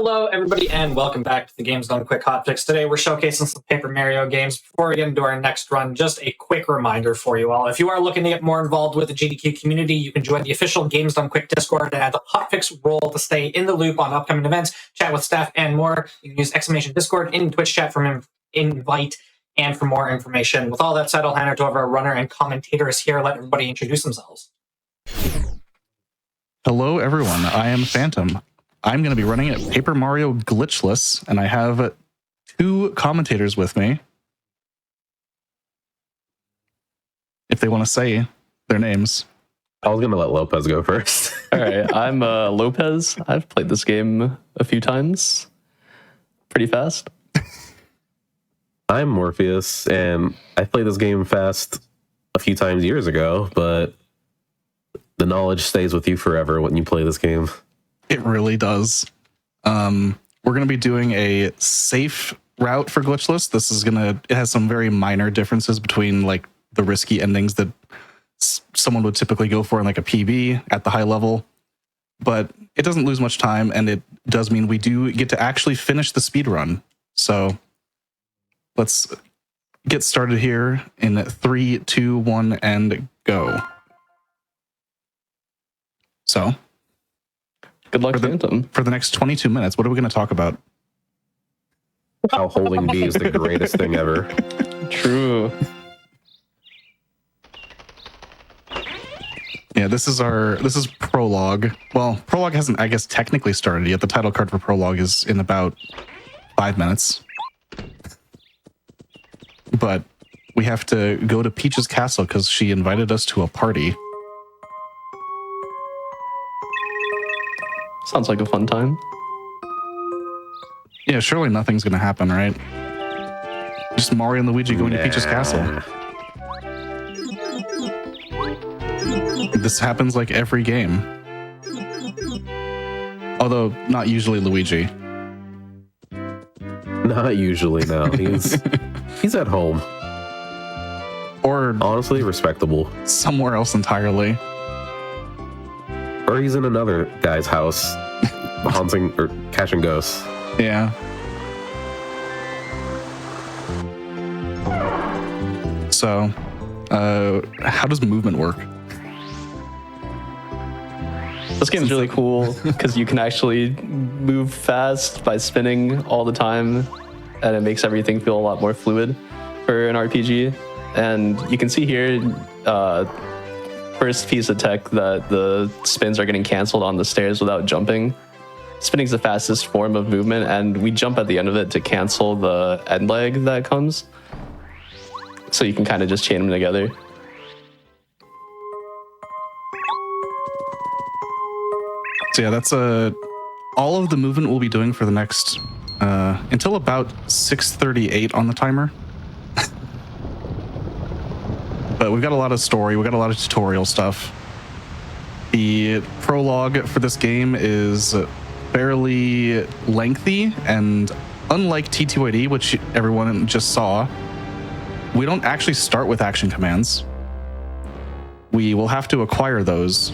Hello, everybody, and welcome back to the Games Done Quick Hotfix. Today, we're showcasing some Paper Mario games. Before we get into our next run, just a quick reminder for you all. If you are looking to get more involved with the GDQ community, you can join the official Games Done Quick Discord and add the Hotfix role to stay in the loop on upcoming events, chat with staff, and more. You can use !Discord in Twitch chat from invite and for more information. With all that said, I'll hand it to our runner and commentators here. Let everybody introduce themselves. Hello, everyone. I am Phantom. I'm going to be running at Paper Mario Glitchless, and I have two commentators with me. If they want to say their names. I was going to let Lopez go first. All right, I'm Lopez. I've played this game a few times. Pretty fast. I'm Morpheus, and I played this game fast a few times years ago, but the knowledge stays with you forever when you play this game. It really does. We're going to be doing a safe route for Glitchless. It has some very minor differences between like the risky endings that someone would typically go for in like a PB at the high level. But it doesn't lose much time, and it does mean we do get to actually finish the speed run. So let's get started here in 3, 2, 1, and go. So good luck, Phantom. For the next 22 minutes, what are we going to talk about? How holding B is the greatest thing ever. True. Yeah, this is prologue. Well, prologue hasn't, I guess, technically started yet. The title card for prologue is in about 5 minutes. But we have to go to Peach's castle because she invited us to a party. Sounds like a fun time. Yeah, surely nothing's going to happen, right? Just Mario and Luigi going to Peach's castle. This happens like every game. Although, not usually Luigi. Not usually, no. He's at home. Or honestly, respectable. Somewhere else entirely. Or he's in another guy's house, haunting or catching ghosts. Yeah. So, how does movement work? This game is really cool because you can actually move fast by spinning all the time, and it makes everything feel a lot more fluid for an RPG. And you can see here, first piece of tech, that the spins are getting canceled on the stairs without jumping. Spinning is the fastest form of movement, and we jump at the end of it to cancel the end leg that comes. So you can kind of just chain them together. So yeah, that's all of the movement we'll be doing for the next until about 6:38 on the timer. But we've got a lot of story, we've got a lot of tutorial stuff. The prologue for this game is fairly lengthy, and unlike T2AD, which everyone just saw, we don't actually start with action commands. We will have to acquire those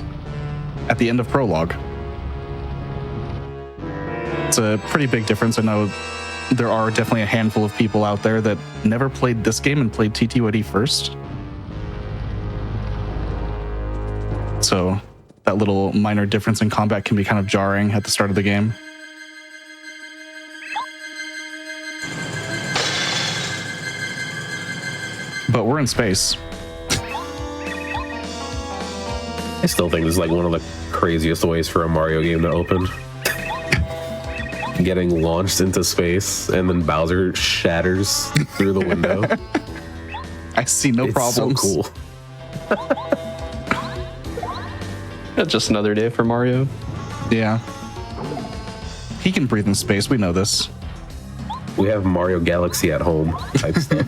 at the end of prologue. It's a pretty big difference. I know there are definitely a handful of people out there that never played this game and played T2AD first. So that little minor difference in combat can be kind of jarring at the start of the game. But we're in space. I still think this is like one of the craziest ways for a Mario game to open. Getting launched into space and then Bowser shatters through the window. I see no problems. It's so cool. It's just another day for Mario. Yeah. He can breathe in space, we know this. We have Mario Galaxy at home type stuff.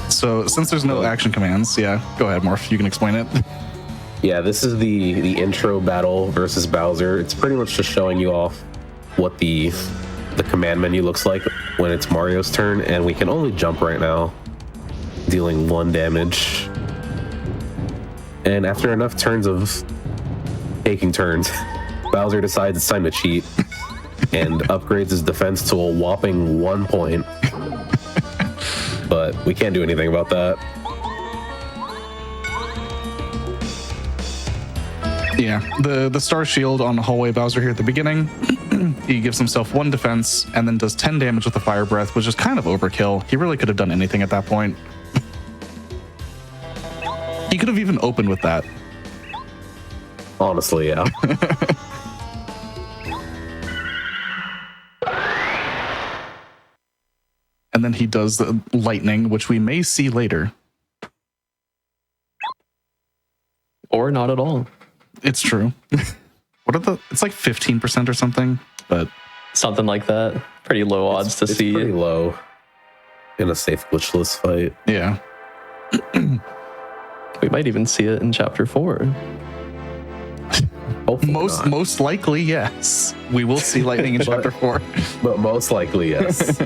So since there's no action commands, yeah, go ahead, Morph, you can explain it. Yeah, this is the intro battle versus Bowser. It's pretty much just showing you off what the command menu looks like when it's Mario's turn, and we can only jump right now, dealing 1 damage. And after enough turns of taking turns. Bowser decides it's time to cheat and upgrades his defense to a whopping 1 point. But we can't do anything about that. Yeah, the Star Shield on Hallway Bowser here at the beginning, he gives himself 1 defense and then does 10 damage with the Fire Breath, which is kind of overkill. He really could have done anything at that point. He could have even opened with that. Honestly, yeah. And then he does the lightning, which we may see later. Or not at all. It's true. What are the? It's like 15% or something, but Something like that. Pretty low odds to it's see. pretty low in a safe glitchless fight. yeah. We might even see it in chapter 4. Hopefully Most not. most likely, yes. We will see lightning in chapter 4. But most likely, yes.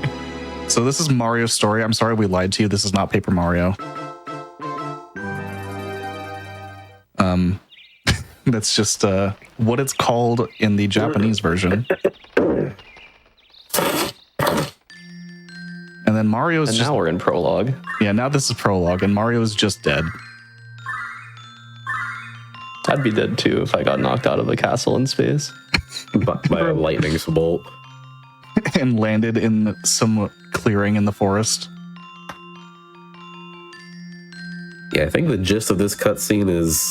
So this is Mario's story. I'm sorry we lied to you. This is not Paper Mario. That's just what it's called in the Japanese version. And then Mario's And just now we're in prologue. now this is prologue, and Mario is just dead. I'd be dead too if I got knocked out of a castle in space. by a lightning bolt. And landed in some clearing in the forest. Yeah, I think the gist of this cutscene is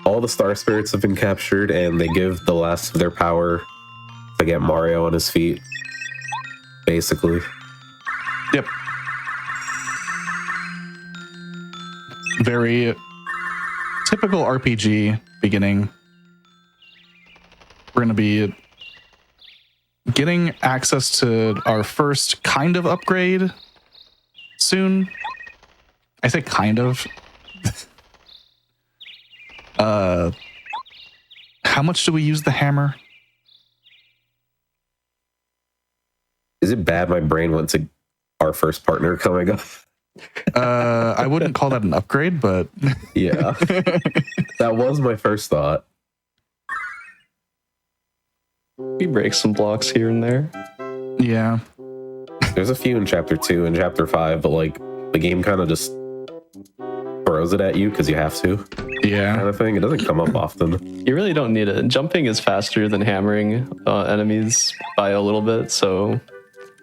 all the star spirits have been captured and they give the last of their power to get Mario on his feet. Basically. Yep. Very typical RPG beginning. We're going to be getting access to our first kind of upgrade soon. I say kind of. How much do we use the hammer? Is it bad my brain went to our first partner coming up? I wouldn't call that an upgrade, but Yeah. That was my first thought. We break some blocks here and there. yeah. There's a few in chapter 2 and chapter 5, but like the game kind of just throws it at you because you have to, Yeah. kind of thing. It doesn't come up often. You really don't need it. Jumping is faster than hammering enemies by a little bit, so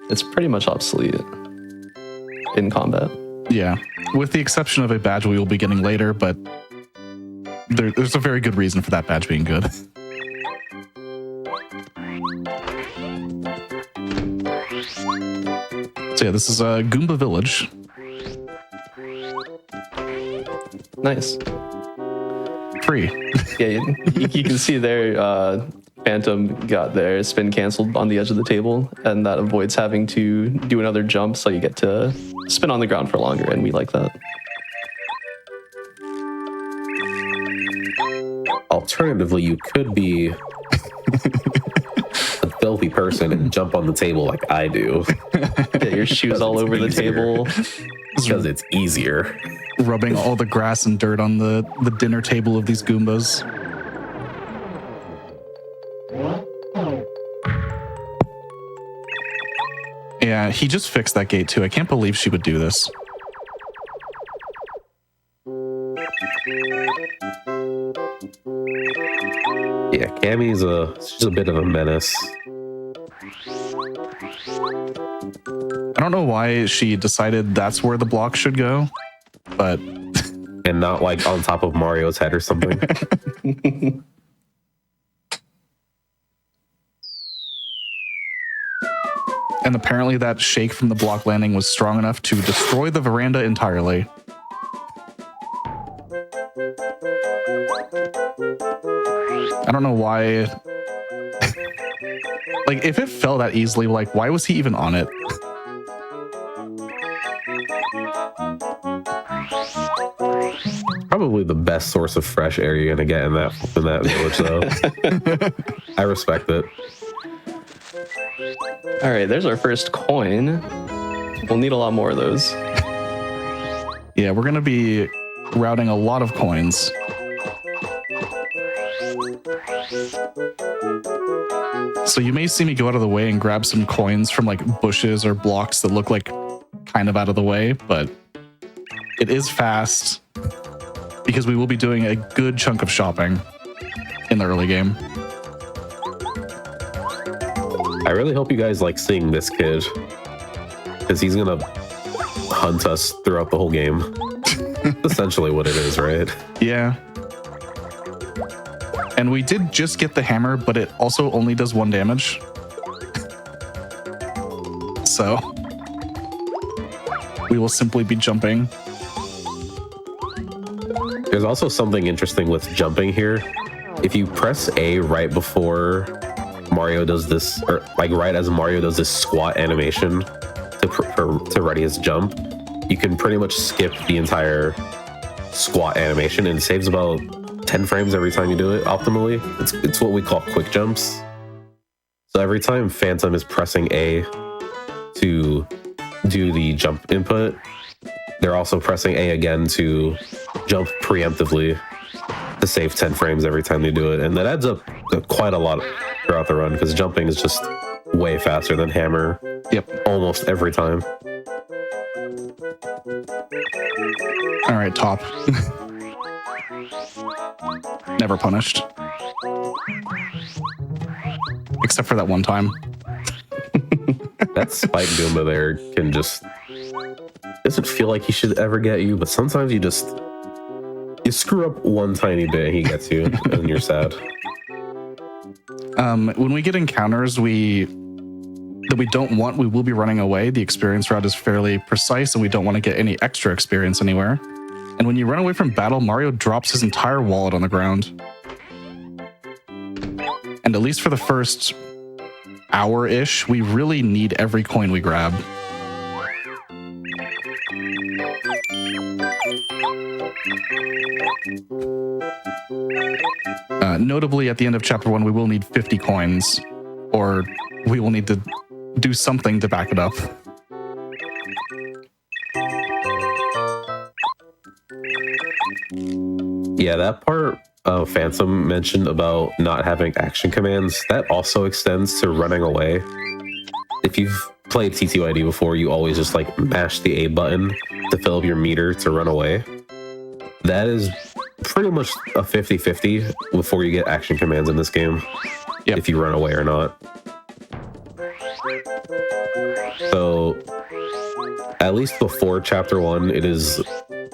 it's pretty much obsolete in combat. Yeah, with the exception of a badge we will be getting later, but there's a very good reason for that badge being good. So yeah, this is Goomba Village. Nice. Free. Yeah, you can see there, Phantom got their spin canceled on the edge of the table, and that avoids having to do another jump, so you get to spin on the ground for longer, and we like that. Alternatively, you could be a filthy person and jump on the table like I do. Get your shoes all over the table. Because it's easier. Rubbing all the grass and dirt on the dinner table of these Goombas. Yeah, he just fixed that gate too. I can't believe she would do this. Yeah, Cammy's she's a bit of a menace. I don't know why she decided that's where the block should go, but And not like on top of Mario's head or something. and apparently that shake from the block landing was strong enough to destroy the veranda entirely. I don't know why. Like, if it fell that easily, like, why was he even on it? Probably the best source of fresh air you're gonna get in that village, though. I respect it. All right, there's our first coin. We'll need a lot more of those. Yeah, we're gonna be routing a lot of coins. So you may see me go out of the way and grab some coins from like bushes or blocks that look like kind of out of the way, but it is fast because we will be doing a good chunk of shopping in the early game. I really hope you guys like seeing this kid, because he's gonna hunt us throughout the whole game. Essentially what it is, right? Yeah. And we did just get the hammer, but it also only does 1 damage. So we will simply be jumping. There's also something interesting with jumping here. If you press A right before Mario does this, or like right as Mario does this squat animation to ready his jump, you can pretty much skip the entire squat animation, and it saves about 10 frames every time you do it optimally. It's what we call quick jumps. So every time Phantom is pressing A to do the jump input, they're also pressing A again to jump preemptively to save 10 frames every time they do it. And that adds up to quite a lot throughout the run, because jumping is just way faster than hammer. Yep. Almost every time. All right, top. Never punished. Except for that one time. That Spike Goomba there can just... doesn't feel like he should ever get you, but sometimes you screw up one tiny bit and he gets you, and you're sad. When we get encounters that we don't want, we will be running away. The experience route is fairly precise, and we don't want to get any extra experience anywhere. And when you run away from battle, Mario drops his entire wallet on the ground. And at least for the first hour-ish, we really need every coin we grab. Notably, at the end of Chapter 1, we will need 50 coins, or we will need to do something to back it up. Yeah, that part Phantom mentioned about not having action commands, that also extends to running away. If you've played TTYD before, you always just like mash the A button to fill up your meter to run away. That is pretty much a 50-50 before you get action commands in this game. Yep. If you run away or not. So, at least before Chapter 1, it is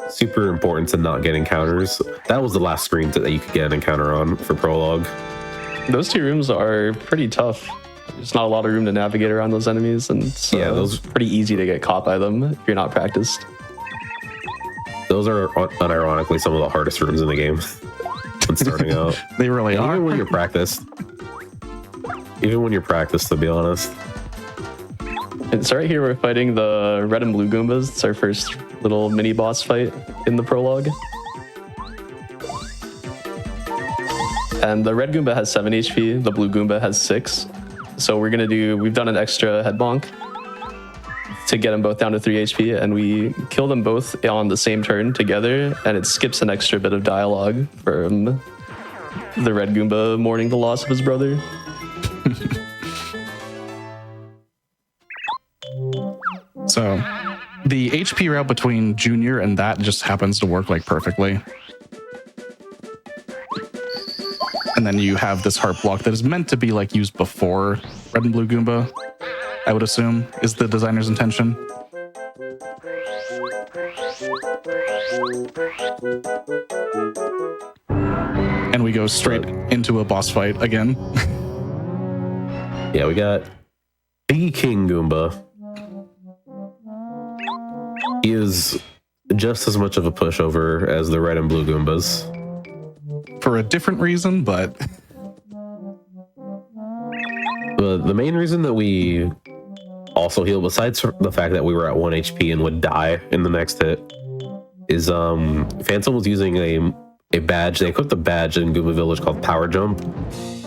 super important to not get encounters. That was the last screen that you could get an encounter on for Prologue. Those 2 rooms are pretty tough. There's not a lot of room to navigate around those enemies, and so yeah, it's pretty easy to get caught by them if you're not practiced. Those are unironically some of the hardest rooms in the game when starting out. They really are. Even when you're practiced. Even when you're practiced, to be honest. And so right here we're fighting the red and blue Goombas. It's our first little mini boss fight in the prologue. And the red Goomba has 7 HP, the blue Goomba has 6. So we've done an extra head bonk to get them both down to 3 HP, and we kill them both on the same turn together, and it skips an extra bit of dialogue from the red Goomba mourning the loss of his brother. So the HP route between Junior and that just happens to work like perfectly. And then you have this heart block that is meant to be like used before red and blue Goomba, I would assume, is the designer's intention. And we go straight into a boss fight again. Yeah, we got Biggie King Goomba. He is just as much of a pushover as the red and blue Goombas. For a different reason, but... The main reason that we also heal, besides the fact that we were at 1 HP and would die in the next hit, is Phantom was using a badge. They equipped a badge in Goomba Village called Power Jump,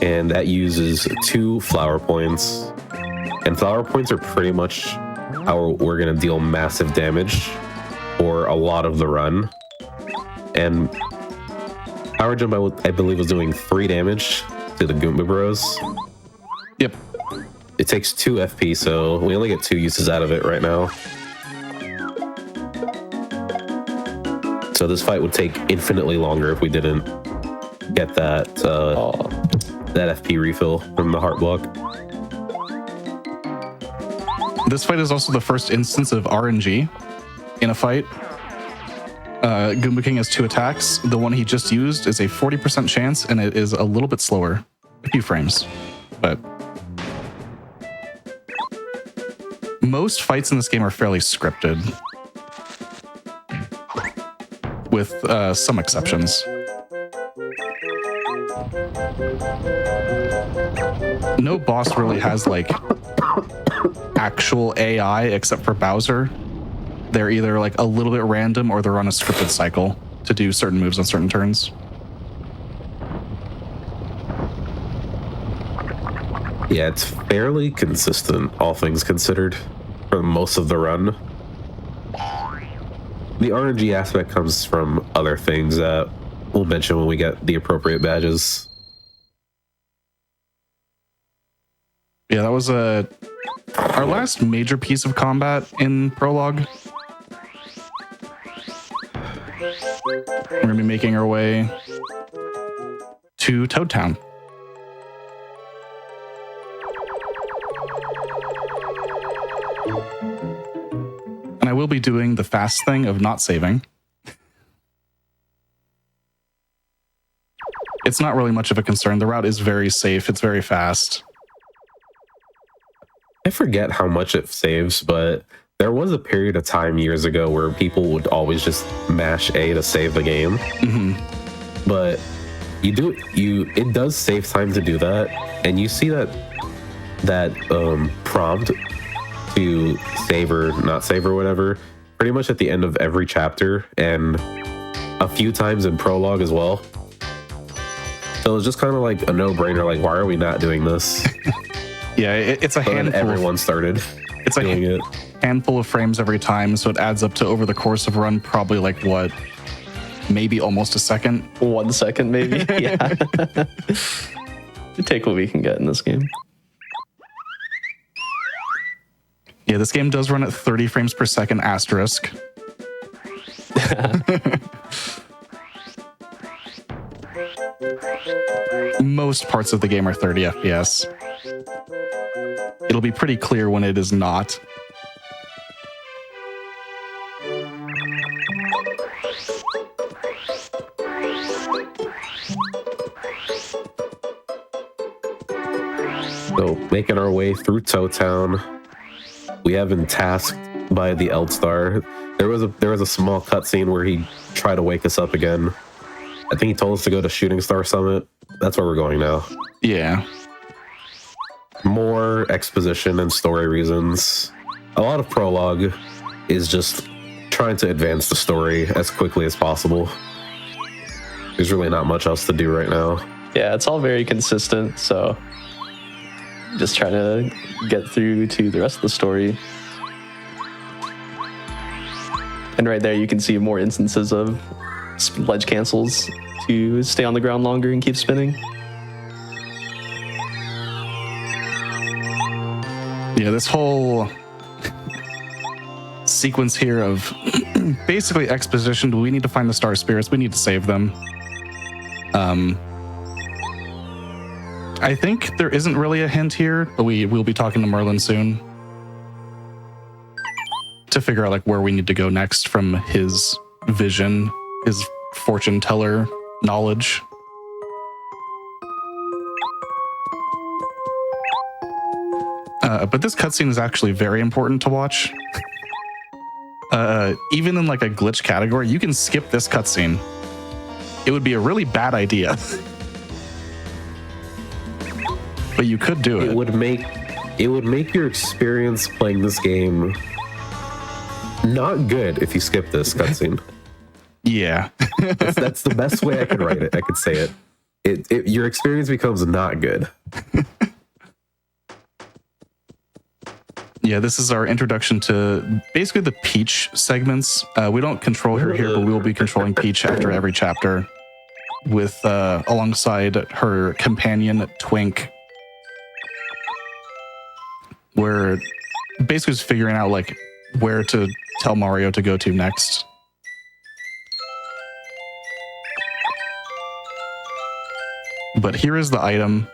and that uses 2 flower points. And flower points are pretty much how we're going to deal massive damage for a lot of the run. And Power Jump, I believe, was doing 3 damage to the Goomba Bros. Yep. It takes 2 FP, so we only get 2 uses out of it right now. So this fight would take infinitely longer if we didn't get that that FP refill from the heart block. This fight is also the first instance of RNG in a fight. Goomba King has 2 attacks. The one he just used is a 40% chance, and it is a little bit slower, a few frames. But most fights in this game are fairly scripted, with some exceptions. No boss really has like actual AI except for Bowser. They're either like a little bit random or they're on a scripted cycle to do certain moves on certain turns. Yeah, it's fairly consistent, all things considered, for most of the run. The RNG aspect comes from other things that we'll mention when we get the appropriate badges. Yeah, that was our last major piece of combat in Prologue. We're gonna be making our way to Toad Town. And I will be doing the fast thing of not saving. It's not really much of a concern. The route is very safe. It's very fast. I forget how much it saves, but there was a period of time years ago where people would always just mash A to save the game. Mm-hmm. But it does save time to do that, and you see that prompt to save or not save or whatever pretty much at the end of every chapter and a few times in Prologue as well. So it's just kind of like a no-brainer, like, why are we not doing this? Yeah, it's a handful. Everyone started doing it. Handful of frames every time, so it adds up to, over the course of a run, probably like what, maybe almost a second. 1 second, maybe. Yeah. We take what we can get in this game. Yeah, this game does run at 30 frames per second asterisk. Most parts of the game are 30 FPS. It'll be pretty clear when it is not. So making our way through Toad Town, we have been tasked by the Eldstar. There was a small cutscene where he tried to wake us up again. I think he told us to go to Shooting Star Summit. That's where we're going now. Yeah. More exposition and story reasons. A lot of Prologue is just trying to advance the story as quickly as possible. There's really not much else to do right now. Yeah, it's all very consistent, so just trying to get through to the rest of the story. And right there you can see more instances of ledge cancels to stay on the ground longer and keep spinning. Yeah, this whole sequence here of basically exposition. We need to find the star spirits. We need to save them. I think there isn't really a hint here, but we will be talking to Merlin soon to figure out like where we need to go next from his vision, his fortune teller knowledge. But this cutscene is actually very important to watch. Even in like a glitch category, you can skip this cutscene. It would be a really bad idea. But you could do it. It would make your experience playing this game not good if you skip this cutscene. Yeah. That's the best way I could write it. I could say it. Your experience becomes not good. Yeah, this is our introduction to basically the Peach segments. We don't control her here, but we will be controlling Peach after every chapter. with alongside her companion Twink, where basically just figuring out like where to tell Mario to go to next. But here is the item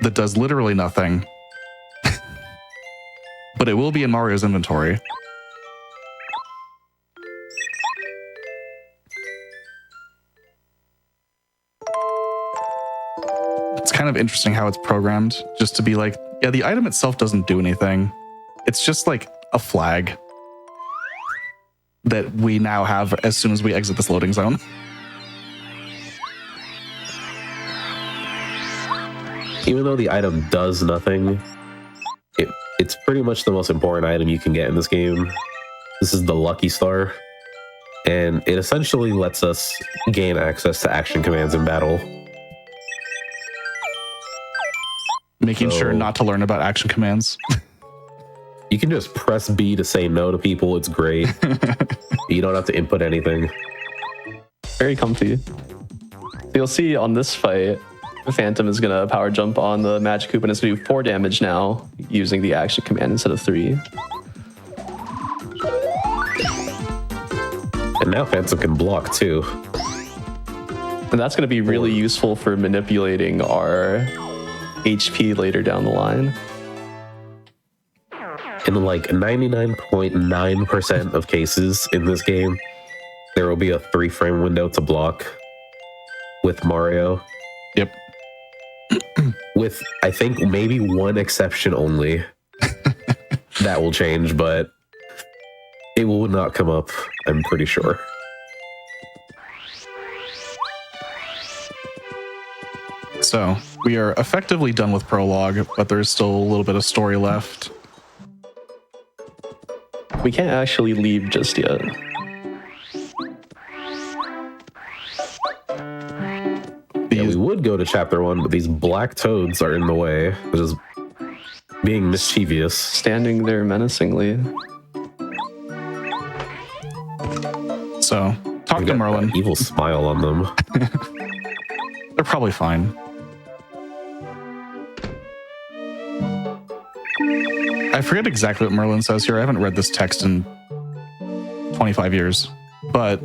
that does literally nothing, but it will be in Mario's inventory. It's kind of interesting how it's programmed just to be like, yeah, the item itself doesn't do anything. It's just like a flag that we now have as soon as we exit this loading zone. Even though the item does nothing, it's pretty much the most important item you can get in this game. This is the Lucky Star, and it essentially lets us gain access to action commands in battle. Making sure not to learn about action commands. You can just press B to say no to people. It's great. You don't have to input anything. Very comfy. You'll see on this fight, Phantom is going to power jump on the Magic Hoop and it's going to do 4 damage now using the action command instead of 3. And now Phantom can block too. And that's going to be really useful for manipulating our HP later down the line. In like 99.9% of cases in this game, there will be a 3-frame window to block with Mario. Yep. With, I think, maybe one exception only. That will change, but it will not come up, I'm pretty sure. So, we are effectively done with prologue, but there's still a little bit of story left. We can't actually leave just yet. Yeah, we would go to chapter 1, but these black toads are in the way, which is being mischievous. Standing there menacingly. So, talk to Merlin. Evil smile on them. They're probably fine. I forget exactly what Merlin says here. I haven't read this text in 25 years, but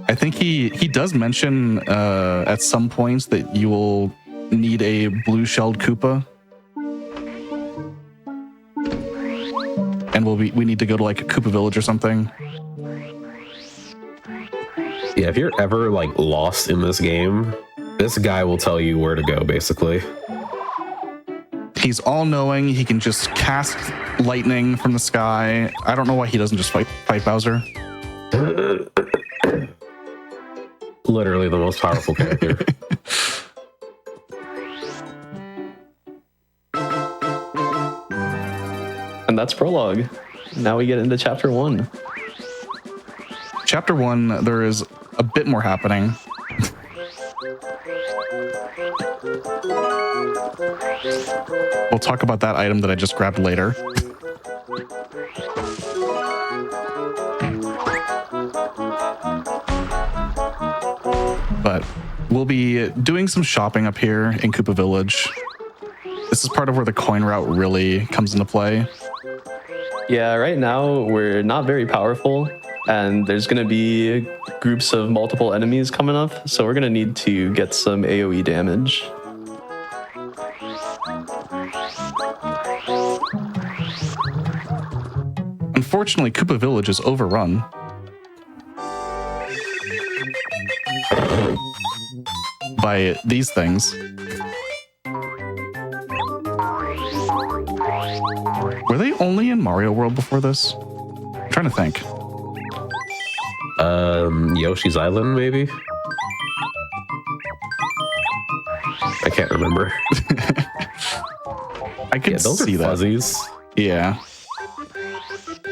I think he does mention at some points that you will need a blue-shelled Koopa, and we need to go to like a Koopa village or something. Yeah, if you're ever like lost in this game, this guy will tell you where to go, basically. He's all-knowing. He can just cast lightning from the sky. I don't know why he doesn't just fight Bowser. Literally the most powerful character. And that's prologue. Now we get into chapter 1. Chapter 1, there is a bit more happening. We'll talk about that item that I just grabbed later. But we'll be doing some shopping up here in Koopa Village. This is part of where the coin route really comes into play. Yeah, right now we're not very powerful, and there's going to be groups of multiple enemies coming up, so we're going to need to get some AoE damage. Unfortunately, Koopa Village is overrun. By these things. Were they only in Mario World before this? I'm trying to think. Yoshi's Island, maybe? I can't remember. I could those see are that. Fuzzies. Yeah.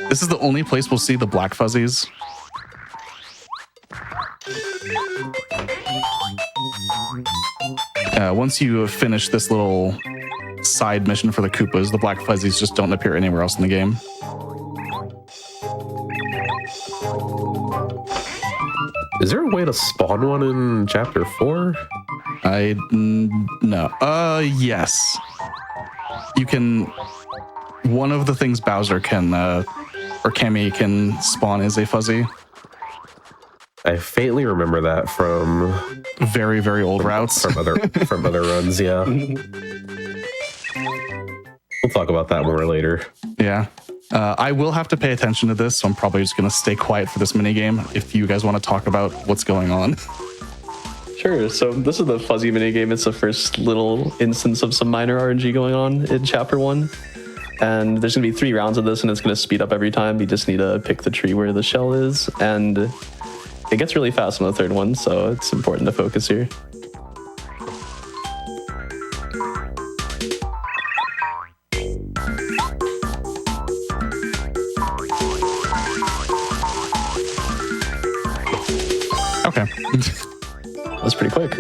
This is the only place we'll see the black fuzzies. Once you finish this little side mission for the Koopas, the black fuzzies just don't appear anywhere else in the game. Is there a way to spawn one in chapter 4? No. Yes. You can. One of the things Bowser can, or Cammy can spawn is a fuzzy. I faintly remember that from Very, very old routes. from other runs. Yeah, we'll talk about that more later. Yeah. I will have to pay attention to this, so I'm probably just going to stay quiet for this minigame if you guys want to talk about what's going on. Sure. So this is the fuzzy minigame. It's the first little instance of some minor RNG going on in chapter 1. And there's going to be 3 rounds of this, and it's going to speed up every time. You just need to pick the tree where the shell is. And it gets really fast on the 3rd one, so it's important to focus here. Okay. That's pretty quick.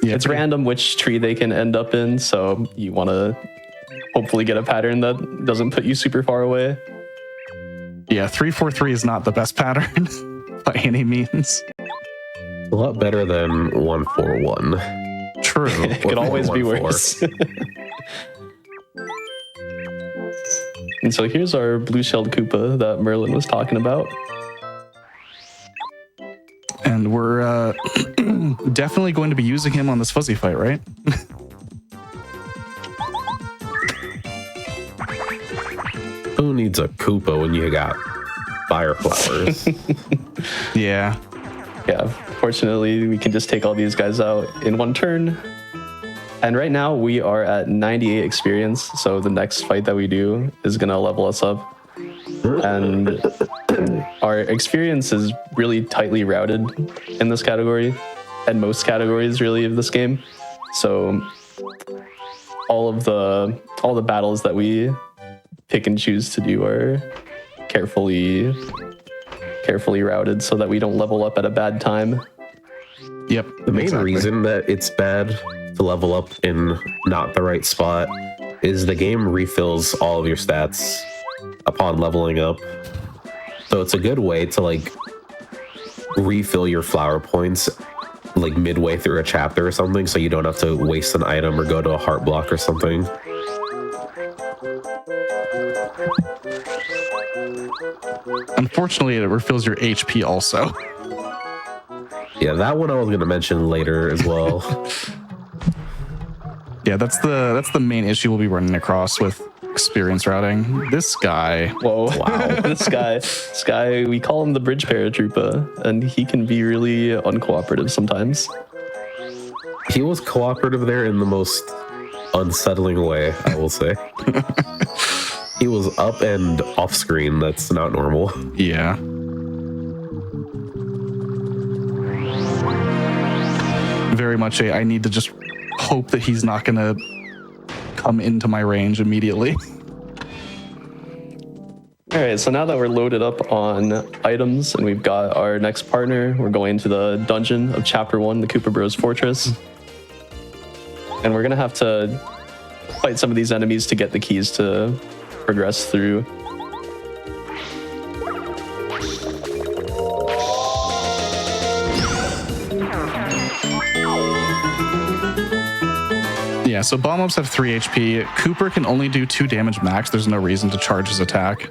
Yeah, It's random which tree they can end up in, so you want to hopefully get a pattern that doesn't put you super far away. Yeah, 3-4-3 is not the best pattern by any means. A lot better than 1-4-1. True. It could always be 1-4. worse. And so here's our blue-shelled Koopa that Merlin was talking about. And we're definitely going to be using him on this fuzzy fight, right? Who needs a Koopa when you got fire flowers? Yeah. Yeah, fortunately, we can just take all these guys out in one turn. And right now, we are at 98 experience, so the next fight that we do is going to level us up. And our experience is really tightly routed in this category, and most categories, really, of this game. So all the battles that we pick and choose to do are carefully routed so that we don't level up at a bad time. Yep. The main reason that it's bad to level up in not the right spot is the game refills all of your stats upon leveling up. So it's a good way to like refill your flower points like midway through a chapter or something, so you don't have to waste an item or go to a heart block or something. Unfortunately, it refills your HP also. Yeah, that one I was going to mention later as well. Yeah, that's the main issue we'll be running across with experience routing. This guy. Whoa. Wow. This guy, we call him the bridge paratrooper, and he can be really uncooperative sometimes. He was cooperative there in the most unsettling way, I will say. He was up and off screen. That's not normal. Yeah. Very much I need to just hope that he's not going to come into my range immediately. All right, so now that we're loaded up on items and we've got our next partner, we're going to the dungeon of Chapter 1, the Koopa Bros Fortress. And we're going to have to fight some of these enemies to get the keys to progress through. Yeah, so bomb ups have 3 HP. Cooper can only do 2 damage max. There's no reason to charge his attack,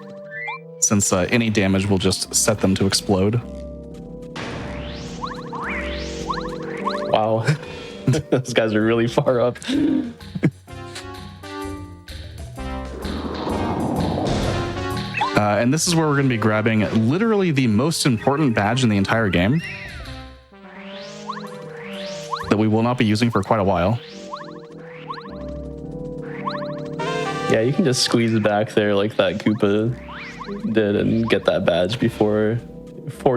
since any damage will just set them to explode. Wow. Those guys are really far up. And this is where we're going to be grabbing literally the most important badge in the entire game that we will not be using for quite a while. Yeah, you can just squeeze back there like that Koopa did and get that badge before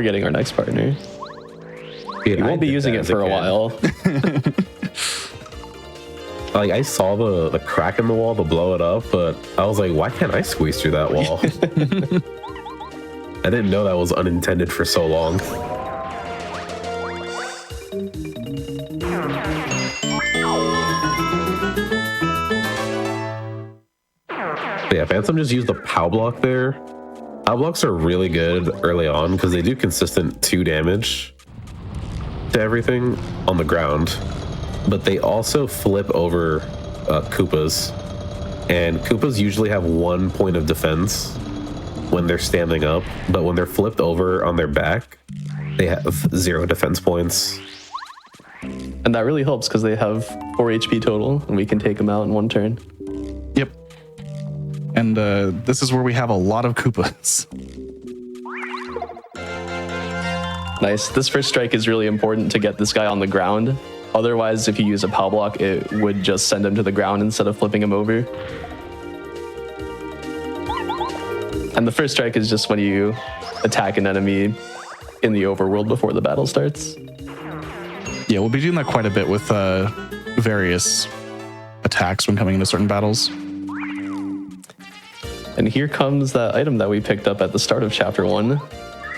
getting our next partner. Dude, We won't be using it for a while. Like, I saw the crack in the wall to blow it up, but I was like, why can't I squeeze through that wall? I didn't know that was unintended for so long. But yeah, Phantom just used the POW block there. Blocks are really good early on because they do consistent 2 damage to everything on the ground, but they also flip over Koopas, and Koopas usually have 1 point of defense when they're standing up, but when they're flipped over on their back, they have 0 defense points. And that really helps because they have 4 HP total, and we can take them out in 1 turn. Yep. And this is where we have a lot of Koopas. Nice. This first strike is really important to get this guy on the ground. Otherwise, if you use a POW block, it would just send him to the ground instead of flipping him over. And the first strike is just when you attack an enemy in the overworld before the battle starts. Yeah, we'll be doing that quite a bit with various attacks when coming into certain battles. And here comes that item that we picked up at the start of Chapter 1.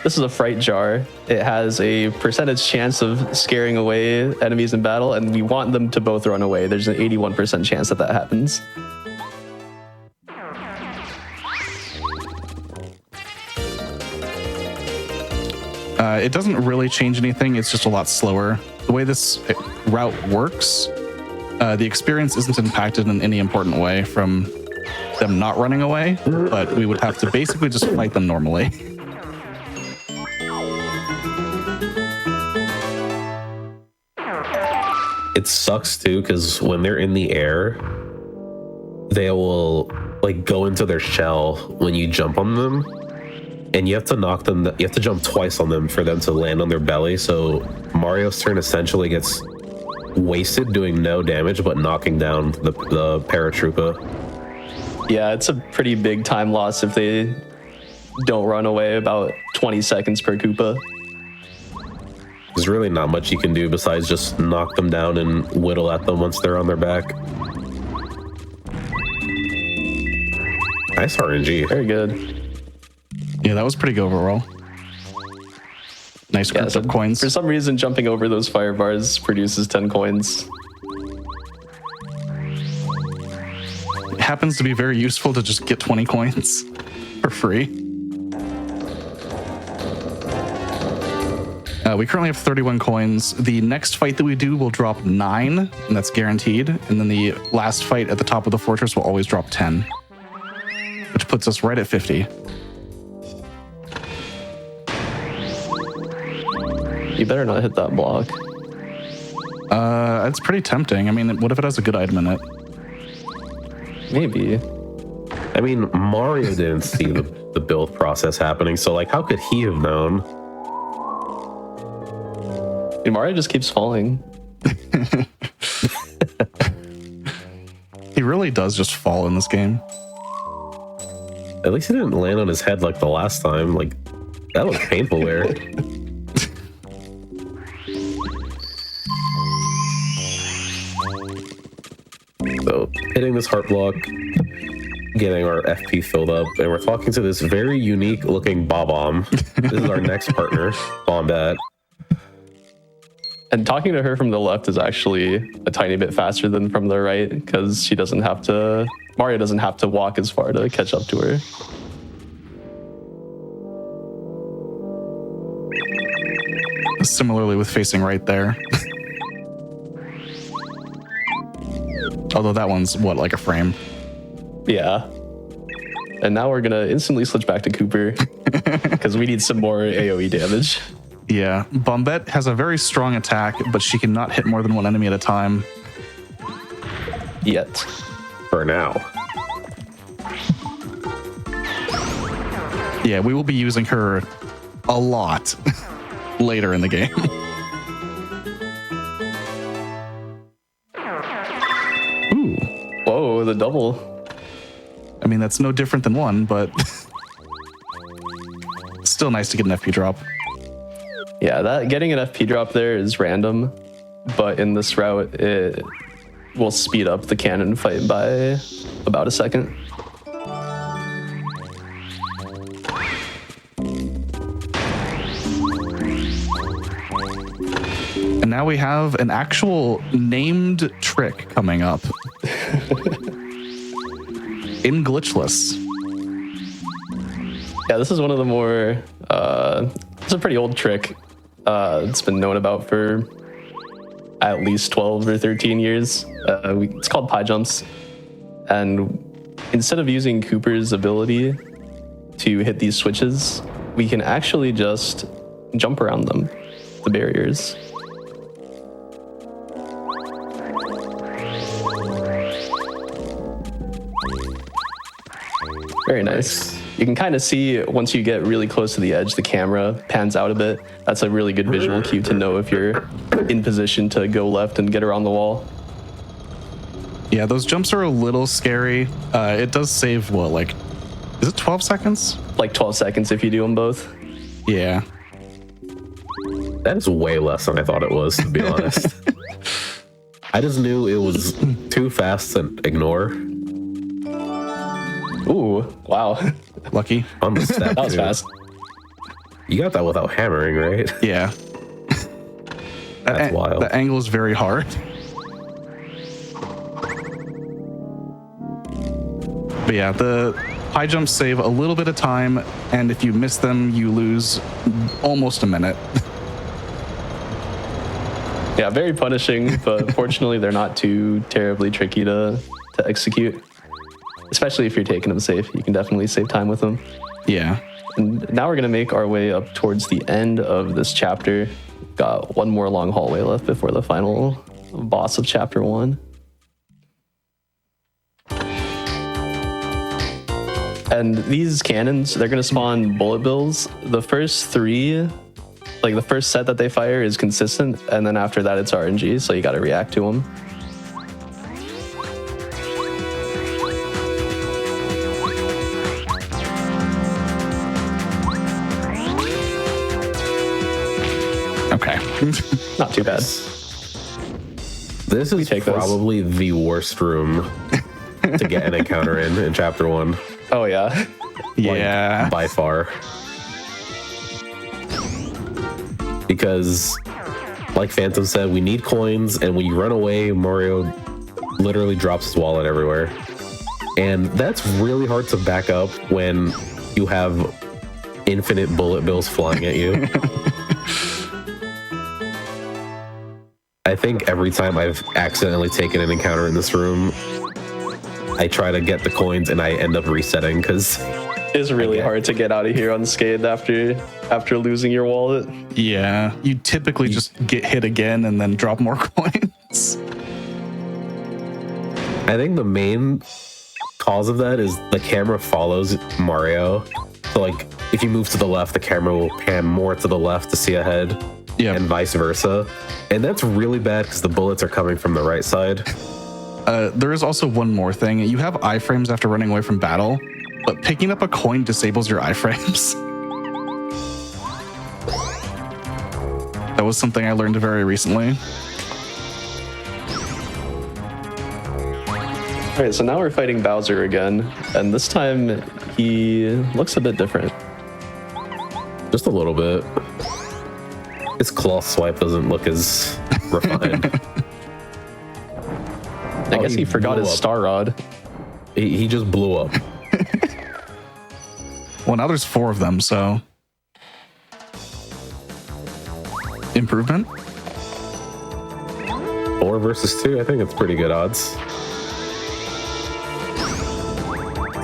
This is a Fright Jar. It has a percentage chance of scaring away enemies in battle, and we want them to both run away. There's an 81% chance that that happens. It doesn't really change anything. It's just a lot slower. The way this route works, the experience isn't impacted in any important way from them not running away, but we would have to basically just fight them normally. It sucks too because when they're in the air, they will like go into their shell when you jump on them, and you have to knock them. You have to jump twice on them for them to land on their belly. So Mario's turn essentially gets wasted doing no damage but knocking down the paratrooper. Yeah, it's a pretty big time loss if they don't run away, about 20 seconds per Koopa. There's really not much you can do besides just knock them down and whittle at them once they're on their back. Nice RNG. Very good. Yeah, that was pretty good overall. Nice group of coins. For some reason, jumping over those fire bars produces 10 coins. It happens to be very useful to just get 20 coins for free. We currently have 31 coins. The next fight that we do will drop 9, and that's guaranteed. And then the last fight at the top of the fortress will always drop 10, which puts us right at 50. You better not hit that block. It's pretty tempting. I mean, what if it has a good item in it? Maybe. I mean, Mario didn't see the build process happening, so like, how could he have known? Dude, Mario just keeps falling. He really does just fall in this game. At least he didn't land on his head like the last time. Like, that was painful there. So, hitting this heart block, getting our FP filled up, and we're talking to this very unique looking Bob-omb. This is our next partner, Bombat. And talking to her from the left is actually a tiny bit faster than from the right because she doesn't have to, Mario doesn't have to walk as far to catch up to her. Similarly with facing right there. Although that one's, what, like a frame? Yeah. And now we're going to instantly switch back to Cooper because we need some more AoE damage. Yeah, Bombette has a very strong attack, but she cannot hit more than one enemy at a time. Yet. For now. Yeah, we will be using her a lot later in the game. Ooh. Whoa, the double. I mean, that's no different than one, but still nice to get an FP drop. Yeah, that getting an FP drop there is random, but in this route, it will speed up the cannon fight by about a second. And now we have an actual named trick coming up. In Glitchless. Yeah, this is one of the more, it's a pretty old trick. It's been known about for at least 12 or 13 years. It's called pie jumps. And instead of using Cooper's ability to hit these switches, we can actually just jump around them, the barriers. Very nice. You can kind of see once you get really close to the edge, the camera pans out a bit. That's a really good visual cue to know if you're in position to go left and get around the wall. Yeah, those jumps are a little scary. It does save, what, like, is it 12 seconds? Like 12 seconds if you do them both. Yeah. That is way less than I thought it was, to be honest. I just knew it was too fast to ignore. Ooh, wow. Lucky. On the step, That was too. fast. You got that without hammering, right? Yeah. That's wild. The angle is very hard. But yeah, the high jumps save a little bit of time, and if you miss them, you lose almost a minute. Yeah, very punishing, but fortunately they're not too terribly tricky to execute. Especially if you're taking them safe. You can definitely save time with them. Yeah. And now we're going to make our way up towards the end of this chapter. Got one more long hallway left before the final boss of chapter 1. And these cannons, they're going to spawn bullet bills. The first 3, like the first set that they fire is consistent, and then after that it's RNG, so you got to react to them. Okay. Not too bad. This is take those. probably the worst room to get an encounter in chapter 1. Oh yeah. Yeah. By far. Because, like Phantom said, we need coins, and when you run away, Mario literally drops his wallet everywhere. And that's really hard to back up when you have infinite bullet bills flying at you. I think every time I've accidentally taken an encounter in this room, I try to get the coins and I end up resetting because It's really hard to get out of here unscathed after losing your wallet. Yeah. You typically just get hit again and then drop more coins. I think the main cause of that is the camera follows Mario. So like if you move to the left, the camera will pan more to the left to see ahead. Yeah. And vice versa. And that's really bad because the bullets are coming from the right side. There is also one more thing. You have iframes after running away from battle, but picking up a coin disables your iframes. That was something I learned very recently. All right, so now we're fighting Bowser again, and this time he looks a bit different. Just a little bit. His claw swipe doesn't look as refined. I guess he forgot blew his up. star rod. He just blew up. Well, now there's 4 of them, so improvement. 4 versus 2, I think it's pretty good odds.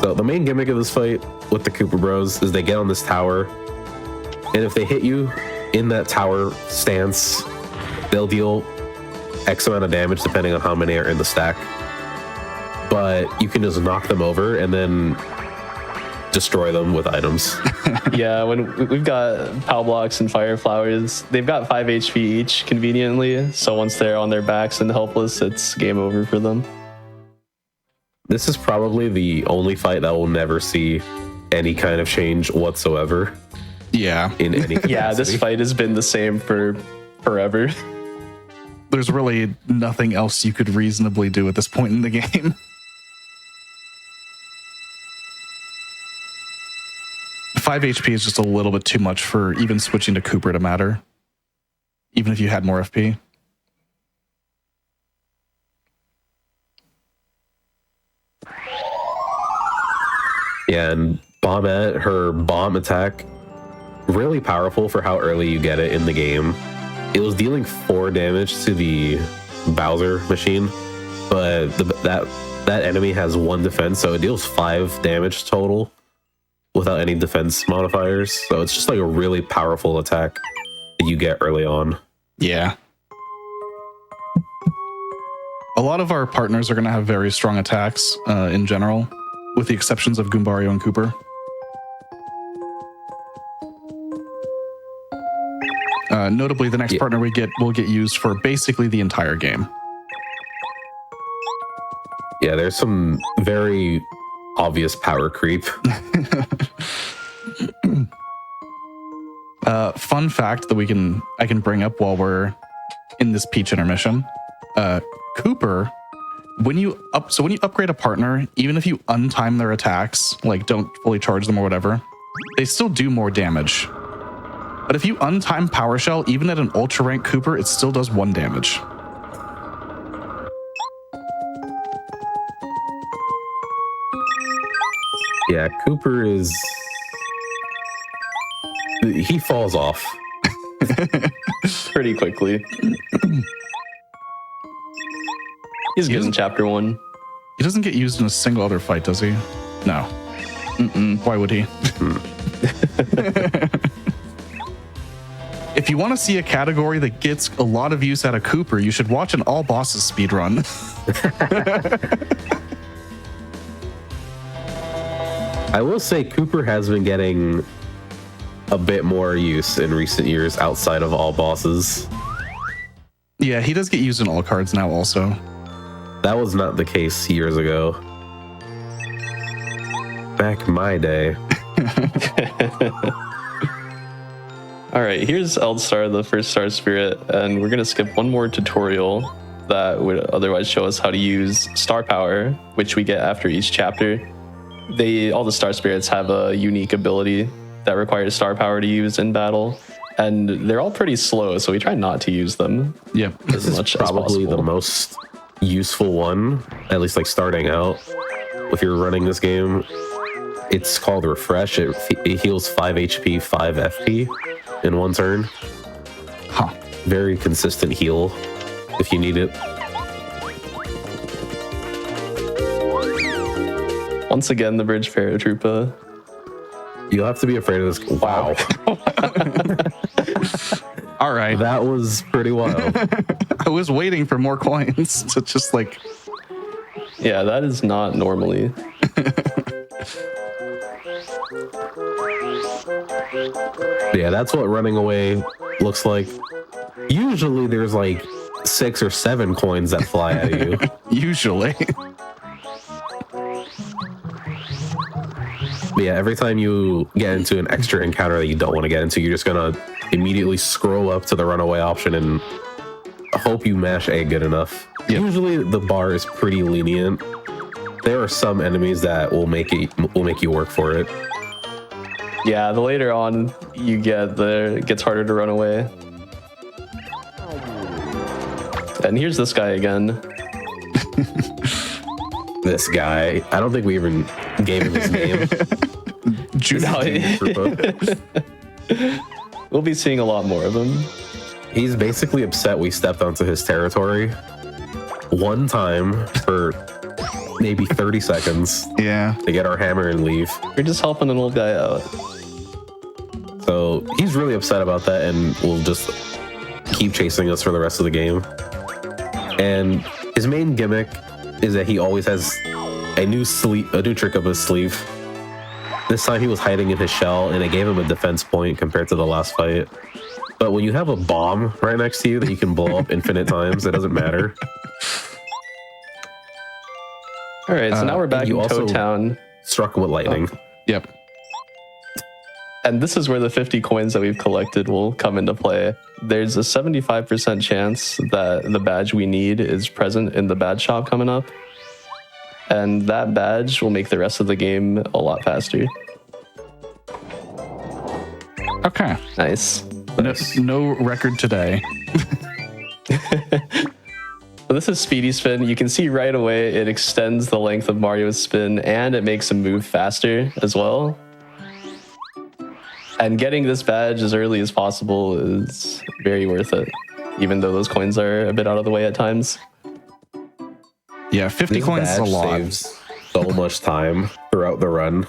So the main gimmick of this fight with the Koopa Bros is they get on this tower, and if they hit you in that tower stance, they'll deal X amount of damage depending on how many are in the stack. But you can just knock them over and then destroy them with items. Yeah, when we've got POW blocks and fire flowers, they've got 5 HP each conveniently, so once they're on their backs and helpless, it's game over for them. This is probably the only fight that will never see any kind of change whatsoever Yeah. in any capacity. Yeah, this fight has been the same for forever. There's really nothing else you could reasonably do at this point in the game. 5 HP is just a little bit too much for even switching to Cooper to matter. Even if you had more FP. Yeah, and Bombette, her bomb attack, really powerful for how early you get it in the game. It was dealing 4 damage to the Bowser machine, but that enemy has 1 defense, so it deals 5 damage total without any defense modifiers. So it's just like a really powerful attack that you get early on. Yeah. A lot of our partners are going to have very strong attacks in general, with the exceptions of Goombario and Cooper. Notably, the next partner we get will get used for basically the entire game. Yeah, there's some very obvious power creep. Fun fact that I can bring up while we're in this Peach intermission. Cooper, when you upgrade a partner, even if you untime their attacks, like don't fully charge them or whatever, they still do more damage. But if you untime Power Shell, even at an ultra rank Cooper, it still does 1 damage. Yeah, Cooper he falls off pretty quickly. He's good in chapter 1. He doesn't get used in a single other fight, does he? No. Why would he? If you want to see a category that gets a lot of use out of Cooper, you should watch an all bosses speedrun. I will say Cooper has been getting a bit more use in recent years outside of all bosses. Yeah, he does get used in all cards now also. That was not the case years ago. Back in my day. All right, here's Eldstar, the first Star Spirit, and we're gonna skip one more tutorial that would otherwise show us how to use Star Power, which we get after each chapter. All the Star Spirits have a unique ability that requires Star Power to use in battle, and they're all pretty slow, so we try not to use them. Yeah, this is probably the most useful one, at least like starting out. If you're running this game, it's called Refresh. It heals 5 HP, 5 FP in 1 turn. Huh. Very consistent heal if you need it. Once again, the Bridge Paratroopa. You'll have to be afraid of this. Wow. All right. That was pretty wild. I was waiting for more coins to just like... Yeah, that is not normally. Yeah, that's what running away looks like. Usually there's like 6 or 7 coins that fly at you. Usually. But yeah, every time you get into an extra encounter that you don't want to get into, you're just gonna immediately scroll up to the runaway option and hope you mash A good enough. Yep. Usually the bar is pretty lenient. There are some enemies that will make you work for it. Yeah, the later on you get there, it gets harder to run away. And here's this guy again. This guy, I don't think we even gave him his name. We'll be seeing a lot more of him. He's basically upset we stepped onto his territory one time for maybe 30 seconds. Yeah. To get our hammer and leave. We're just helping an old guy out. So he's really upset about that and will just keep chasing us for the rest of the game. And his main gimmick is that he always has a new trick up his sleeve. This time he was hiding in his shell and it gave him a defense point compared to the last fight. But when you have a bomb right next to you that you can blow up infinite times, it doesn't matter. All right, so now we're back in Toad Town. Struck him with lightning. Yep. And this is where the 50 coins that we've collected will come into play. There's a 75% chance that the badge we need is present in the badge shop coming up. And that badge will make the rest of the game a lot faster. Okay. Nice. No record today. So this is Speedy Spin. You can see right away it extends the length of Mario's spin and it makes him move faster as well. And getting this badge as early as possible is very worth it, even though those coins are a bit out of the way at times. Yeah, 50 This coins is a badge lot. saves so much time throughout the run.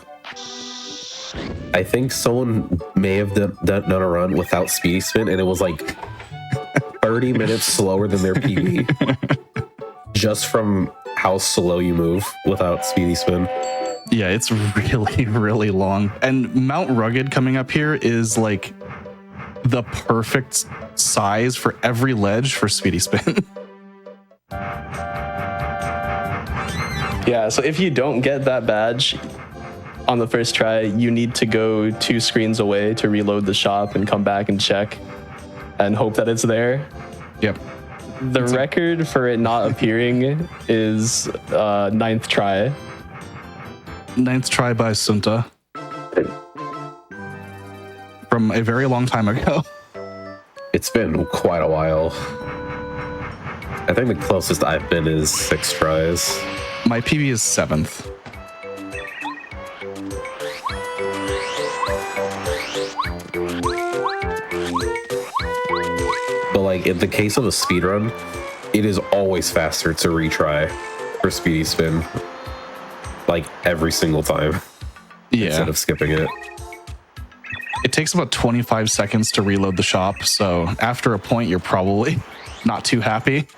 I think someone may have done a run without speedy spin, and it was like 30 minutes slower than their PB, just from how slow you move without speedy spin. Yeah, it's really, really long. And Mount Rugged coming up here is like the perfect size for every ledge for speedy spin. Yeah, so if you don't get that badge on the first try, you need to go 2 screens away to reload the shop and come back and check and hope that it's there. Yep. The record for it not appearing is 9th try. 9th try by Sunta. From a very long time ago. It's been quite a while. I think the closest I've been is 6 tries. My PB is 7th. But like in the case of a speedrun, it is always faster to retry for speedy spin. Like every single time. Yeah. Instead of skipping it. It takes about 25 seconds to reload the shop, so after a point, you're probably not too happy.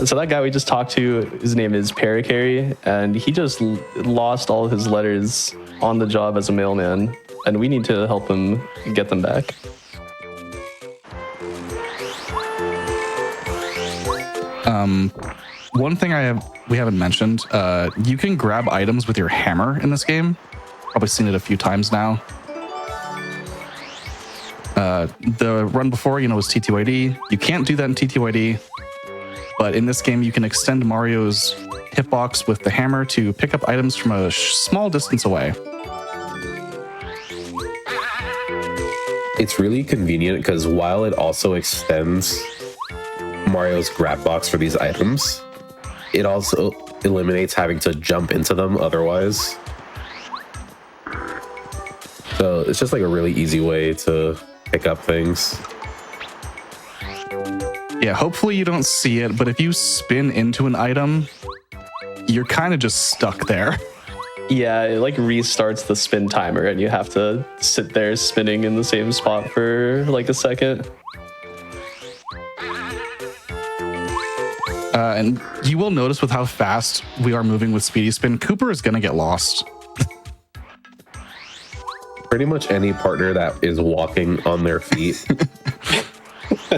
So that guy we just talked to, his name is Paracarry, and he just lost all his letters on the job as a mailman, and we need to help him get them back. One thing we haven't mentioned, you can grab items with your hammer in this game. Probably seen it a few times now. The run before, was TTYD. You can't do that in TTYD, but in this game, you can extend Mario's hitbox with the hammer to pick up items from a small distance away. It's really convenient because while it also extends Mario's grab box for these items, it also eliminates having to jump into them otherwise. So it's just like a really easy way to pick up things. Yeah, hopefully you don't see it, but if you spin into an item, you're kind of just stuck there. Yeah, it like restarts the spin timer, and you have to sit there spinning in the same spot for like a second. And you will notice with how fast we are moving with Speedy Spin, Cooper is going to get lost. Pretty much any partner that is walking on their feet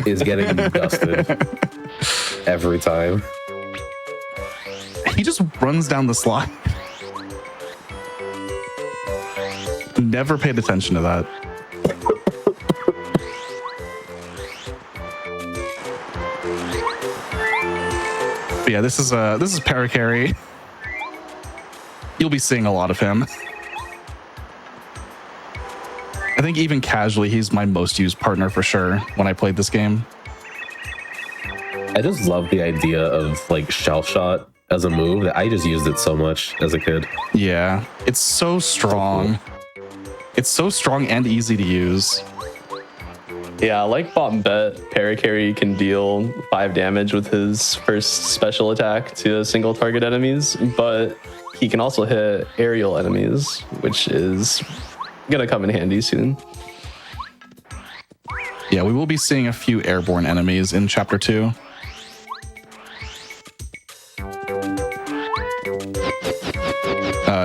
is getting dusted every time. He just runs down the slide. Never paid attention to that. But yeah, this is Paracarry. You'll be seeing a lot of him. I think even casually, he's my most used partner for sure when I played this game. I just love the idea of like shell shot as a move. That I just used it so much as a kid. Yeah, it's so strong. It's so strong and easy to use. Yeah, like Bot and Bet, Paracarry can deal 5 damage with his first special attack to single target enemies, but he can also hit aerial enemies, which is gonna come in handy soon. Yeah, we will be seeing a few airborne enemies in Chapter 2.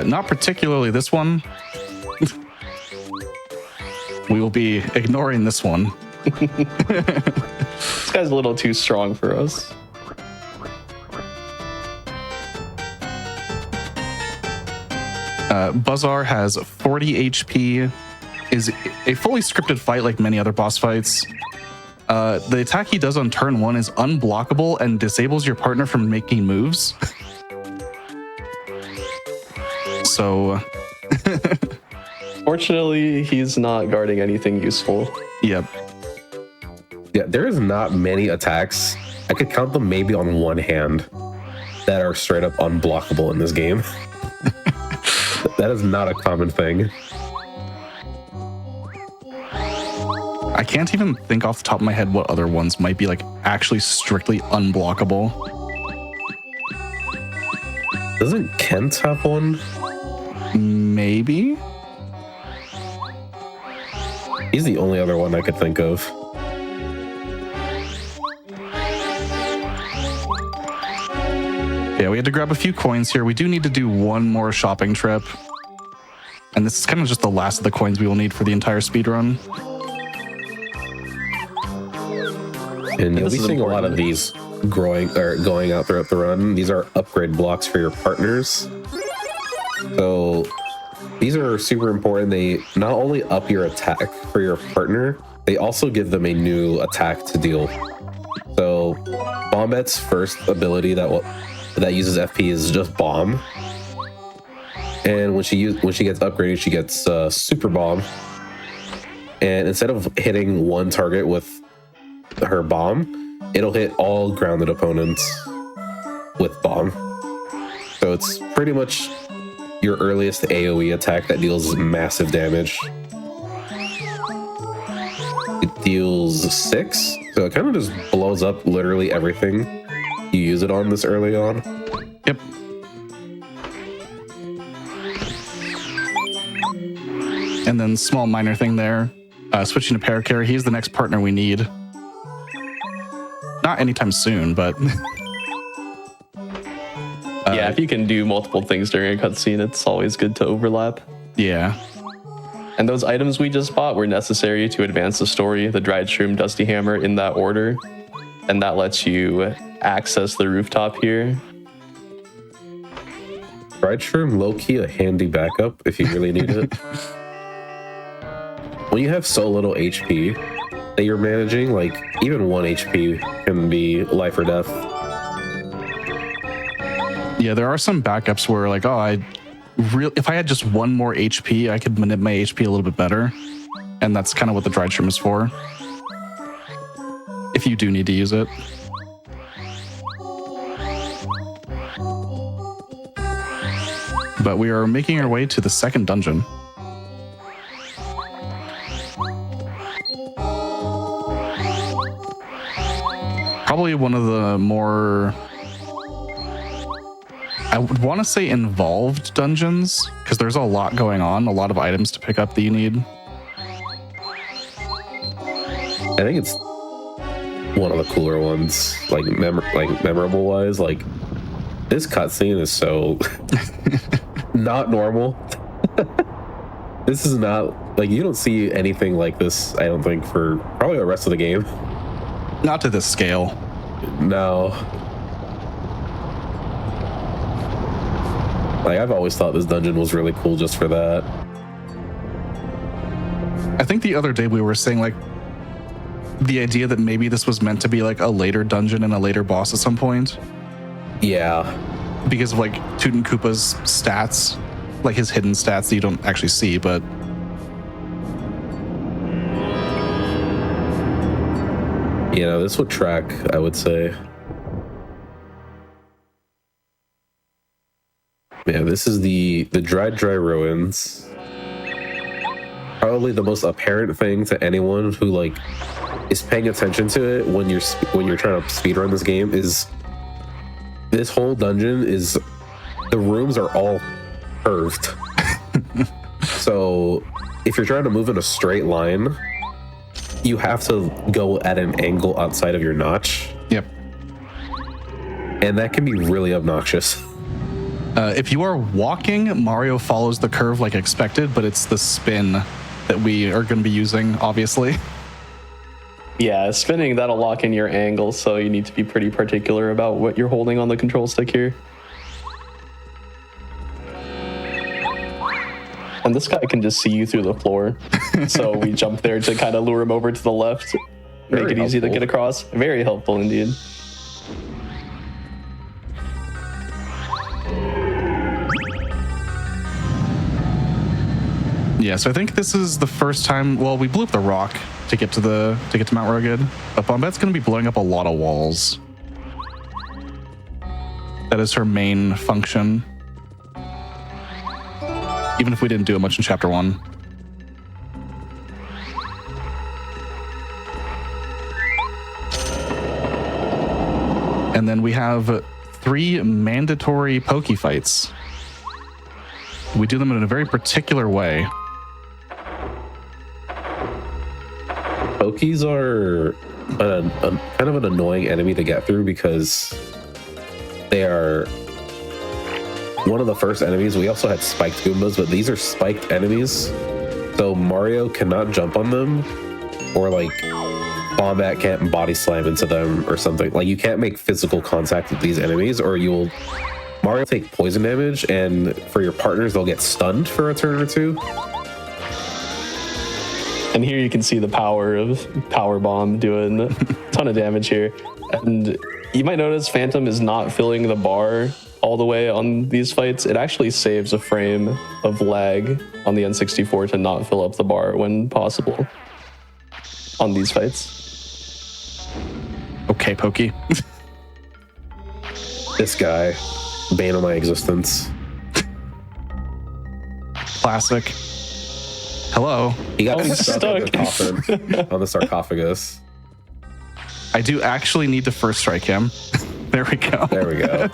Not particularly this one. We will be ignoring this one. This guy's a little too strong for us. Buzzar has 40 HP, is a fully scripted fight like many other boss fights. The attack he does on turn 1 is unblockable and disables your partner from making moves. So... Fortunately, he's not guarding anything useful. Yep. Yeah, there is not many attacks. I could count them maybe on one hand that are straight up unblockable in this game. That is not a common thing. I can't even think off the top of my head what other ones might be like actually strictly unblockable. Doesn't Kent have one? Maybe? He's the only other one I could think of. Yeah, we had to grab a few coins here. We do need to do one more shopping trip. And this is kind of just the last of the coins we will need for the entire speedrun. And you'll be seeing a lot of these going out throughout the run. These are upgrade blocks for your partners. So these are super important. They not only up your attack for your partner, they also give them a new attack to deal. So Bombette's first ability that uses FP is just Bomb. And when she gets upgraded, she gets Super Bomb. And instead of hitting one target with her bomb, it'll hit all grounded opponents with bomb. So it's pretty much your earliest AoE attack that deals massive damage. It deals 6, so it kind of just blows up literally everything you use it on this early on. Yep. And then small minor thing there, switching to Paracarry, he's the next partner we need. Not anytime soon, but... yeah, if you can do multiple things during a cutscene, it's always good to overlap. Yeah. And those items we just bought were necessary to advance the story, the dried shroom, dusty hammer, in that order. And that lets you access the rooftop here. Dried shroom, low-key a handy backup if you really need it. When you have so little HP that you're managing, like even 1 HP can be life or death. Yeah, there are some backups where like, oh, if I had just 1 more HP, I could manip my HP a little bit better. And that's kind of what the dried shroom is for. If you do need to use it. But we are making our way to the second dungeon. Probably one of the more, I would want to say, involved dungeons, because there's a lot going on, a lot of items to pick up that you need. I think it's one of the cooler ones, like memorable wise. Like this cutscene is so not normal. This is not like, you don't see anything like this, I don't think, for probably the rest of the game. Not to this scale. No. Like, I've always thought this dungeon was really cool just for that. I think the other day we were saying, like, the idea that maybe this was meant to be like a later dungeon and a later boss at some point. Yeah. Because of like Toot and Koopa's stats, like his hidden stats that you don't actually see, but you know, this would track, I would say. Yeah, this is the dried dry ruins. Probably the most apparent thing to anyone who like is paying attention to it when you're trying to speedrun this game is this whole dungeon is, the rooms are all curved. So if you're trying to move in a straight line, you have to go at an angle outside of your notch. Yep. And that can be really obnoxious. If you are walking, Mario follows the curve like expected, but it's the spin that we are going to be using, obviously. Yeah, spinning, that'll lock in your angle, so you need to be pretty particular about what you're holding on the control stick here. And this guy can just see you through the floor. So we jump there to kind of lure him over to the left, make it easy to get across. Very helpful indeed. Yeah, so I think this is the first time, well, we blew up the rock to get to Mount Rugged, but Bombette's going to be blowing up a lot of walls. That is her main function. even if we didn't do it much in chapter 1. And then we have 3 mandatory Poke fights. We do them in a very particular way. Pokies are kind of an annoying enemy to get through because they are one of the first enemies. We also had spiked Goombas, but these are spiked enemies. So Mario cannot jump on them, or like Bombat can't body slam into them or something. Like you can't make physical contact with these enemies, or you'll Mario take poison damage, and for your partners they'll get stunned for a turn or two. And here you can see the power of Power Bomb doing a ton of damage here. And you might notice Phantom is not filling the bar all the way on these fights. It actually saves a frame of lag on the N64 to not fill up the bar when possible on these fights. Okay, Pokey. This guy, bane of my existence. Classic. Hello. He got stuck. on the coffin, on the sarcophagus. I do actually need to first strike him. There we go. There we go.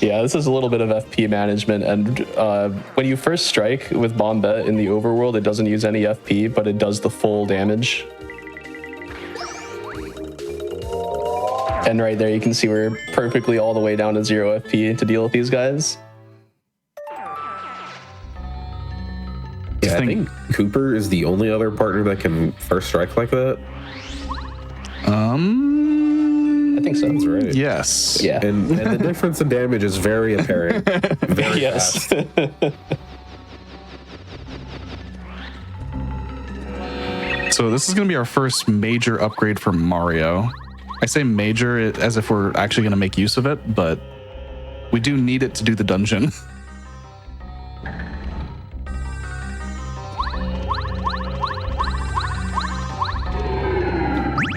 Yeah, this is a little bit of FP management, and when you first strike with Bombette in the overworld, it doesn't use any FP, but it does the full damage. And right there, you can see we're perfectly all the way down to 0 FP to deal with these guys. Yeah, I think Cooper is the only other partner that can first strike like that. I think so. That's right. Yes. Yeah. And the difference in damage is very apparent. Very Yes. fast. So this is going to be our first major upgrade for Mario. I say major as if we're actually going to make use of it, but we do need it to do the dungeon.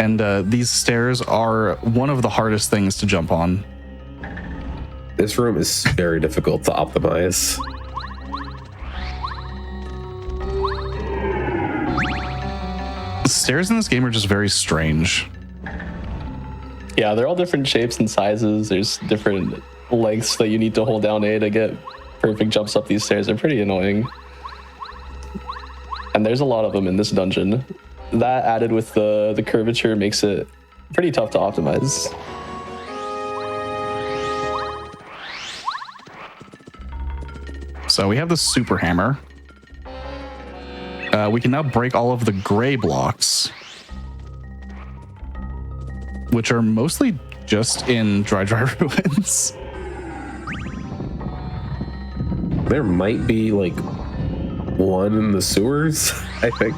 And these stairs are one of the hardest things to jump on. This room is very difficult to optimize. The stairs in this game are just very strange. Yeah, they're all different shapes and sizes. There's different lengths that you need to hold down A to get perfect jumps up these stairs. They're pretty annoying. And there's a lot of them in this dungeon. That added with the curvature makes it pretty tough to optimize. So we have the super hammer. We can now break all of the gray blocks, which are mostly just in Dry Ruins. There might be like one in the sewers, I think.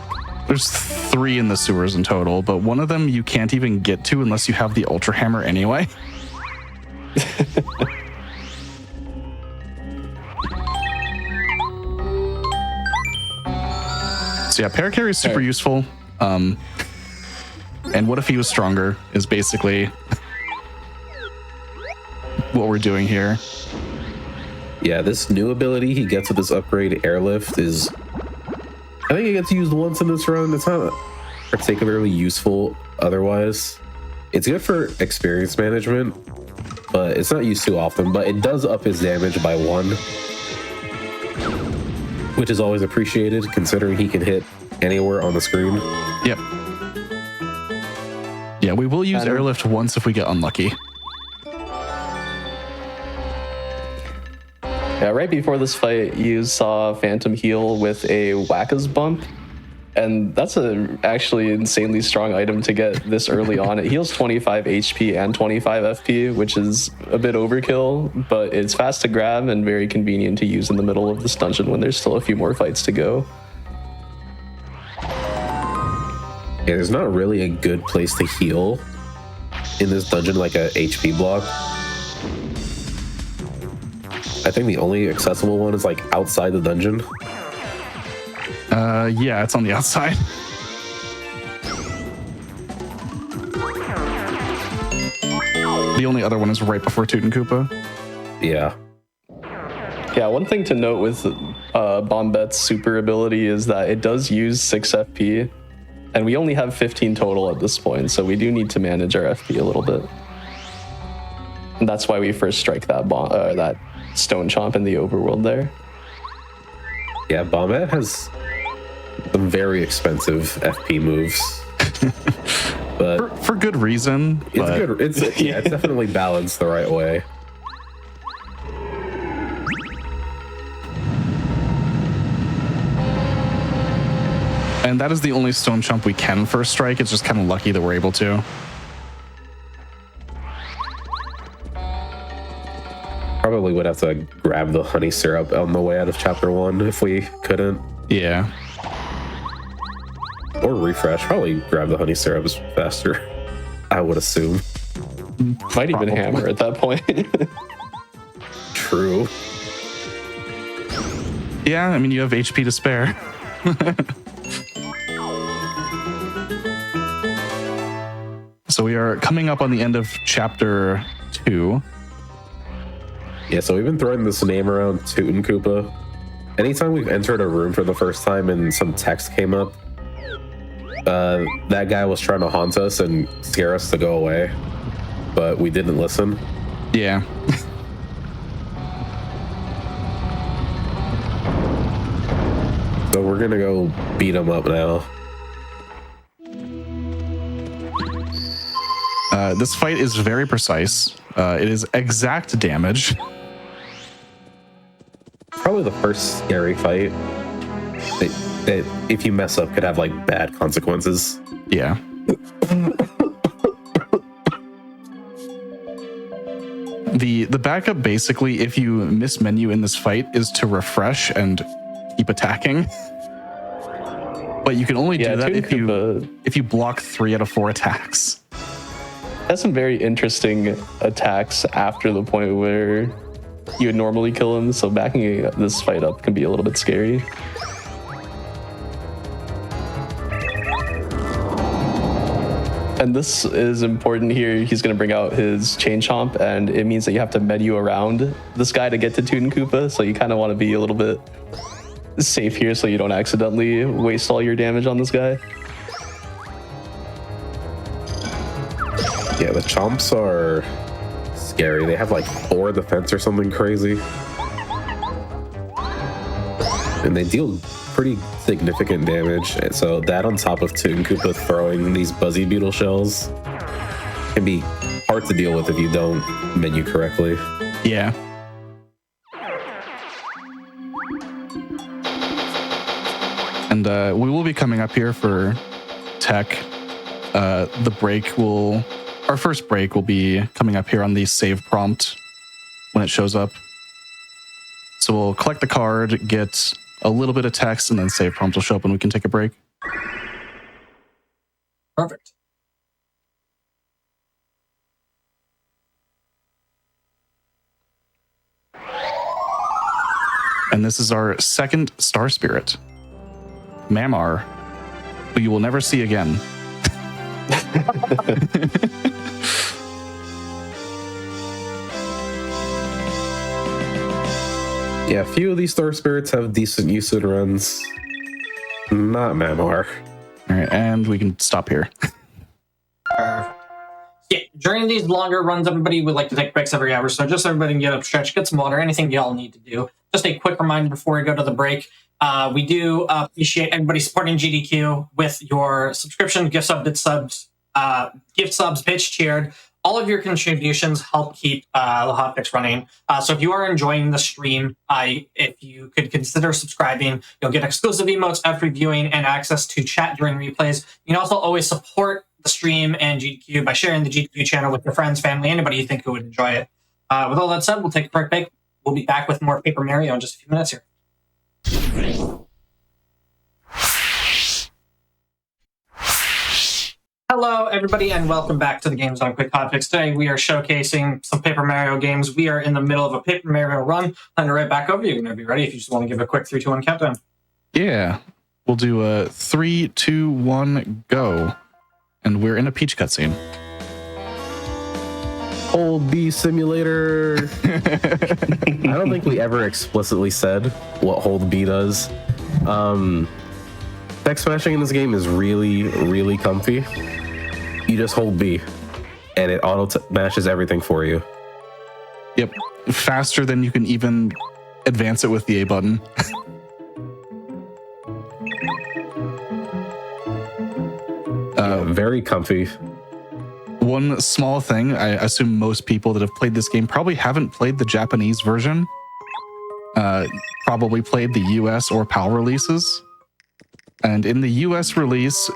There's 3 in the sewers in total, but one of them you can't even get to unless you have the Ultra Hammer anyway. So yeah, Paracarry is super useful. And what if he was stronger is basically what we're doing here. Yeah, this new ability he gets with this upgrade, Airlift, is... I think it gets used once in this run. It's not particularly useful otherwise. It's good for experience management, but it's not used too often. But it does up his damage by 1, which is always appreciated considering he can hit anywhere on the screen. Yep. Yeah, we will use Airlift once if we get unlucky. Yeah, right before this fight, you saw Phantom heal with a Wacka's Bump. And that's a actually insanely strong item to get this early on. It heals 25 HP and 25 FP, which is a bit overkill, but it's fast to grab and very convenient to use in the middle of this dungeon when there's still a few more fights to go. Yeah, there's not really a good place to heal in this dungeon, like a HP block. I think the only accessible one is like outside the dungeon. Yeah, it's on the outside. The only other one is right before Toot and Koopa. Yeah. Yeah, one thing to note with Bombette's super ability is that it does use 6 FP, and we only have 15 total at this point, so we do need to manage our FP a little bit. And that's why we first strike that that Stone Chomp in the overworld there. Yeah, Bombette has some very expensive FP moves. But For good reason. it's good. It's definitely balanced the right way. And that is the only Stone Chomp we can first strike. It's just kind of lucky that we're able to. Probably would have to grab the honey syrup on the way out of chapter 1 if we couldn't. Yeah. Or refresh. Probably grab the honey syrup is faster, I would assume. Might even hammer at that point. True. Yeah, I mean, you have HP to spare. So we are coming up on the end of chapter 2. Yeah, so we've been throwing this name around Tootin' Koopa. Anytime we've entered a room for the first time and some text came up, that guy was trying to haunt us and scare us to go away, but we didn't listen. Yeah. So we're gonna go beat him up now. This fight is very precise. It is exact damage. Probably the first scary fight that if you mess up could have like bad consequences. Yeah. The backup basically, if you miss menu in this fight, is to refresh and keep attacking. But you can only do that if you block 3 out of 4 attacks. Has some very interesting attacks after the point where you would normally kill him, so backing this fight up can be a little bit scary. And this is important here. He's going to bring out his Chain Chomp, and it means that you have to menu around this guy to get to Tootin' Koopa, so you kind of want to be a little bit safe here so you don't accidentally waste all your damage on this guy. Yeah, the chomps are scary. They have like 4 defense or something crazy. And they deal pretty significant damage. And so that on top of Tootin' Koopa throwing these Buzzy Beetle shells can be hard to deal with if you don't menu correctly. Yeah. And we will be coming up here for tech. Our first break will be coming up here on the save prompt when it shows up. So we'll collect the card, get a little bit of text, and then save prompt will show up and we can take a break. Perfect. And this is our second Star Spirit, Mamar, who you will never see again. Yeah, a few of these Star Spirits have decent usage runs. Not Mamar. All right, and we can stop here. Perfect. Yeah, during these longer runs, everybody would like to take breaks every hour, so just so everybody can get up, stretch, get some water, anything y'all need to do. Just a quick reminder before we go to the break. We do appreciate everybody supporting GDQ with your subscription, gift subs, pitch cheered. All of your contributions help keep the Hotfix running. So if you are enjoying the stream, if you could consider subscribing, you'll get exclusive emotes after viewing and access to chat during replays. You can also always support the stream and GDQ by sharing the GDQ channel with your friends, family, anybody you think who would enjoy it. With all that said, we'll take a quick break. We'll be back with more Paper Mario in just a few minutes here. Hello, everybody, and welcome back to the Games on Quick Hotfix. Today, we are showcasing some Paper Mario games. We are in the middle of a Paper Mario run. And right back over, you're going to be ready if you just want to give a quick 3, 2, 1 countdown. Yeah, we'll do a 3, 2, 1, go. And we're in a Peach cutscene. Hold B simulator. I don't think we ever explicitly said what hold B does. Text smashing in this game is really, really comfy. You just hold B, and it auto mashes everything for you. Yep, faster than you can even advance it with the A button. Very comfy. One small thing, I assume most people that have played this game probably haven't played the Japanese version. Probably played the US or PAL releases. And in the US release,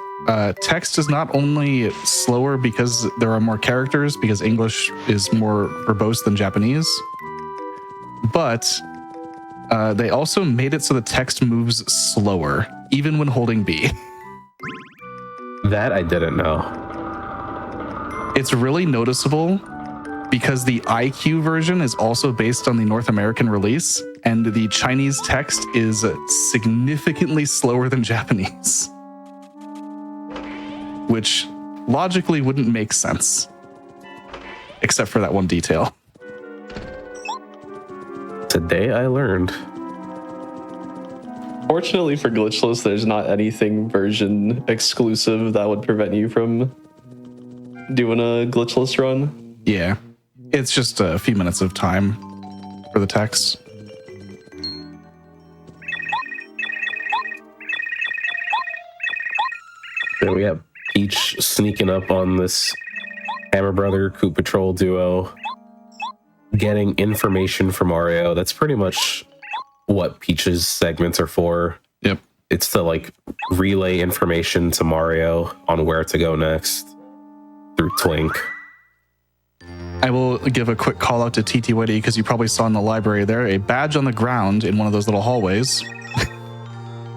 text is not only slower because there are more characters, because English is more verbose than Japanese, but they also made it so the text moves slower, even when holding B. That I didn't know. It's really noticeable because the IQ version is also based on the North American release, and the Chinese text is significantly slower than Japanese, which logically wouldn't make sense, except for that one detail. Today I learned. Fortunately for Glitchless, there's not anything version exclusive that would prevent you from doing a Glitchless run. Yeah, it's just a few minutes of time for the text. There we have Peach sneaking up on this Hammer Brother Coop Patrol duo, getting information from Mario. That's pretty much what Peach's segments are for. Yep. It's to like relay information to Mario on where to go next through Twink. I will give a quick call out to TT Witty because you probably saw in the library there a badge on the ground in one of those little hallways.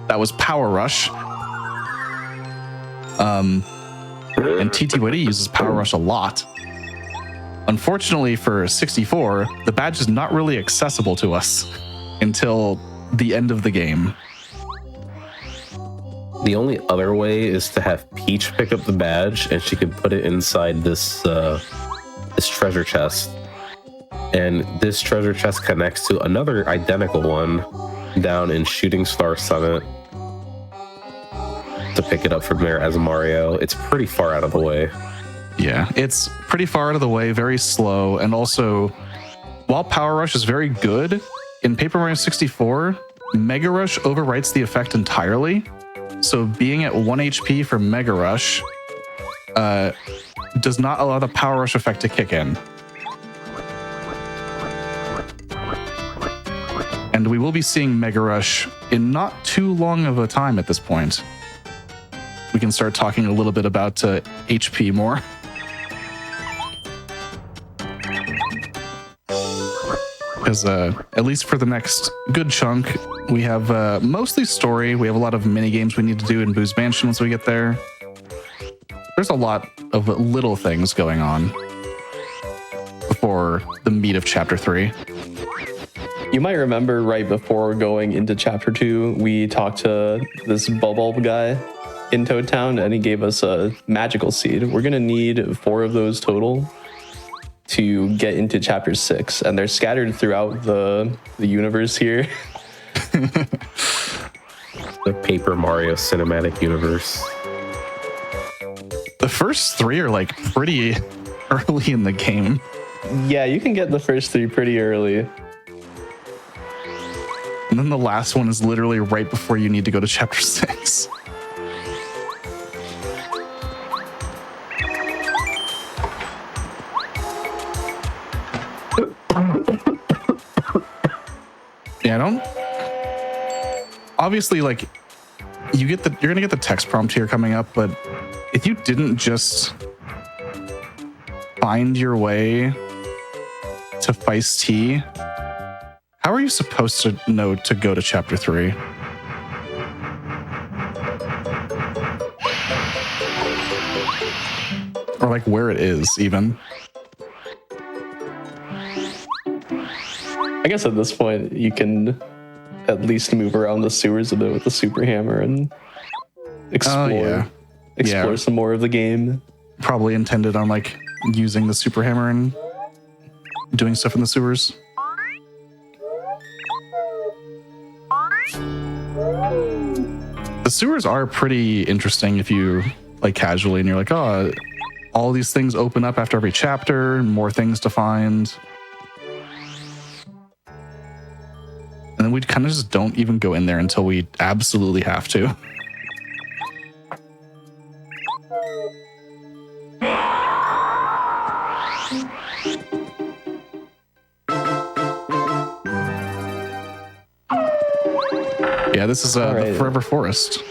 That was Power Rush. And TT Witty uses Power Rush a lot. Unfortunately for 64, the badge is not really accessible to us until the end of the game. The only other way is to have Peach pick up the badge, and she could put it inside this this treasure chest. And this treasure chest connects to another identical one down in Shooting Star Summit to pick it up from there as Mario. It's pretty far out of the way. Yeah, it's pretty far out of the way, very slow, and also, while Power Rush is very good, in Paper Mario 64, Mega Rush overwrites the effect entirely. So being at 1 HP for Mega Rush does not allow the Power Rush effect to kick in. And we will be seeing Mega Rush in not too long of a time at this point. We can start talking a little bit about HP more. Because at least for the next good chunk, we have mostly story. We have a lot of mini games we need to do in Boo's Mansion once we get there. There's a lot of little things going on before the meat of Chapter 3. You might remember right before going into Chapter 2, we talked to this Bulb guy in Toad Town, and he gave us a magical seed. We're going to need 4 of those total to get into Chapter 6, and they're scattered throughout the universe here. The Paper Mario Cinematic Universe. The first 3 are like pretty early in the game. Yeah, you can get the first 3 pretty early. And then the last one is literally right before you need to go to Chapter 6. Yeah, I don't. Obviously, like you're gonna get the text prompt here coming up, but if you didn't just find your way to Feist T, how are you supposed to know to go to Chapter 3? Or like where it is even. I guess at this point, you can at least move around the sewers a bit with the super hammer and explore Yeah. some more of the game. Probably intended on like using the super hammer and doing stuff in the sewers. The sewers are pretty interesting if you like casually and you're like, oh, all these things open up after every chapter, more things to find. And then we kind of just don't even go in there until we absolutely have to. Yeah, this is the Forever Forest.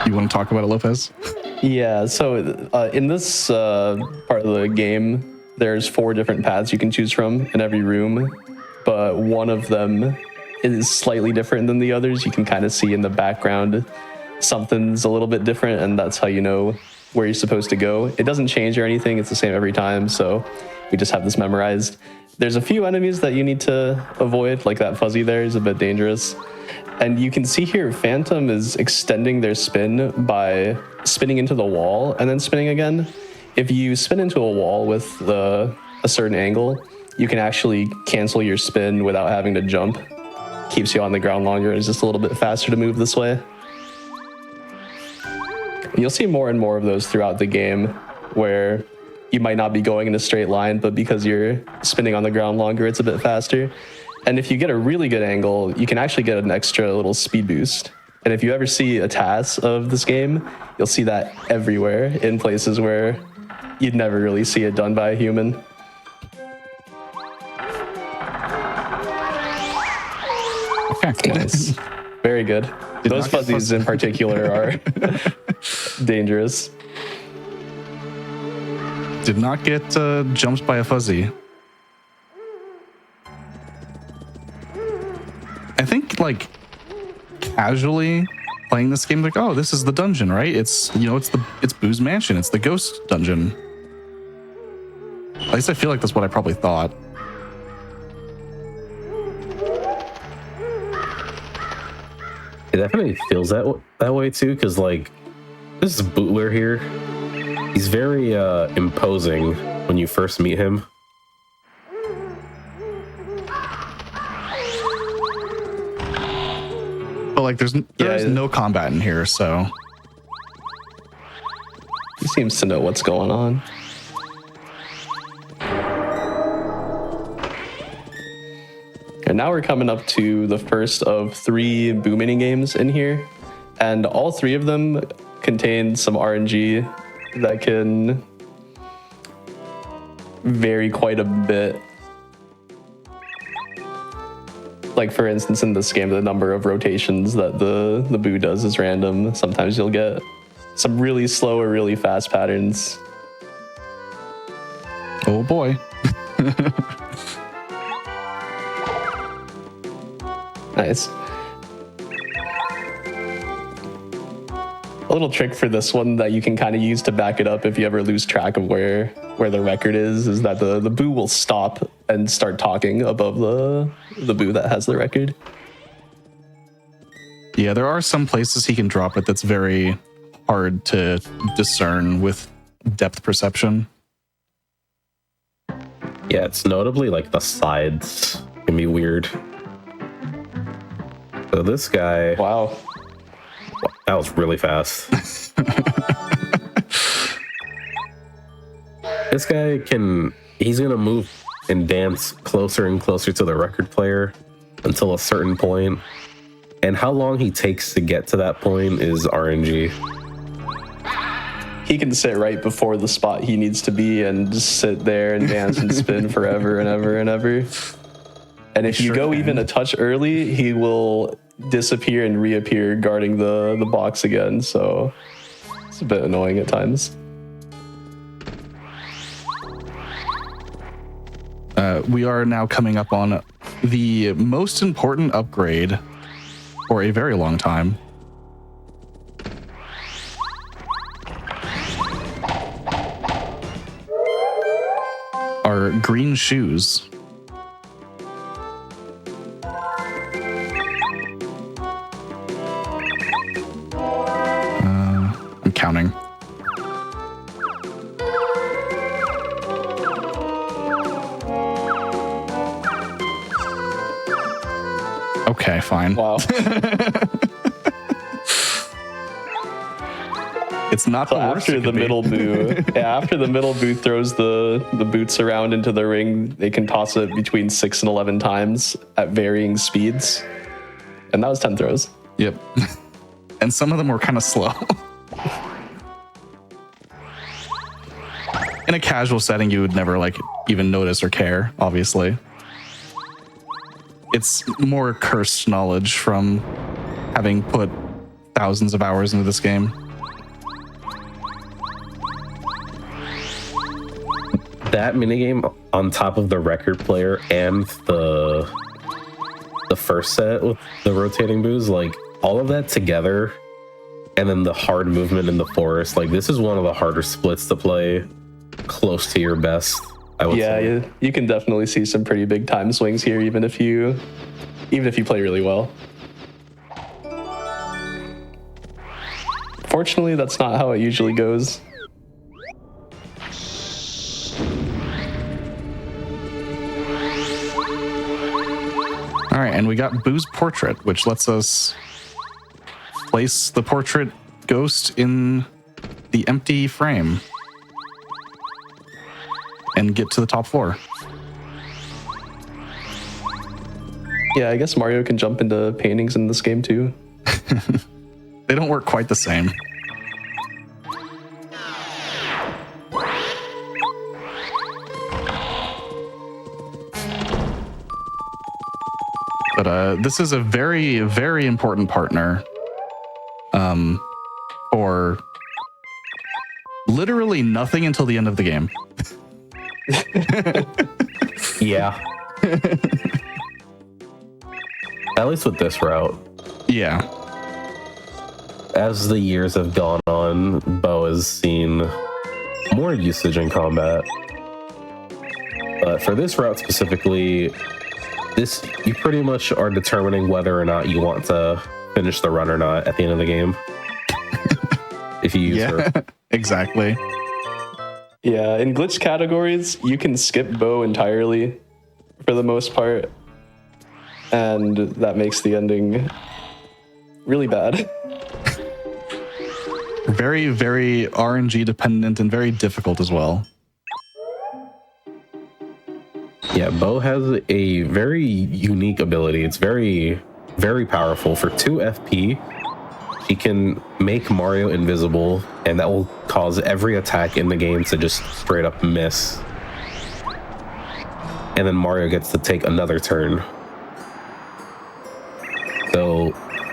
You want to talk about it, Lopez? Yeah, so in this part of the game, there's 4 different paths you can choose from in every room, but one of them is slightly different than the others. You can kind of see in the background something's a little bit different, and that's how you know where you're supposed to go. It doesn't change or anything, it's the same every time, so we just have this memorized. There's a few enemies that you need to avoid, like that fuzzy there is a bit dangerous. And you can see here, Phantom is extending their spin by spinning into the wall and then spinning again. If you spin into a wall with a certain angle, you can actually cancel your spin without having to jump. Keeps you on the ground longer. It's just a little bit faster to move this way. You'll see more and more of those throughout the game, where you might not be going in a straight line, but because you're spinning on the ground longer, it's a bit faster. And if you get a really good angle, you can actually get an extra little speed boost. And if you ever see a TAS of this game, you'll see that everywhere in places where you'd never really see it done by a human. Okay. Nice. Very good. Those fuzzies in particular are dangerous. Did not get jumped by a fuzzy. I think like casually playing this game, like, oh, this is the dungeon, right? It's, you know, it's Boo's mansion. It's the ghost dungeon. At least I feel like that's what I probably thought. It definitely feels that way too, because like this is Bootler here. He's very imposing when you first meet him. But like there's no combat in here, so He seems to know what's going on. And now we're coming up to the first of 3 Boo mini games in here, and all 3 of them contain some RNG that can vary quite a bit. Like for instance, in this game, the number of rotations that the Boo does is random. Sometimes you'll get some really slow or really fast patterns. oh boy. Nice. A little trick for this one that you can kind of use to back it up if you ever lose track of where the record is that the Boo will stop and start talking above the Boo that has the record. Yeah, there are some places he can drop it that's very hard to discern with depth perception. Yeah, it's notably like the sides can be weird. So this guy, Wow. that was really fast. This guy he's gonna move and dance closer and closer to the record player until a certain point. And how long he takes to get to that point is RNG. He can sit right before the spot he needs to be and just sit there and dance and spin forever and ever and ever. And if you go even a touch early, he will disappear and reappear guarding the box again. So it's a bit annoying at times. We are now coming up on the most important upgrade for a very long time. Our green shoes. I'm counting. Okay, fine. Wow. It's not So the worst after it the could be. middle boo, after the middle boo throws the boots around into the ring, they can toss it between 6 and 11 times at varying speeds. And that was 10 throws. Yep. And some of them were kind of slow. In a casual setting, you would never like even notice or care, obviously. It's more cursed knowledge from having put thousands of hours into this game. That minigame on top of the record player and the first set with the rotating boos, like all of that together, and then the hard movement in the forest, like this is one of the harder splits to play close to your best, I would say. Yeah, you can definitely see some pretty big time swings here, even if you play really well. Fortunately, that's not how it usually goes. All right, and we got Boo's portrait, which lets us place the portrait ghost in the empty frame and get to the top floor. Yeah, I guess Mario can jump into paintings in this game too. They don't work quite the same. But this is a very, very important partner for literally nothing until the end of the game. Yeah. At least with this route. Yeah. As the years have gone on, Bo has seen more usage in combat. But for this route specifically, you pretty much are determining whether or not you want to finish the run or not at the end of the game. If you use her. Exactly. Yeah, in glitch categories, you can skip Bo entirely for the most part. And that makes the ending really bad. Very, very RNG dependent and very difficult as well. Yeah, Bo has a very unique ability. It's very, very powerful. For 2 FP, she can make Mario invisible, and that will cause every attack in the game to just straight up miss. And then Mario gets to take another turn. So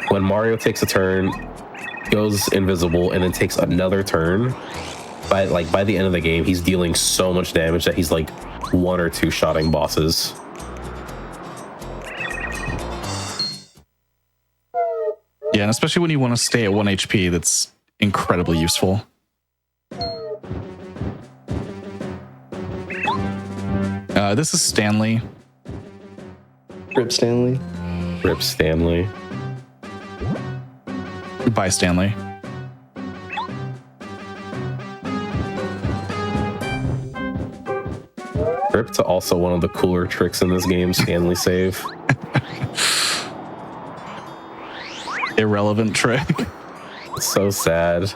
when Mario takes a turn, goes invisible, and then takes another turn, by the end of the game, he's dealing so much damage that he's like 1 or 2 shotting bosses. Yeah, and especially when you want to stay at 1 HP, that's incredibly useful. This is Stanley. Rip Stanley. Rip Stanley. Bye, Stanley. Rip to also one of the cooler tricks in this game, Stanley save. Irrelevant trick. It's so sad.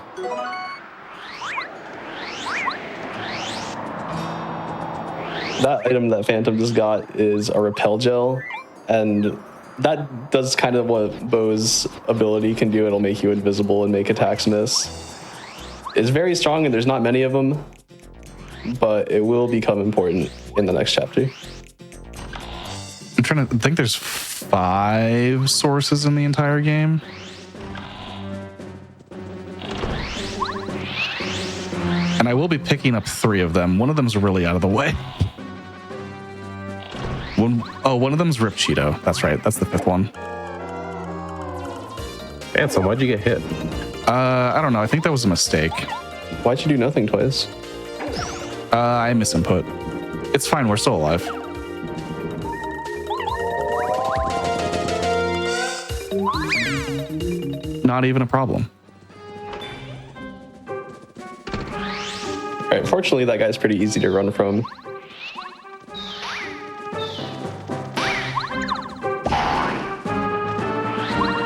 That item that Phantom just got is a repel gel, and that does kind of what Bo's ability can do. It'll make you invisible and make attacks miss. It's very strong, and there's not many of them, but it will become important in the next chapter. I'm trying to think. There's 5 sources in the entire game. And I will be picking up 3 of them. One of them's really out of the way. One of them's Rip Cheeto. That's right. That's the 5th one. Ansem, why'd you get hit? I don't know. I think that was a mistake. Why'd you do nothing twice? I misinput. It's fine. We're still alive. Not even a problem. All right, fortunately, that guy's pretty easy to run from.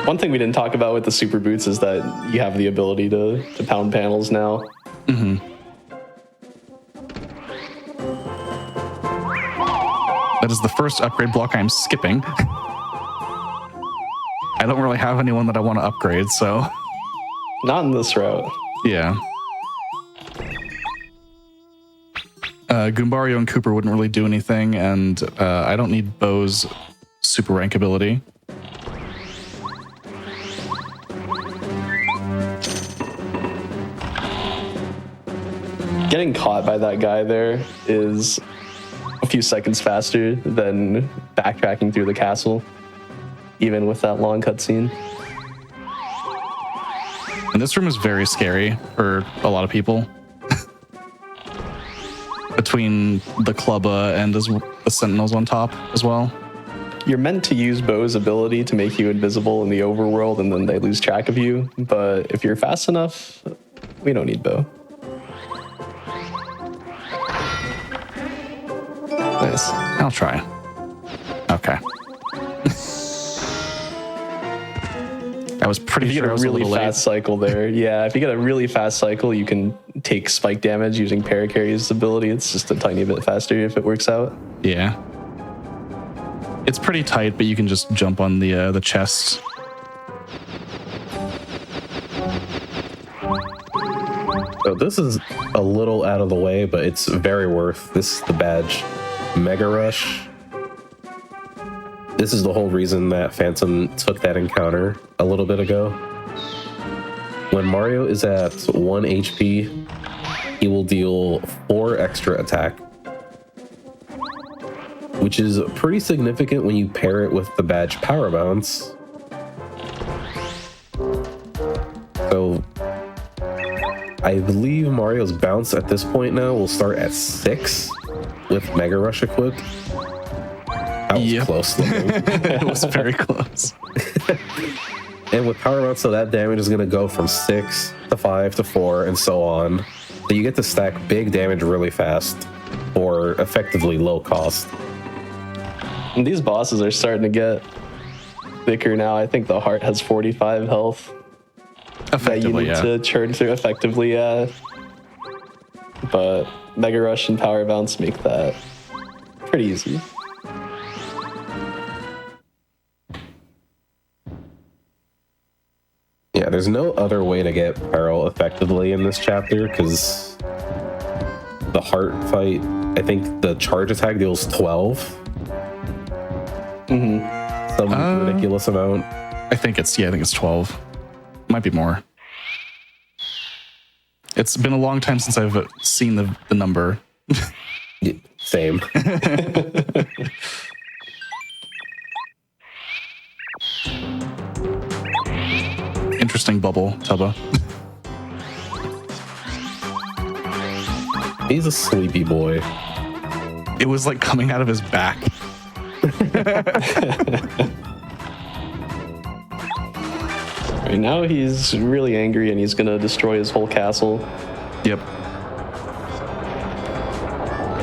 One thing we didn't talk about with the super boots is that you have the ability to pound panels now. Mm-hmm. That is the first upgrade block I'm skipping. I don't really have anyone that I want to upgrade, so... Not in this route. Yeah. Goombario and Cooper wouldn't really do anything, and I don't need Bo's super rank ability. Getting caught by that guy there is a few seconds faster than backtracking through the castle, even with that long cutscene. And this room is very scary for a lot of people. Between the Clubba and the Sentinels on top as well. You're meant to use Bo's ability to make you invisible in the overworld, and then they lose track of you. But if you're fast enough, we don't need Bo. Nice. I'll try. Okay. I was pretty If you sure get I a was really a little fast cycle there, yeah, if you get a really fast cycle, you can take spike damage using Parakarry's ability. It's just a tiny bit faster if it works out. late. Yeah. It's pretty tight, but you can just jump on the chest. So this is a little out of the way, but it's very worth. This is the badge. Mega Rush. This is the whole reason that Phantom took that encounter a little bit ago. When Mario is at 1 HP, he will deal 4 extra attack, which is pretty significant when you pair it with the badge Power Bounce. So I believe Mario's bounce at this point now will start at 6 with Mega Rush equipped. That was close looking. It was very close. And with Power Bounce, so that damage is going to go from 6 to 5 to 4 and so on. So you get to stack big damage really fast for effectively low cost. And these bosses are starting to get thicker now. I think the heart has 45 health. That you need to churn through effectively, yeah. But Mega Rush and Power Bounce make that pretty easy. Yeah, there's no other way to get Peril effectively in this chapter, because the heart fight, I think the charge attack deals 12. Some ridiculous amount. I think it's 12. Might be more. It's been a long time since I've seen the number. Same. Interesting bubble, Tubba. He's a sleepy boy. It was like coming out of his back. Right now he's really angry and he's gonna destroy his whole castle. Yep.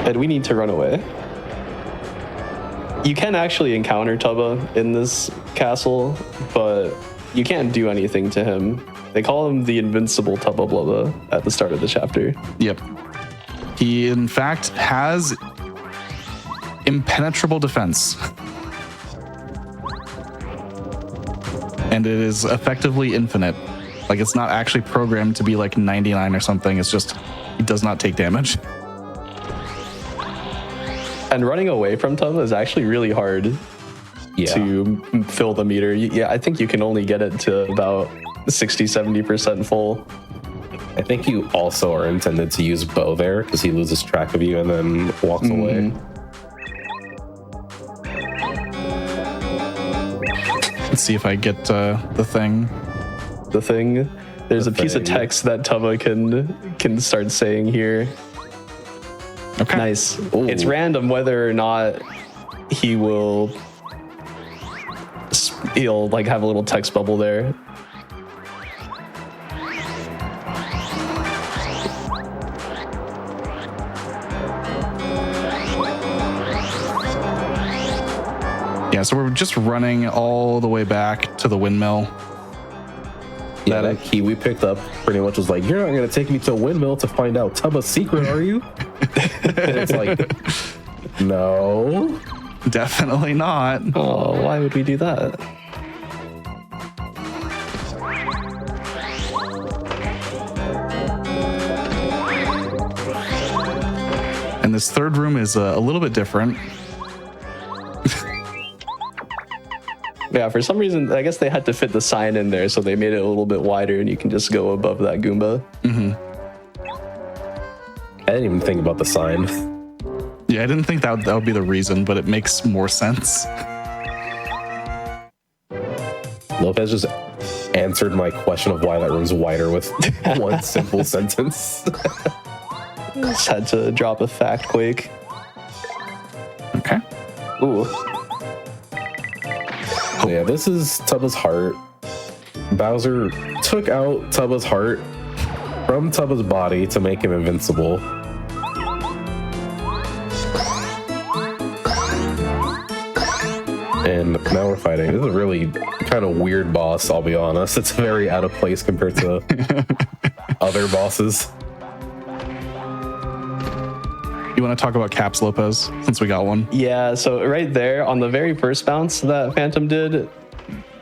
And we need to run away. You can actually encounter Tubba in this castle, but you can't do anything to him. They call him the invincible Tubba Blubba at the start of the chapter. Yep. He, in fact, has impenetrable defense. And it is effectively infinite. Like, it's not actually programmed to be like 99 or something. It's just, he does not take damage. And running away from Tubba is actually really hard to fill the meter. Yeah, I think you can only get it to about 60-70% full. I think you also are intended to use Bo there, because he loses track of you and then walks away. Let's see if I get the thing. The thing. There's a piece of text that Tubba can start saying here. Okay. Nice. Ooh. It's random whether or not he'll like have a little text bubble there. Yeah, Yeah, so we're just running all the way back to the windmill. Yeah, that key we picked up pretty much was like, you're not going to take me to a windmill to find out Tubba's secret, are you? And it's like, no. Definitely not. Oh, why would we do that? And this third room is a little bit different. Yeah, for some reason, I guess they had to fit the sign in there, so they made it a little bit wider, and you can just go above that Goomba. I didn't even think about the sign. Yeah, I didn't think that would be the reason, but it makes more sense. Lopez just answered my question of why that room's wider with one simple sentence. Just had to drop a fact quake. Okay. Ooh. So yeah, this is Tubba's heart. Bowser took out Tubba's heart from Tubba's body to make him invincible. And now we're fighting. This is a really kind of weird boss, I'll be honest. It's very out of place compared to other bosses. You want to talk about caps, Lopez, since we got one? Yeah, so right there on the very first bounce that Phantom did,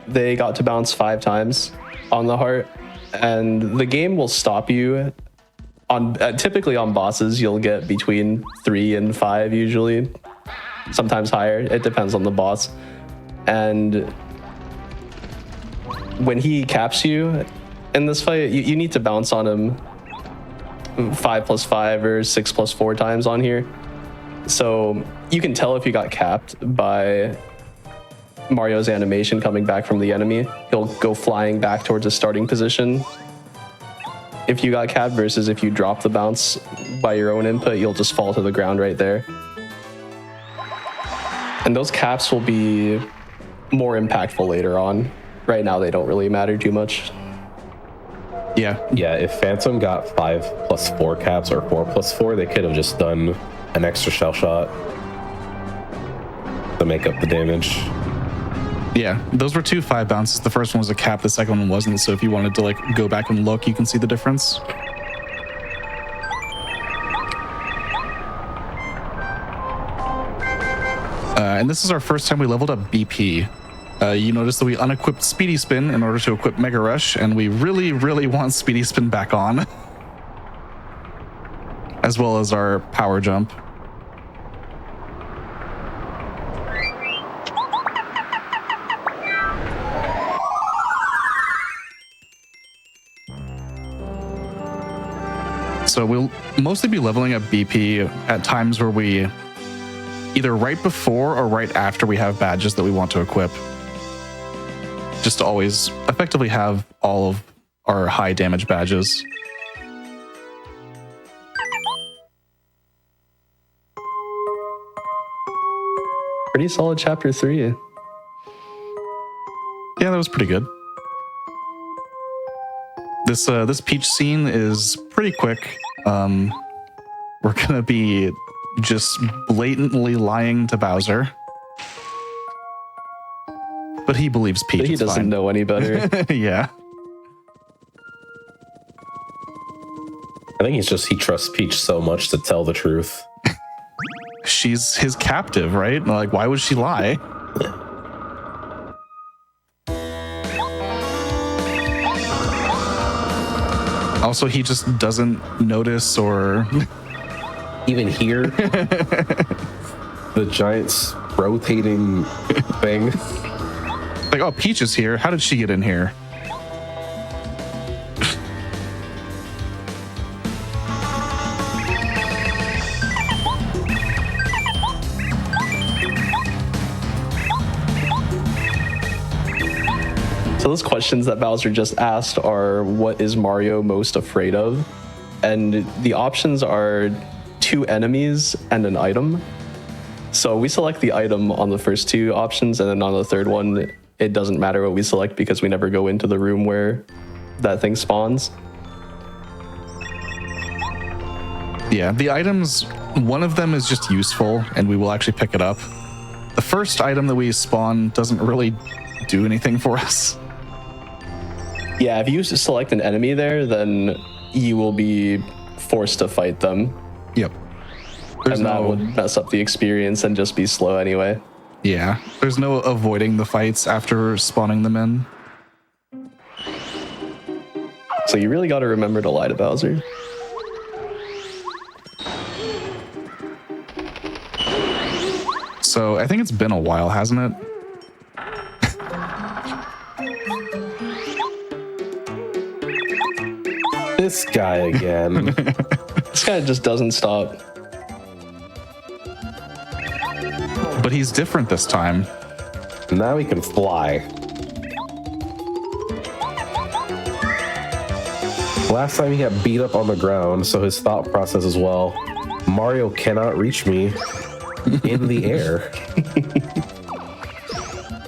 they got to bounce 5 times on the heart, and the game will stop you on typically on bosses. You'll get between 3 and 5 usually, sometimes higher. It depends on the boss. And when he caps you in this fight, you need to bounce on him 5 + 5 or 6 + 4 times on here. So you can tell if you got capped by Mario's animation coming back from the enemy. He'll go flying back towards his starting position if you got capped, versus if you drop the bounce by your own input, you'll just fall to the ground right there. And those caps will be more impactful later on. Right now they don't really matter too much. Yeah. Yeah, if Phantom got 5 + 4 caps or 4 + 4, they could have just done an extra shell shot to make up the damage. Yeah, those were 2 5 bounces. The first one was a cap, the second one wasn't. So if you wanted to like go back and look, you can see the difference. And this is our first time we leveled up BP. You notice that we unequipped Speedy Spin in order to equip Mega Rush, and we really, really want Speedy Spin back on. As well as our Power Jump. So we'll mostly be leveling up BP at times where we either right before or right after we have badges that we want to equip. Just to always effectively have all of our high damage badges. Pretty solid chapter 3. Yeah, that was pretty good. This Peach scene is pretty quick. We're gonna be just blatantly lying to Bowser. But he believes Peach. He is doesn't fine. know any better. Yeah. I think he trusts Peach so much to tell the truth. She's his captive, right? Like, why would she lie? Also, he just doesn't notice or Even here, the giant rotating thing. like, oh, Peach is here. How did she get in here? So those questions that Bowser just asked are, what is Mario most afraid of? And the options are 2 enemies and an item. So we select the item on the first 2 options, and then on the third one, it doesn't matter what we select because we never go into the room where that thing spawns. Yeah, the items, one of them is just useful, and we will actually pick it up. The first item that we spawn doesn't really do anything for us. Yeah, if you select an enemy there, then you will be forced to fight them. Yep. And that would mess up the experience and just be slow anyway. Yeah. There's no avoiding the fights after spawning them in. So you really got to remember to lie to Bowser. So I think it's been a while, hasn't it? This guy again. This guy just doesn't stop. But he's different this time. Now he can fly. Last time he got beat up on the ground, so his thought process as well. Mario cannot reach me in the air.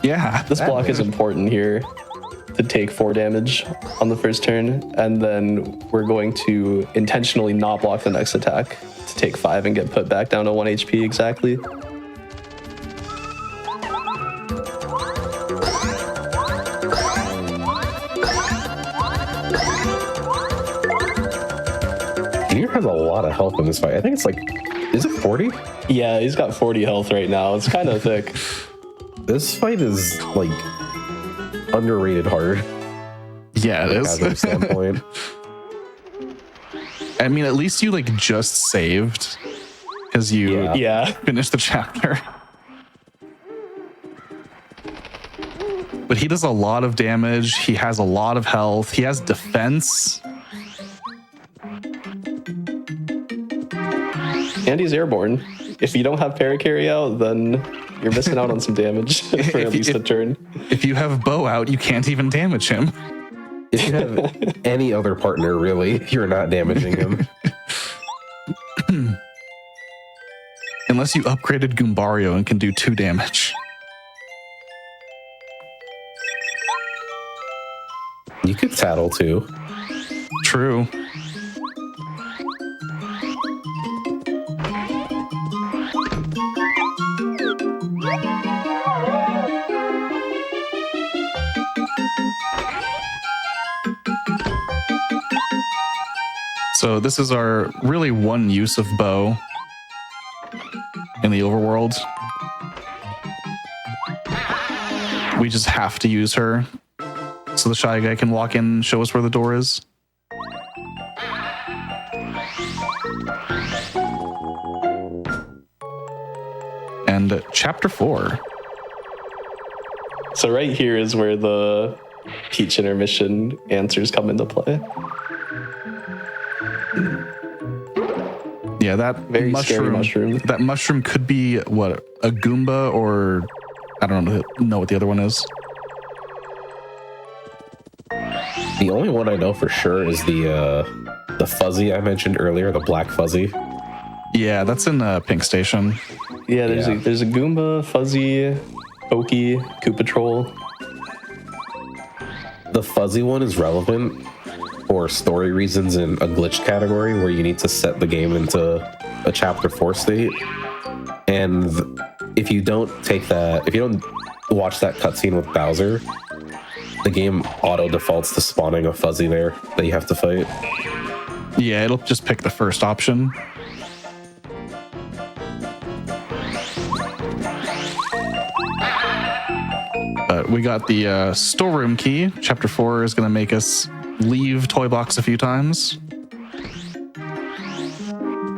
Yeah. This block is important here to take 4 damage on the first turn, and then we're going to intentionally not block the next attack to take 5 and get put back down to 1 HP exactly. Junior has a lot of health in this fight. I think it's like, is it 40? Yeah, he's got 40 health right now. It's kind of thick. This fight is like underrated hard. Yeah, it is. From a standpoint. I mean, at least you like just saved because you Yeah. finished the chapter. But he does a lot of damage. He has a lot of health. He has defense. And he's airborne. If you don't have paracarry out, then you're missing out on some damage for at least a turn. If you have bow out, you can't even damage him. If you have any other partner, really, you're not damaging him. Unless you upgraded Goombario and can do 2 damage. You could tattle too. True. So this is our really one use of bow in the overworld. We just have to use her so the Shy Guy can walk in and show us where the door is. And chapter 4. So right here is where the Peach intermission answers come into play. Yeah, that Very scary mushroom. That mushroom could be what, a Goomba, or I don't know what the other one is. The only one I know for sure is the fuzzy I mentioned earlier, the black fuzzy. Yeah, that's in Pink Station. Yeah, there's a Goomba, Fuzzy, Pokey, Koopa Troll. The fuzzy one is relevant for story reasons in a glitch category where you need to set the game into a chapter 4 state. And if you don't watch that cutscene with Bowser, the game auto defaults to spawning a fuzzy there that you have to fight. Yeah, it'll just pick the first option. But we got the storeroom key. Chapter 4 is going to make us leave Toy Box a few times.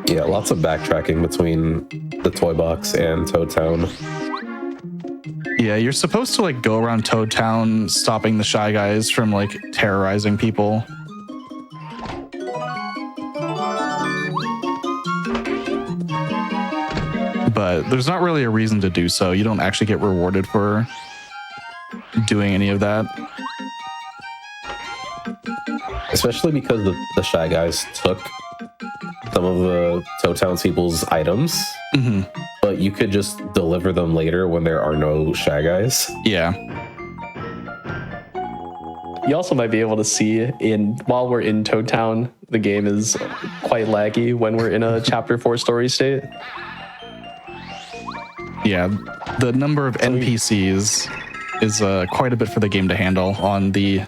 Yeah, lots of backtracking between the Toy Box and Toad Town. Yeah, you're supposed to like go around Toad Town stopping the Shy Guys from like terrorizing people. But there's not really a reason to do so. You don't actually get rewarded for doing any of that. Especially because the Shy Guys took some of the Toad Town people's items, but you could just deliver them later when there are no Shy Guys. Yeah. You also might be able to see while we're in Toad Town, the game is quite laggy when we're in a chapter 4 story state. Yeah, the number of NPCs is quite a bit for the game to handle on the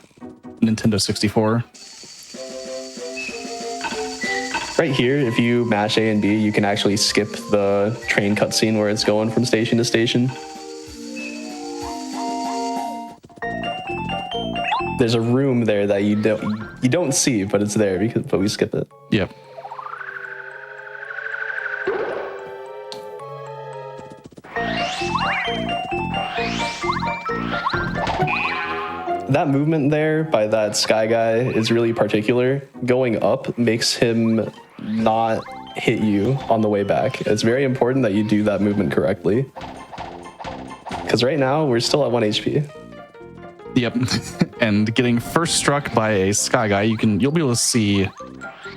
Nintendo 64. Right here, if you mash A and B, you can actually skip the train cutscene where it's going from station to station. There's a room there that you don't see, but it's there but we skip it. Yep. That movement there by that sky guy is really particular. Going up makes him not hit you on the way back. It's very important that you do that movement correctly. Because right now, we're still at 1 HP. Yep. And getting first struck by a sky guy, you'll be able to see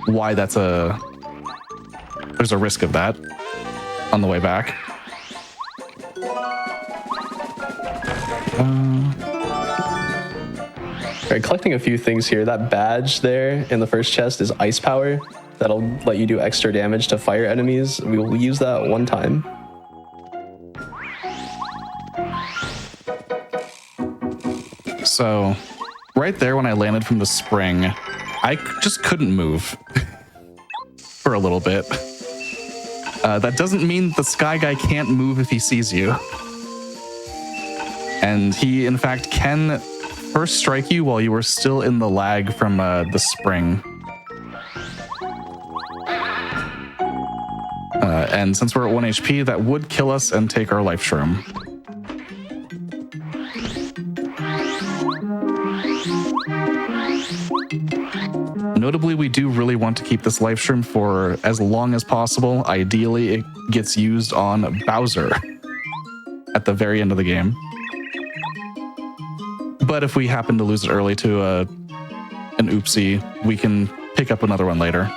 why there's a risk of that on the way back. All right, collecting a few things here. That badge there in the first chest is ice power. That'll let you do extra damage to fire enemies. We will use that one time. So, right there when I landed from the spring, I just couldn't move for a little bit. That doesn't mean the sky guy can't move if he sees you. And he, in fact, can first strike you while you were still in the lag from the spring. And since we're at 1 HP, that would kill us and take our life shroom. Notably, we do really want to keep this life shroom for as long as possible. Ideally, it gets used on Bowser at the very end of the game. But if we happen to lose it early to an oopsie, we can pick up another one later.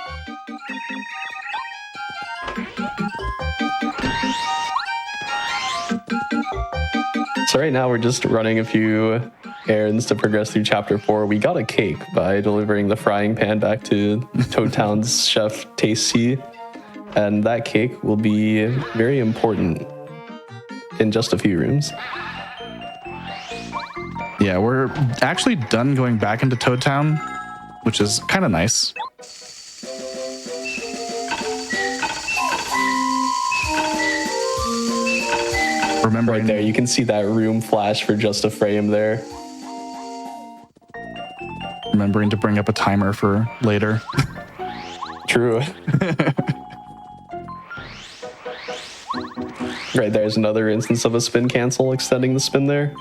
So right now we're just running a few errands to progress through chapter 4. We got a cake by delivering the frying pan back to Toad Town's chef Tasty, and that cake will be very important in just a few rooms. Yeah, we're actually done going back into Toad Town, which is kind of nice. Remember Right there, you can see that room flash for just a frame there. Remembering to bring up a timer for later. True. Right there's another instance of a spin cancel extending the spin there.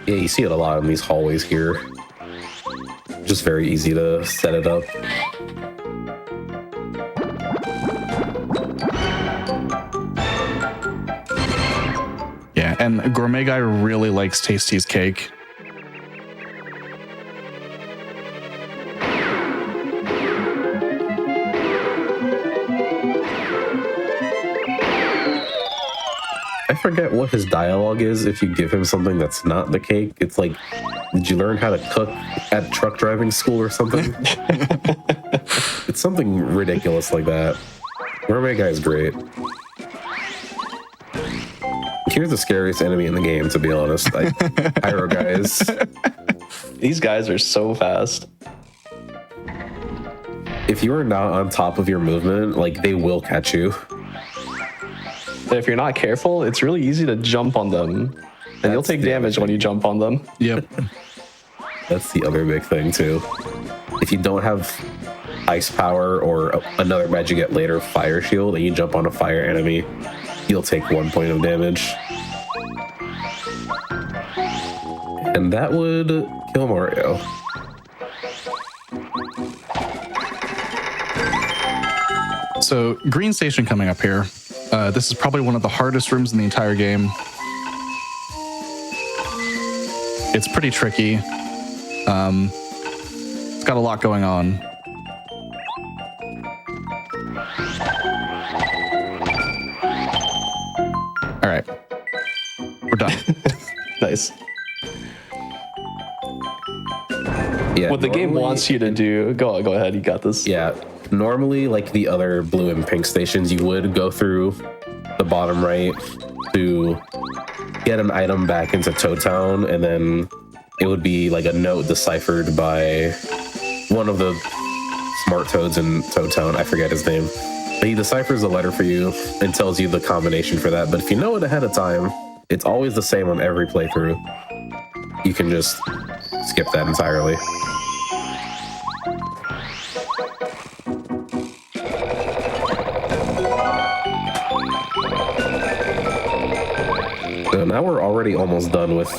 Yeah, you see it a lot in these hallways here. Just very easy to set it up. Yeah, and Gourmet Guy really likes Tasty's cake. I forget what his dialogue is if you give him something that's not the cake. It's like, did you learn how to cook at truck driving school or something? It's something ridiculous like that. Gourmet Guy is great. Here's the scariest enemy in the game, to be honest. Pyro guys. These guys are so fast. If you are not on top of your movement, like, they will catch you. And if you're not careful, it's really easy to jump on them. And you'll take damage when you jump on them. Yep. That's the other big thing, too. If you don't have ice power or another badge you get later, fire shield, and you jump on a fire enemy, you'll take 1 point of damage. And that would kill Mario. So, Green Station coming up here. This is probably one of the hardest rooms in the entire game. It's pretty tricky. It's got a lot going on. All right, we're done. Nice. Yeah, What the game wants you to do... Go ahead, you got this. Yeah, normally, like the other blue and pink stations, you would go through the bottom right to get an item back into Toad Town, and then it would be like a note deciphered by one of the smart toads in Toad Town. I forget his name. But he deciphers the letter for you and tells you the combination for that. But if you know it ahead of time, it's always the same on every playthrough. You can just skip that entirely. So now we're already almost done with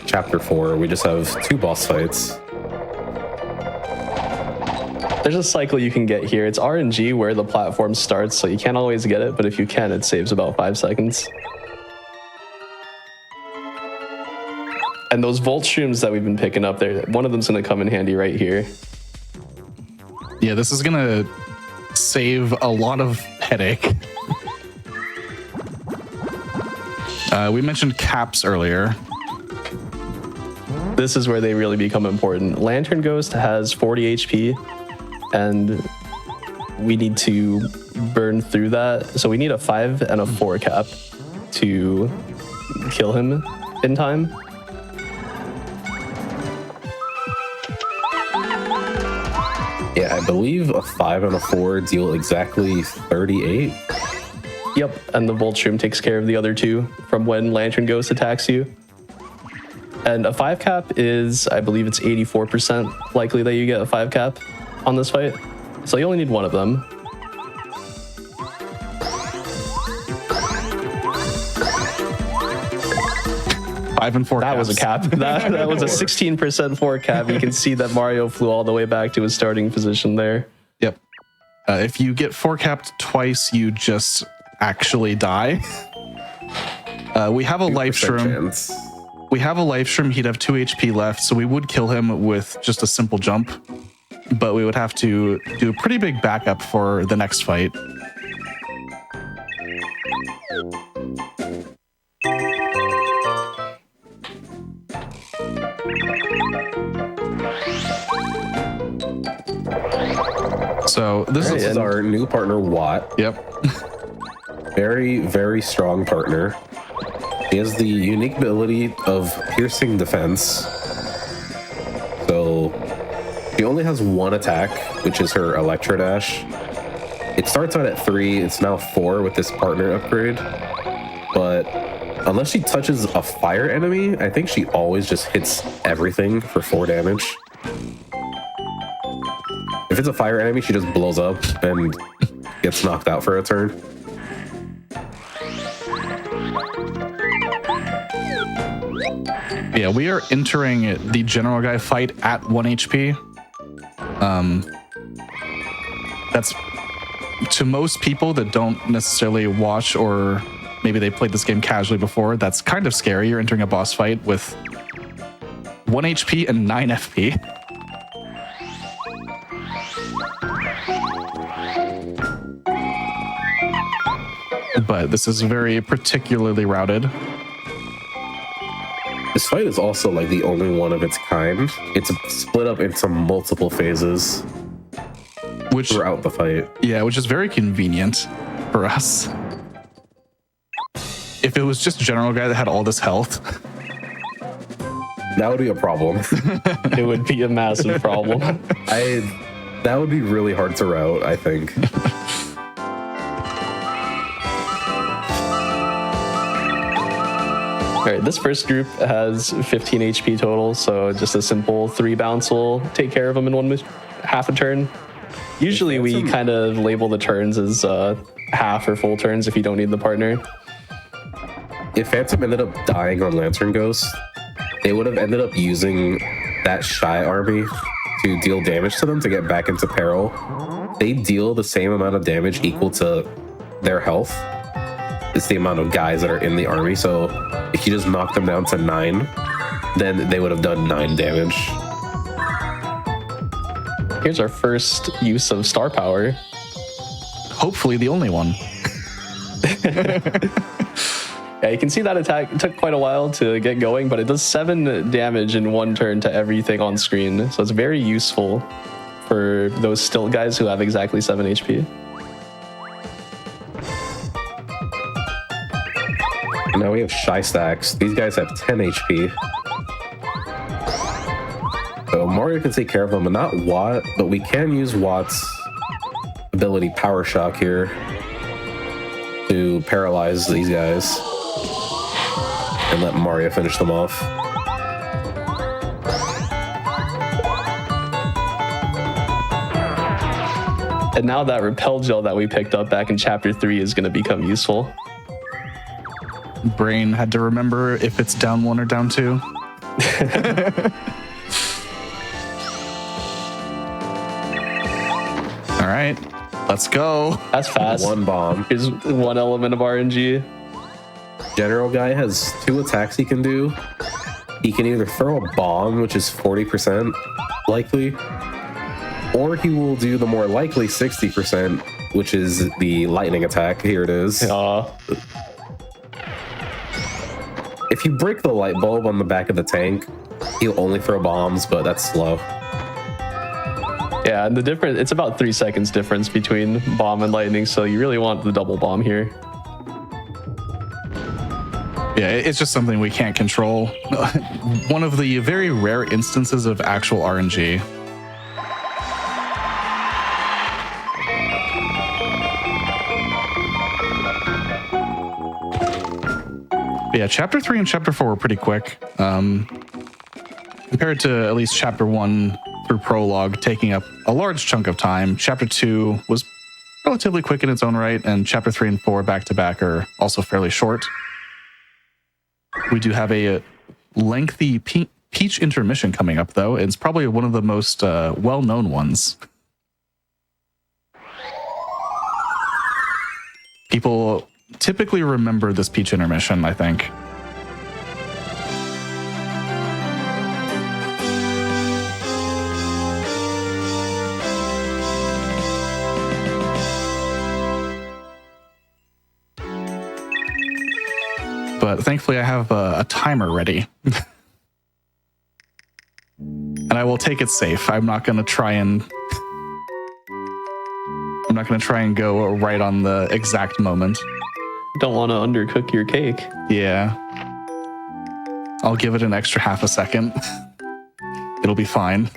Chapter 4. We just have 2 boss fights. There's a cycle you can get here. It's RNG where the platform starts, so you can't always get it, but if you can, it saves about 5 seconds. And those volt shrooms that we've been picking up there, one of them's gonna come in handy right here. Yeah, this is gonna save a lot of headache. We mentioned caps earlier. This is where they really become important. Lantern Ghost has 40 HP, and we need to burn through that. So we need a 5 and a 4 cap to kill him in time. Yeah, I believe a 5 and a 4 deal exactly 38. Yep, and the Volt Shroom takes care of the other 2 from when Lantern Ghost attacks you. And a 5 cap is, I believe it's 84% likely that you get a 5 cap on this fight. So you only need 1 of them. Five and 4 That caps. was a cap. That was a 16% 4 cap. You can see that Mario flew all the way back to his starting position there. Yep. If you get 4 capped twice, you just actually die. We have a life shroom. Chance. We have a life shroom. He'd have 2 HP left, so we would kill him with just a simple jump. But we would have to do a pretty big backup for the next fight. So this This is our new partner, Watt. Yep. Very, very strong partner. He has the unique ability of piercing defense. So she only has 1 attack, which is her Electro Dash. It starts out at 3, it's now 4 with this partner upgrade. But unless she touches a fire enemy, I think she always just hits everything for 4 damage. If it's a fire enemy, she just blows up and gets knocked out for a turn. Yeah, we are entering the general guy fight at 1 HP. That's to most people that don't necessarily watch, or maybe they played this game casually before, that's kind of scary. You're entering a boss fight with 1 HP and 9 FP. But this is very particularly routed. This fight is also like the only one of its kind. It's split up into multiple phases Which, throughout the fight. yeah, which is very convenient for us. If it was just general guy that had all this health, That would be a problem. It would be a massive problem. That would be really hard to route, I think. All right, this first group has 15 HP total, so just a simple 3 bounce will take care of them in half a turn. Usually we kind of label the turns as half or full turns if you don't need the partner. If Phantom ended up dying on Lantern Ghost, they would have ended up using that Shy army to deal damage to them to get back into peril. They deal the same amount of damage equal to their health. It's the amount of guys that are in the army, so if you just knock them down to 9, then they would have done 9 damage. Here's our first use of star power. hopefully the only one. Yeah, you can see that attack took quite a while to get going, but it does 7 damage in 1 turn to everything on screen. So it's very useful for those stilt guys who have exactly 7 HP. Now we have Shy Stacks. These guys have 10 HP. So Mario can take care of them, but not Watt. But we can use Watt's ability Power Shock here to paralyze these guys and let Mario finish them off. And now that repel gel that we picked up back in chapter 3 is going to become useful. Brain had to remember if it's down 1 or down 2. All right, let's go. That's fast. One bomb. Here's one element of RNG. General guy has 2 attacks he can do. He can either throw a bomb, which is 40% likely, or he will do the more likely 60%, which is the lightning attack. Here it is. If you break the light bulb on the back of the tank, he'll only throw bombs, but that's slow. Yeah, and the difference, it's about 3 seconds difference between bomb and lightning, so you really want the double bomb here. Yeah, it's just something we can't control. One of the very rare instances of actual RNG. Yeah, chapter 3 and chapter 4 were pretty quick. Compared to at least chapter 1 through prologue taking up a large chunk of time, chapter 2 was relatively quick in its own right, and chapter 3 and 4 back to back are also fairly short. We do have a lengthy Peach intermission coming up, though. It's probably one of the most well-known ones. People typically remember this Peach intermission, I think. But thankfully I have a timer ready. And I will take it safe. I'm not going to try and go right on the exact moment. Don't want to undercook your cake. Yeah. I'll give it an extra half a second. It'll be fine.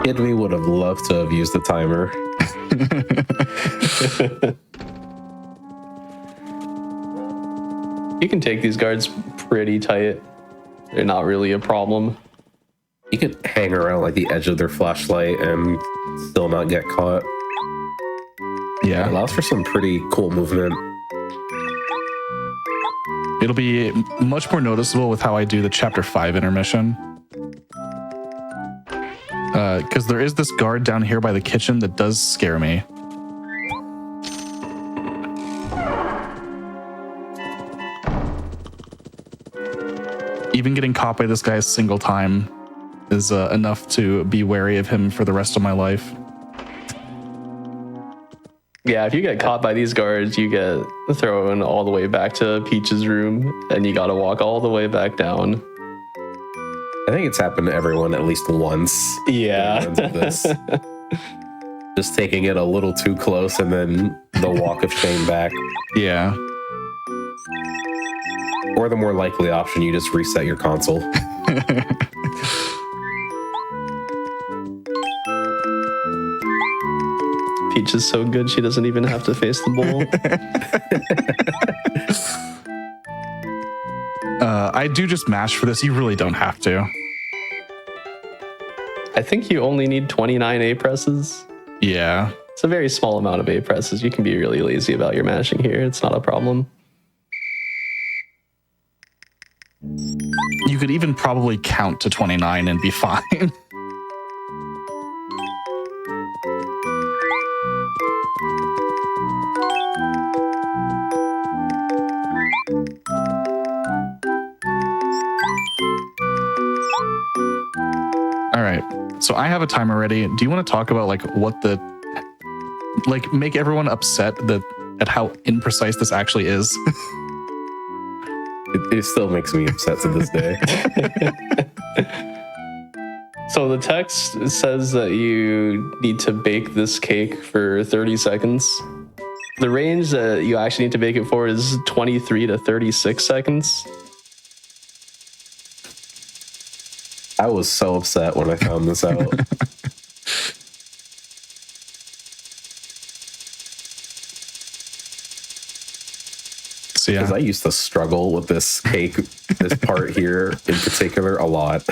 Kid me would have loved to have used the timer. You can take these guards pretty tight. They're not really a problem. You could hang around like the edge of their flashlight and still not get caught. Yeah. It allows for some pretty cool movement. It'll be much more noticeable with how I do the chapter 5 intermission. Because there is this guard down here by the kitchen that does scare me. Even getting caught by this guy a single time is enough to be wary of him for the rest of my life. Yeah, if you get caught by these guards, you get thrown all the way back to Peach's room, and you gotta walk all the way back down. I think it's happened to everyone at least once. Yeah. This. Just taking it a little too close and then the walk of shame back. Yeah. Or the more likely option, you just reset your console. Peach is so good, she doesn't even have to face the bowl. I do just mash for this. You really don't have to. I think you only need 29 A presses. Yeah. It's a very small amount of A presses. You can be really lazy about your mashing here. It's not a problem. You could even probably count to 29 and be fine. All right, so I have a timer ready. Do you want to talk about make everyone upset at how imprecise this actually is? It still makes me upset to this day. So the text says that you need to bake this cake for 30 seconds. The range that you actually need to bake it for is 23 to 36 seconds. I was so upset when I found this out. So yeah, Because I used to struggle with this cake, this part here in particular, a lot.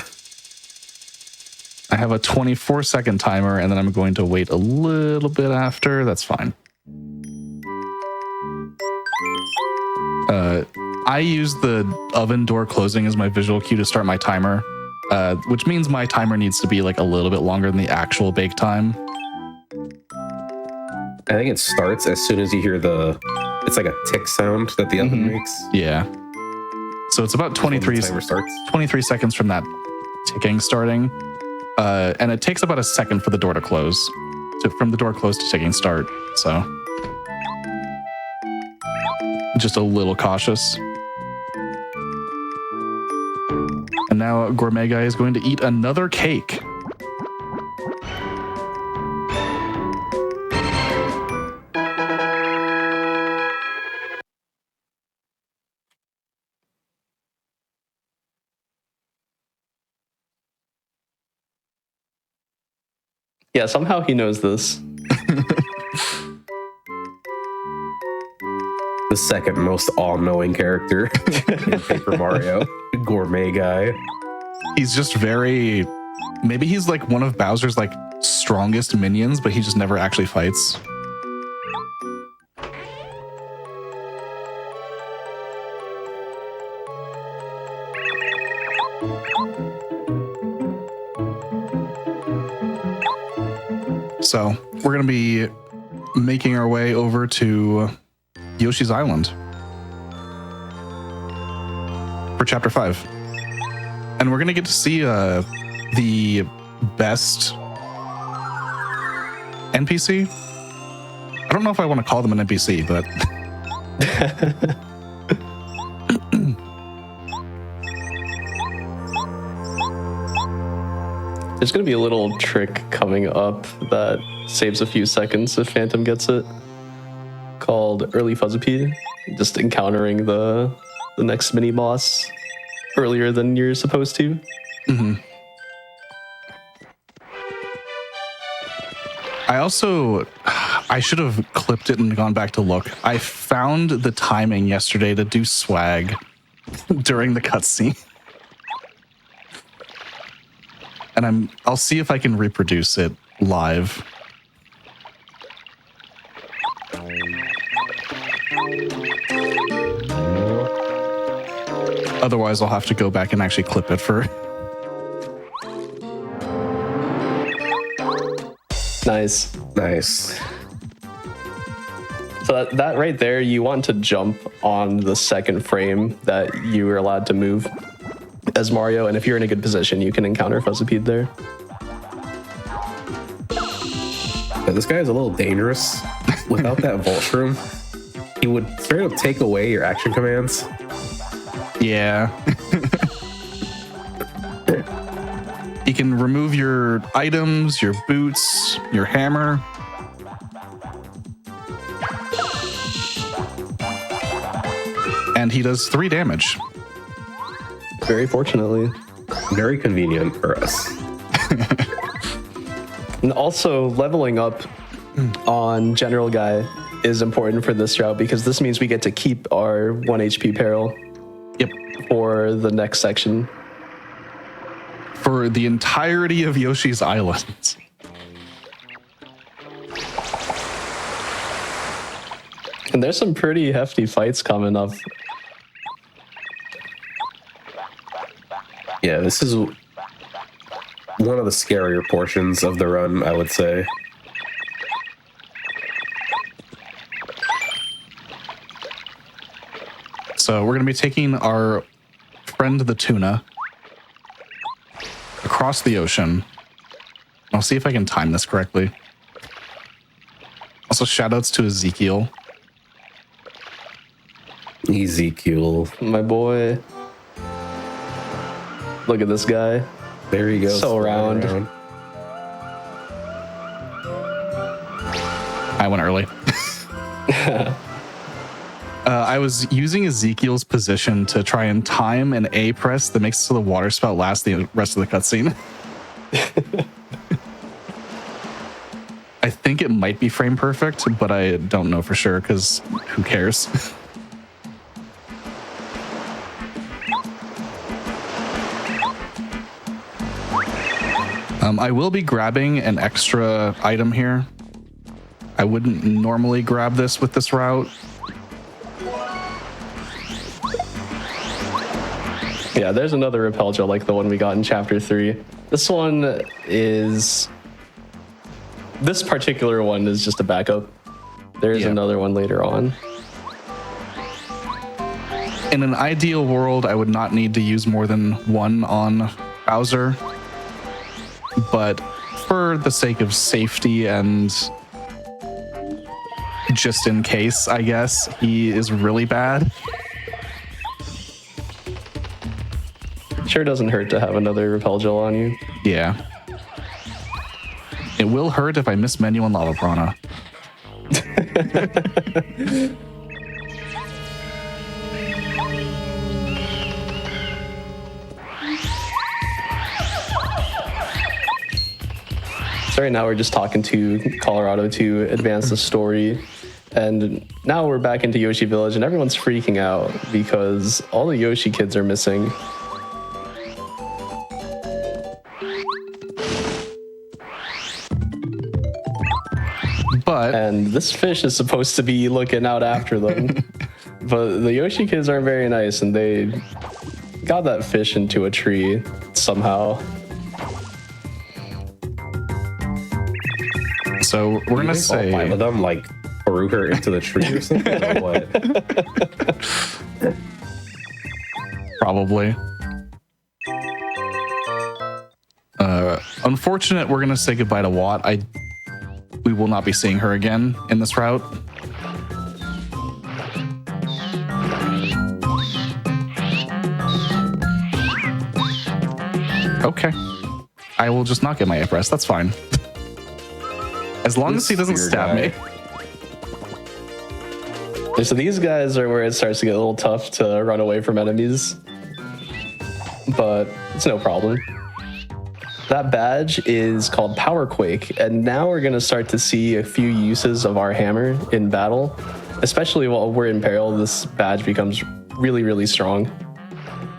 I have a 24-second timer, and then I'm going to wait a little bit after. That's fine. I use the oven door closing as my visual cue to start my timer, which means my timer needs to be like a little bit longer than the actual bake time. I think it starts as soon as you hear it's like a tick sound that the oven makes. Yeah. So it's about 23 seconds from that ticking starting. And it takes about a second for the door to close. From the door close to ticking start. So just a little cautious. And now Gourmet Guy is going to eat another cake. Yeah, somehow he knows this. The second most all-knowing character in Paper Mario, Gourmet Guy. He's just very... Maybe he's like one of Bowser's like strongest minions, but he just never actually fights. So we're going to be making our way over to Yoshi's Island for Chapter 5. And we're going to get to see the best NPC. I don't know if I want to call them an NPC, but... There's going to be a little trick coming up that saves a few seconds if Phantom gets it, called Early Fuzzipede. Just encountering the next mini boss earlier than you're supposed to. Mm-hmm. I should have clipped it and gone back to look. I found the timing yesterday to do swag during the cutscene. And I'll see if I can reproduce it live. Otherwise, I'll have to go back and actually clip it for... Nice. Nice. So that right there, you want to jump on the second frame that you were allowed to move as Mario, and if you're in a good position, you can encounter Fuzzipede there. Yeah, this guy is a little dangerous. Without that Vault Room, he would straight up take away your action commands. Yeah. He can remove your items, your boots, your hammer. And he does 3 damage. Very fortunately. Very convenient for us. And also, leveling up on General Guy is important for this route because this means we get to keep our 1 HP peril. Yep. For the next section. For the entirety of Yoshi's Island. And there's some pretty hefty fights coming up. Yeah, this is one of the scarier portions of the run, I would say. So we're going to be taking our friend the tuna across the ocean. I'll see if I can time this correctly. Also, shoutouts to Ezekiel. Ezekiel. My boy. Look at this guy. There you go. So round. I went early. I was using Ezekiel's position to try and time an A press that makes it so the water spout lasts the rest of the cutscene. I think it might be frame perfect, but I don't know for sure because who cares? I will be grabbing an extra item here. I wouldn't normally grab this with this route. Yeah, there's another repel gel like the one we got in chapter 3. This particular one is just a backup. There's another one later on. In an ideal world, I would not need to use more than one on Bowser. But for the sake of safety and just in case, I guess, he is really bad. Sure doesn't hurt to have another repel gel on you. Yeah. It will hurt if I miss menu on Lava Piranha. So right now we're just talking to Colorado to advance the story. And now we're back into Yoshi Village and everyone's freaking out because all the Yoshi kids are missing. And this fish is supposed to be looking out after them. But the Yoshi kids aren't very nice and they got that fish into a tree somehow. So we're gonna say all 5 of them like threw her into the tree or something or what? Probably. Unfortunate, we're gonna say goodbye to Watt. We will not be seeing her again in this route. Okay. I will just not get my A press. That's fine. As long as he doesn't stab me. So these guys are where it starts to get a little tough to run away from enemies. But it's no problem. That badge is called Power Quake, and now we're going to start to see a few uses of our hammer in battle. Especially while we're in peril, this badge becomes really, really strong.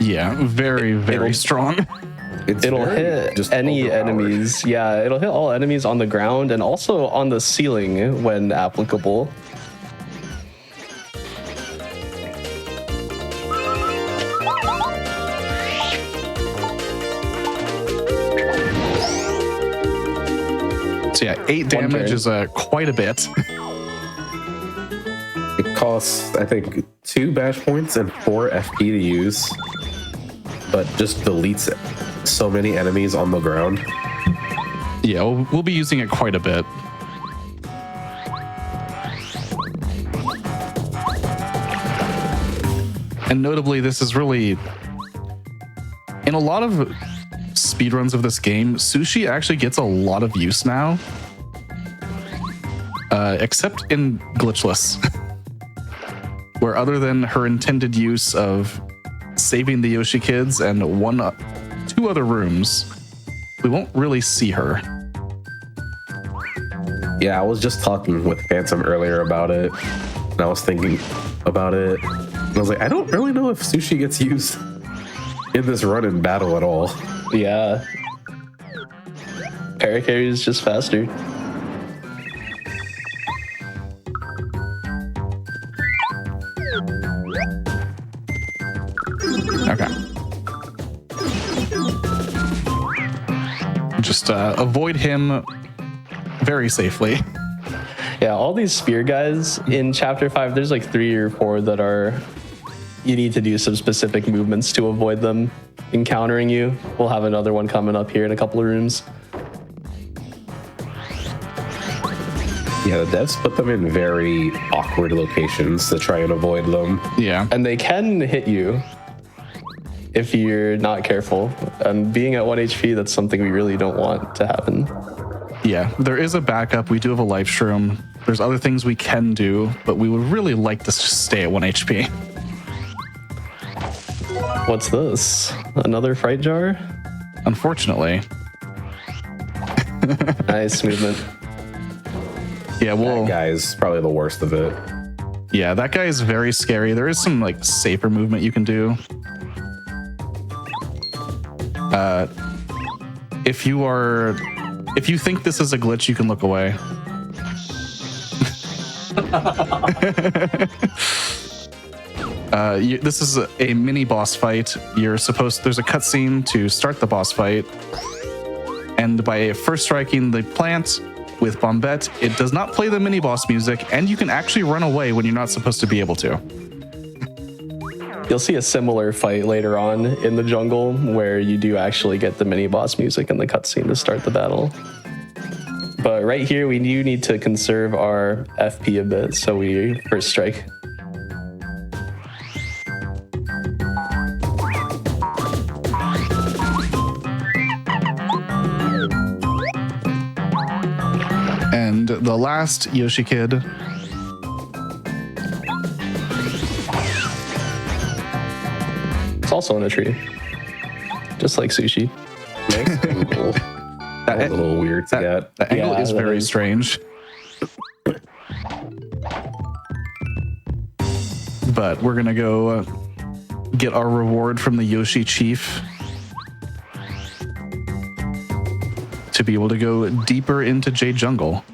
Yeah, very, very strong. It'll hit any enemies. Yeah, it'll hit all enemies on the ground and also on the ceiling when applicable. So yeah, 8 damage is quite a bit. It costs, I think, 2 badge points and 4 FP to use, but just deletes so many enemies on the ground. Yeah, we'll be using it quite a bit. And notably, this is really... In a lot of speedruns of this game, Sushi actually gets a lot of use now. Except in Glitchless. Where other than her intended use of saving the Yoshi kids and 2 other rooms, we won't really see her. Yeah, I was just talking with Phantom earlier about it, and I was thinking about it, and I was like, I don't really know if Sushi gets used in this run in battle at all. Yeah. Paracarry is just faster. Okay. Just avoid him very safely. Yeah, all these spear guys in chapter 5, there's like 3 or 4 that are... You need to do some specific movements to avoid them encountering you. We'll have another one coming up here in a couple of rooms. Yeah, the devs put them in very awkward locations to try and avoid them. Yeah. And they can hit you if you're not careful. And being at 1 HP, that's something we really don't want to happen. Yeah, there is a backup. We do have a life shroom. There's other things we can do, but we would really like to just stay at 1 HP. What's this? Another fright jar? Unfortunately. Nice movement. Yeah, well, That guy is probably the worst of it. yeah, that guy is very scary. There is some like safer movement you can do. If you think this is a glitch, you can look away. This is a mini boss fight. There's a cutscene to start the boss fight. And by first striking the plant with Bombette, it does not play the mini boss music, and you can actually run away when you're not supposed to be able to. You'll see a similar fight later on in the jungle where you do actually get the mini boss music in the cutscene to start the battle. But right here, we do need to conserve our FP a bit, so we first strike. And the last Yoshi Kid. It's also in a tree, just like sushi. Nice angle. That was a little weird to get. The angle Yeah, is that very is. strange. But we're gonna go get our reward from the Yoshi Chief to be able to go deeper into Jade Jungle.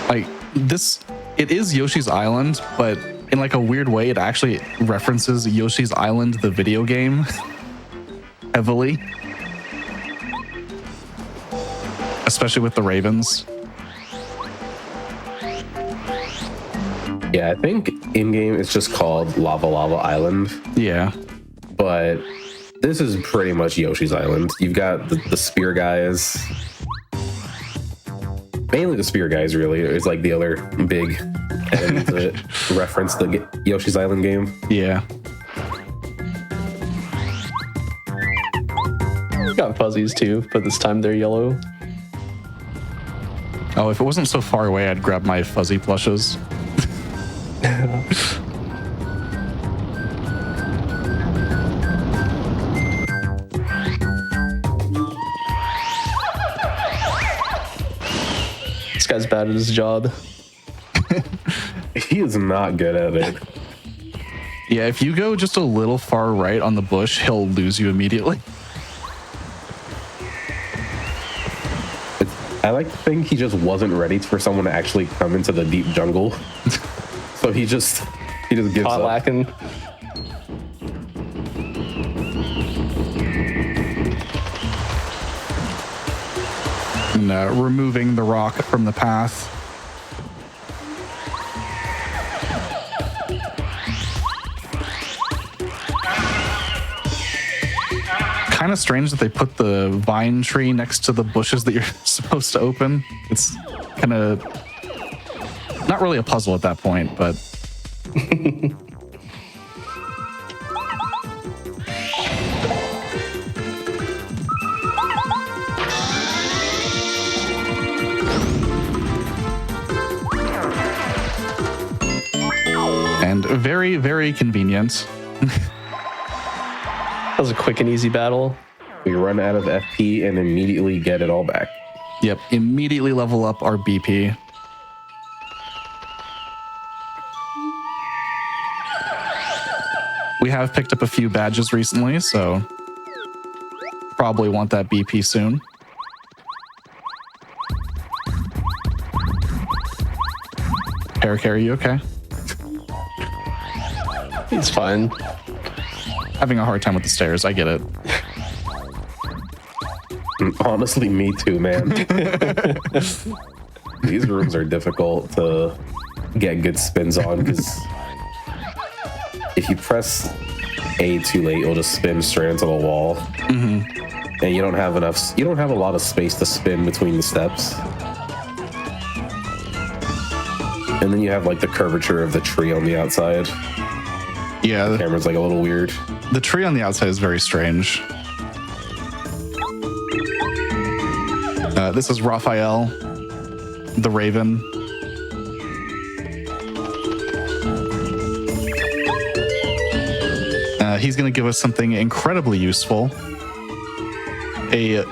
Like this, it is Yoshi's Island, but in like a weird way, it actually references Yoshi's Island, the video game, heavily. Especially with the ravens. Yeah, I think in-game it's just called Lava Lava Island, Yeah. but this is pretty much Yoshi's Island. You've got the spear guys. Mainly the spear guys, really. It's like the other big enemies that reference the Yoshi's Island game. Yeah. Got fuzzies too, but this time they're yellow. Oh, if it wasn't so far away, I'd grab my fuzzy plushes. This guy's bad at his job. He is not good at it. Yeah, if you go just a little far right on the bush, he'll lose you immediately. I like to think he just wasn't ready for someone to actually come into the deep jungle. So he just gives Hot up. lacking. And removing the rock from the path. Kind of strange that they put the vine tree next to the bushes that you're supposed to open. It's kind of not really a puzzle at that point, but and very, very convenient. That was a quick and easy battle. We run out of FP and immediately get it all back. Yep, immediately level up our BP. We have picked up a few badges recently, so probably want that BP soon. Eric, are you okay? It's fine. Having a hard time with the stairs, I get it. Honestly, me too, man. These rooms are difficult to get good spins on because if you press A too late, it'll just spin straight into the wall. and you don't have a lot of space to spin between the steps. And then you have like the curvature of the tree on the outside. Yeah, The camera's like a little weird. the tree on the outside is very strange. This is Raphael, the Raven. He's going to give us something incredibly useful. I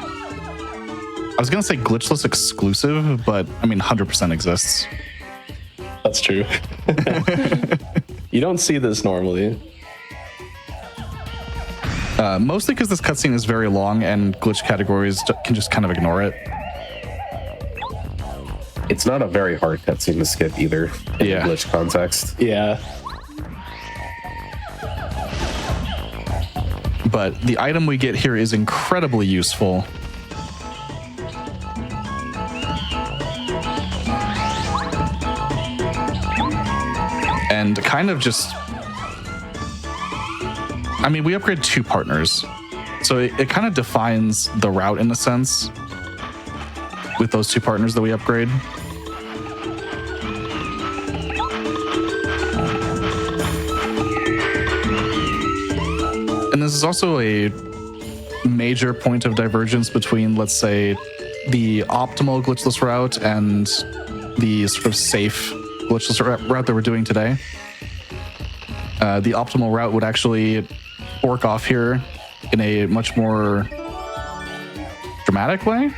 was going to say glitchless exclusive, but I mean 100% exists. That's true. You don't see this normally. Mostly because this cutscene is very long and glitch categories can just kind of ignore it. It's not a very hard cutscene to skip either in Yeah. glitch context. Yeah. But the item we get here is incredibly useful. And kind of just... I mean, we upgrade 2 partners. So it kind of defines the route in a sense with those 2 partners that we upgrade. And this is also a major point of divergence between, let's say, the optimal glitchless route and the sort of safe glitchless route that we're doing today. The optimal route would actually fork off here in a much more dramatic way.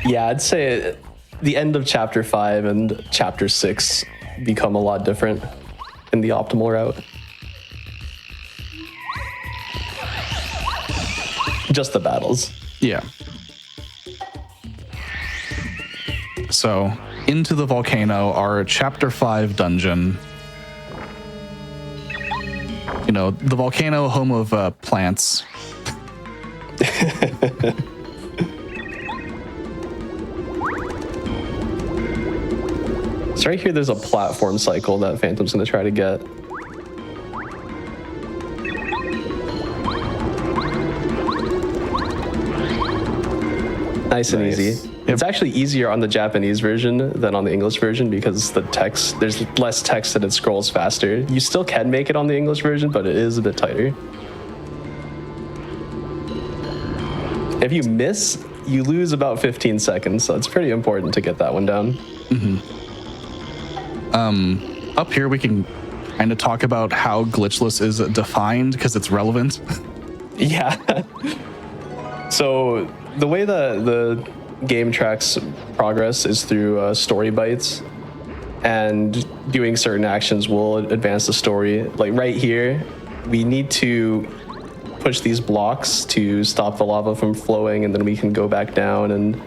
Yeah, I'd say the end of chapter 5 and chapter 6 become a lot different in the optimal route. Just the battles. Yeah. So, into the volcano, our chapter 5 dungeon. You know, the volcano, home of plants. So right here, there's a platform cycle that Phantom's gonna try to get. Nice and easy. It's actually easier on the Japanese version than on the English version because there's less text and it scrolls faster. You still can make it on the English version, but it is a bit tighter. If you miss, you lose about 15 seconds, so it's pretty important to get that one down. Up here, we can kind of talk about how glitchless is defined because it's relevant. Yeah. So the way that the game tracks progress is through story bites, and doing certain actions will advance the story. Like right here, we need to push these blocks to stop the lava from flowing, and then we can go back down and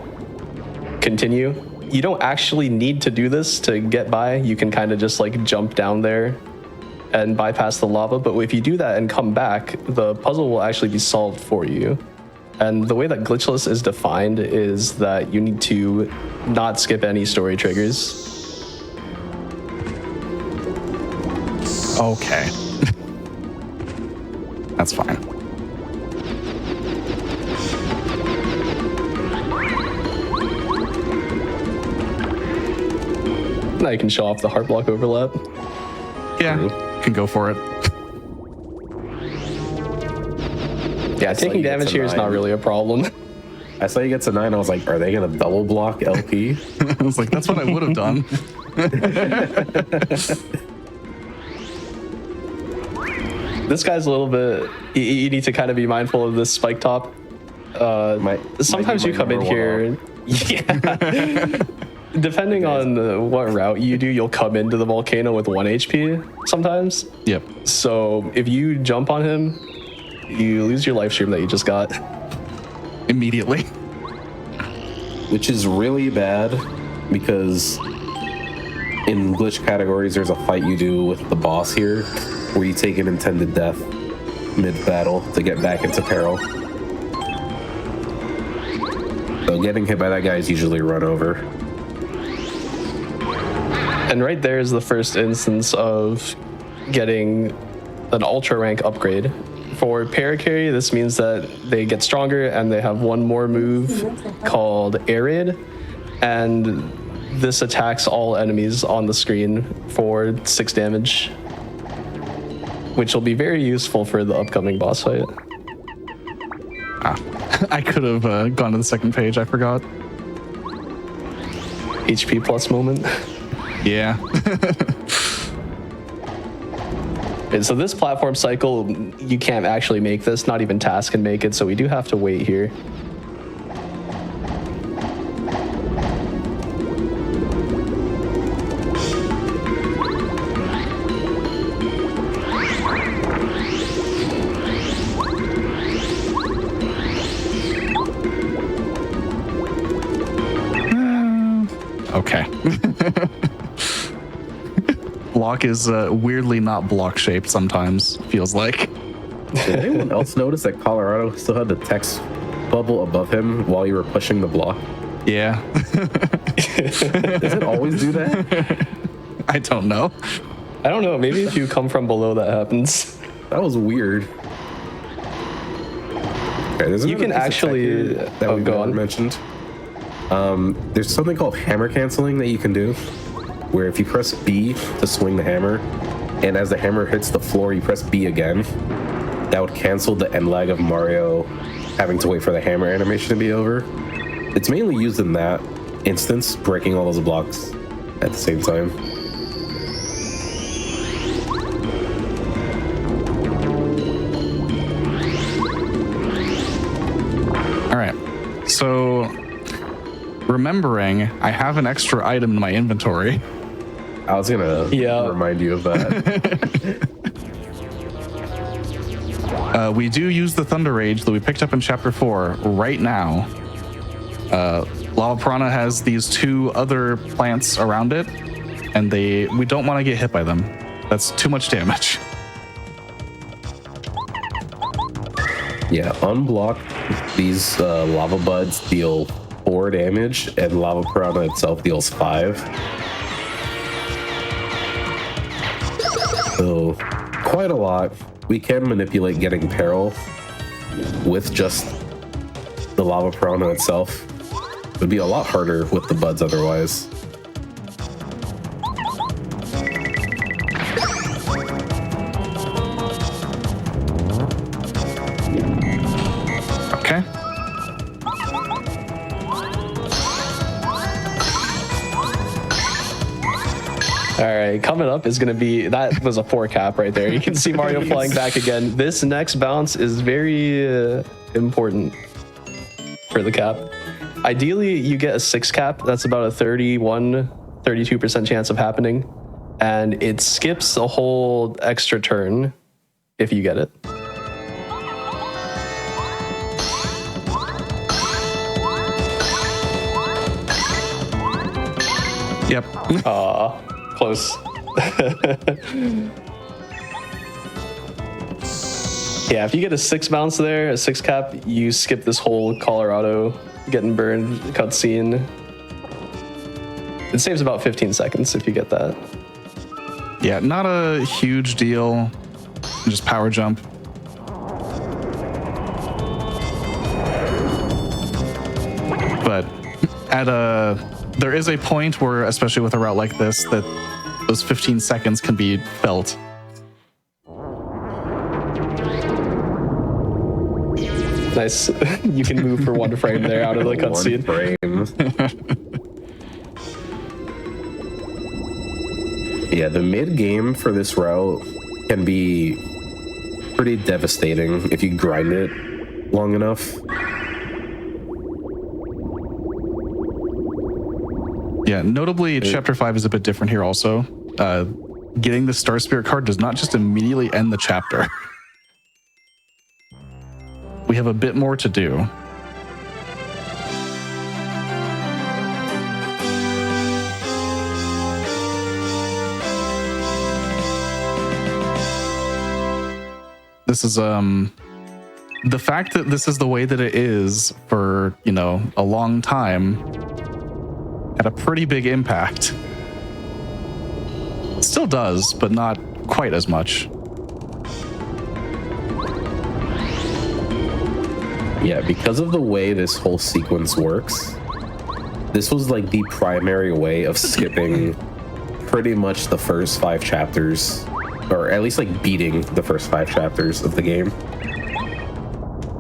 continue. You don't actually need to do this to get by. You can kind of just like jump down there and bypass the lava, but if you do that and come back, the puzzle will actually be solved for you. And the way that glitchless is defined is that you need to not skip any story triggers. Okay. That's fine. Now you can show off the heart block overlap. Yeah, can go for it. Yeah, It's taking like damage it's a here is not 9. really a problem. I saw you get to 9. I was like, are they gonna double block LP? I was like, that's what I would have done. This guy's a little bit... You need to kind of be mindful of this spike top. Sometimes you come in here... Yeah. Depending on what route you do, you'll come into the volcano with 1 HP sometimes. Yep. So if you jump on him, you lose your life stream that you just got. Immediately. Which is really bad because in glitch categories, there's a fight you do with the boss here where you take an intended death mid-battle to get back into peril. So getting hit by that guy is usually run over. And right there is the first instance of getting an ultra rank upgrade For paracarry, this means that they get stronger and they have one more move called Air Raid, and this attacks all enemies on the screen for 6 damage, which will be very useful for the upcoming boss fight. I could have gone to the second page. I forgot. HP plus moment. Yeah. And so this platform cycle, you can't actually make this. Not even Task can make it, so we do have to wait here. Okay. Block is weirdly not block shaped sometimes, feels like. Did anyone else notice that Colorado still had the text bubble above him while you were pushing the block? Yeah. Does it always do that? I don't know. I don't know, maybe if you come from below that happens. That was weird. Okay, there's You can another piece of tech actually- here that we've go never on. mentioned. There's something called hammer canceling that you can do, where if you press B to swing the hammer, and as the hammer hits the floor, you press B again, that would cancel the end lag of Mario having to wait for the hammer animation to be over. It's mainly used in that instance, breaking all those blocks at the same time. All right. So, remembering I have an extra item in my inventory. I was gonna remind you of that. We do use the Thunder Rage that we picked up in Chapter 4 right now. Lava Piranha has these 2 other plants around it, and we don't want to get hit by them. That's too much damage. Yeah, unblock. These lava buds deal 4 damage, and Lava Piranha itself deals 5. So, quite a lot. We can manipulate getting Peril with just the Lava Piranha itself. It would be a lot harder with the buds otherwise. Okay. All right, coming up is going to be, that was a 4 cap right there. You can see Mario flying back again. This next bounce is very important for the cap. Ideally, you get a 6 cap. That's about a 32% chance of happening. And it skips a whole extra turn if you get it. Yep. Close. Yeah, if you get a 6 bounce there, a 6 cap, you skip this whole Colorado getting burned cutscene. It saves about 15 seconds if you get that. Yeah, not a huge deal. Just power jump. But there is a point where, especially with a route like this, that those 15 seconds can be felt. Nice. You can move for 1 frame there out of the cutscene. 1 frame. Yeah, the mid game for this route can be pretty devastating if you grind it long enough. Yeah, notably, Chapter 5 is a bit different here also. Getting the Star Spirit card does not just immediately end the chapter. We have a bit more to do. This is the fact that this is the way that it is for, a long time had a pretty big impact. It still does, but not quite as much. Yeah, because of the way this whole sequence works, this was like the primary way of skipping pretty much the first 5 chapters, or at least like beating the first 5 chapters of the game.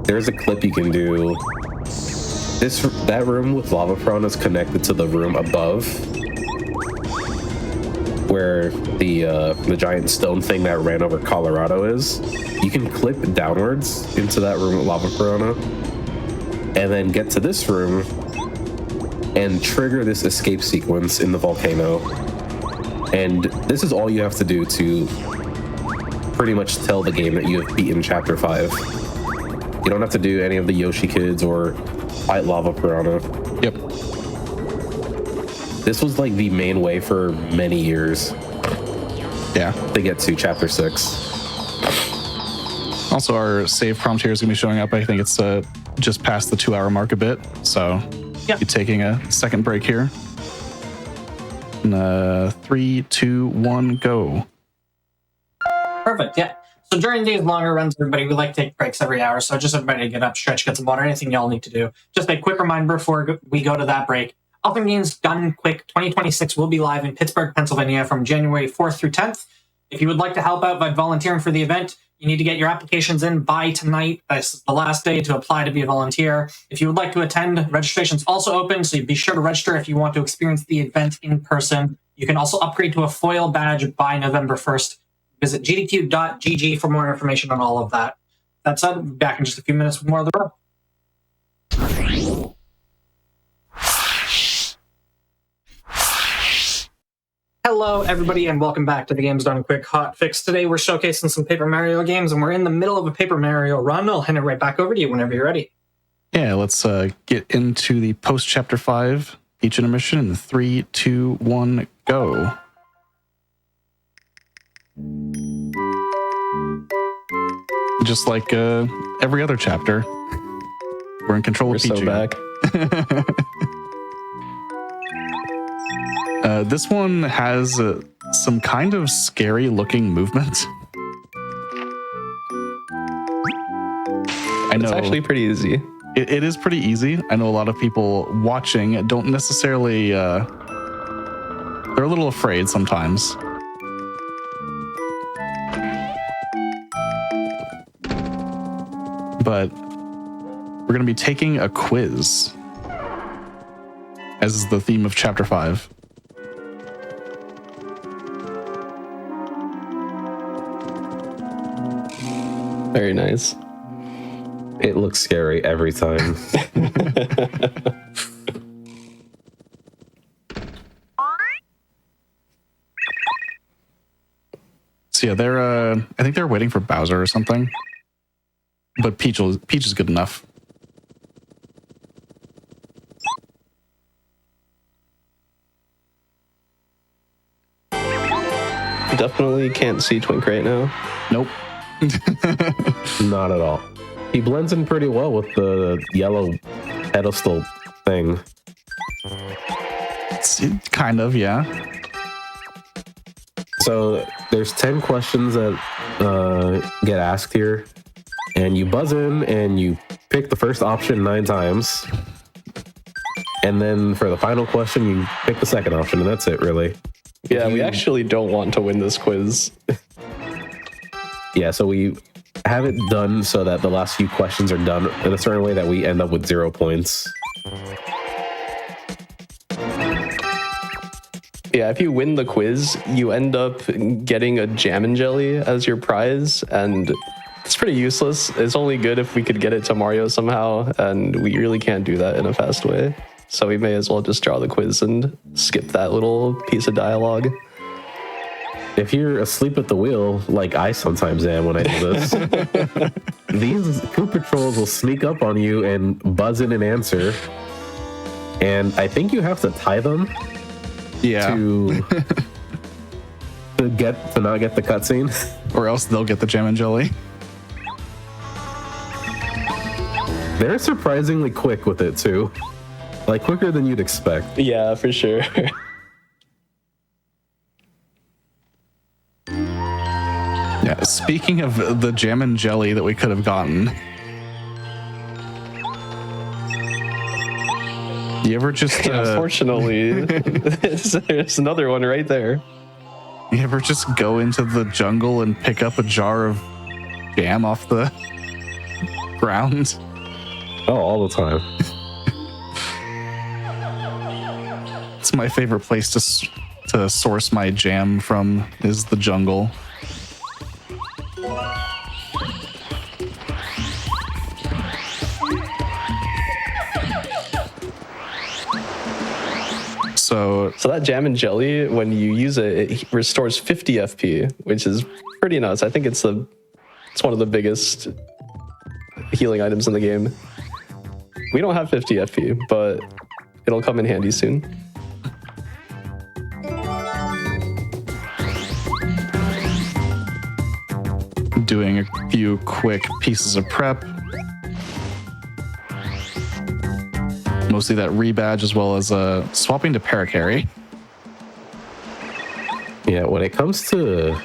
There's a clip you can do. That room with lava prawn is connected to the room above, where the giant stone thing that ran over Colorado is. You can clip downwards into that room with lava piranha, and then get to this room and trigger this escape sequence in the volcano. And this is all you have to do to pretty much tell the game that you have beaten Chapter 5. You don't have to do any of the Yoshi kids or fight lava piranha. Yep. This was like the main way for many years. Yeah. To get to Chapter 6. Also, our save prompt here is going to be showing up. I think it's just past the 2-hour mark a bit. So, Yep. be taking a second break here. 3, 2, 1, go. Perfect. Yeah. So during these longer runs, everybody, we like to take breaks every hour. So just everybody get up, stretch, get some water, anything y'all need to do. Just a quick reminder before we go to that break. Ultimate Games Done Quick 2026 will be live in Pittsburgh, Pennsylvania from January 4th through 10th. If you would like to help out by volunteering for the event, you need to get your applications in by tonight. That's the last day to apply to be a volunteer. If you would like to attend, registration's also open, so be sure to register if you want to experience the event in person. You can also upgrade to a foil badge by November 1st. Visit gdq.gg for more information on all of that. That said, we'll be back in just a few minutes with more of the row. Hello, everybody, and welcome back to the Games Done Quick Hotfix. Today, we're showcasing some Paper Mario games, and we're in the middle of a Paper Mario run. I'll hand it right back over to you whenever you're ready. Yeah, let's get into the post Chapter 5 each intermission in 3, 2, 1, go. Just like every other chapter, we're in control of Peach. So back. This one has some kind of scary looking movement. I know. It's actually pretty easy. It is pretty easy. I know a lot of people watching don't necessarily, they're a little afraid sometimes. But we're going to be taking a quiz, as is the theme of Chapter 5. Very nice. It looks scary every time. So yeah, they're I think they're waiting for Bowser or something. But Peach is good enough. Definitely can't see Twink right now. Nope. Not at all. He blends in pretty well with the yellow pedestal thing. Kind of, yeah. So there's 10 questions that get asked here, and you buzz in and you pick the first option 9 times. And then for the final question, you pick the second option, and that's it, really. Yeah, we actually don't want to win this quiz. Yeah, so we have it done so that the last few questions are done in a certain way that we end up with 0 points. Yeah, if you win the quiz, you end up getting a jam and jelly as your prize, and it's pretty useless. It's only good if we could get it to Mario somehow, and we really can't do that in a fast way. So we may as well just draw the quiz and skip that little piece of dialogue. If you're asleep at the wheel, like I sometimes am when I do this, these Koopa trolls will sneak up on you and buzz in an answer. And I think you have to tie them to not get the cutscene. Or else they'll get the jam and jelly. They're surprisingly quick with it too. Like quicker than you'd expect. Yeah, for sure. Yeah, speaking of the jam and jelly that we could have gotten, You ever just Unfortunately, there's another one right there. you ever just go into the jungle and pick up a jar of jam off the ground? Oh, all the time. It's my favorite place to source my jam from is the jungle. So that jam and jelly, when you use it, it restores 50 FP, which is pretty nuts. I think it's one of the biggest healing items in the game. We don't have 50 FP, but it'll come in handy soon. doing a few quick pieces of prep. Mostly that rebadge as well as swapping to paracarry. Yeah, when it comes to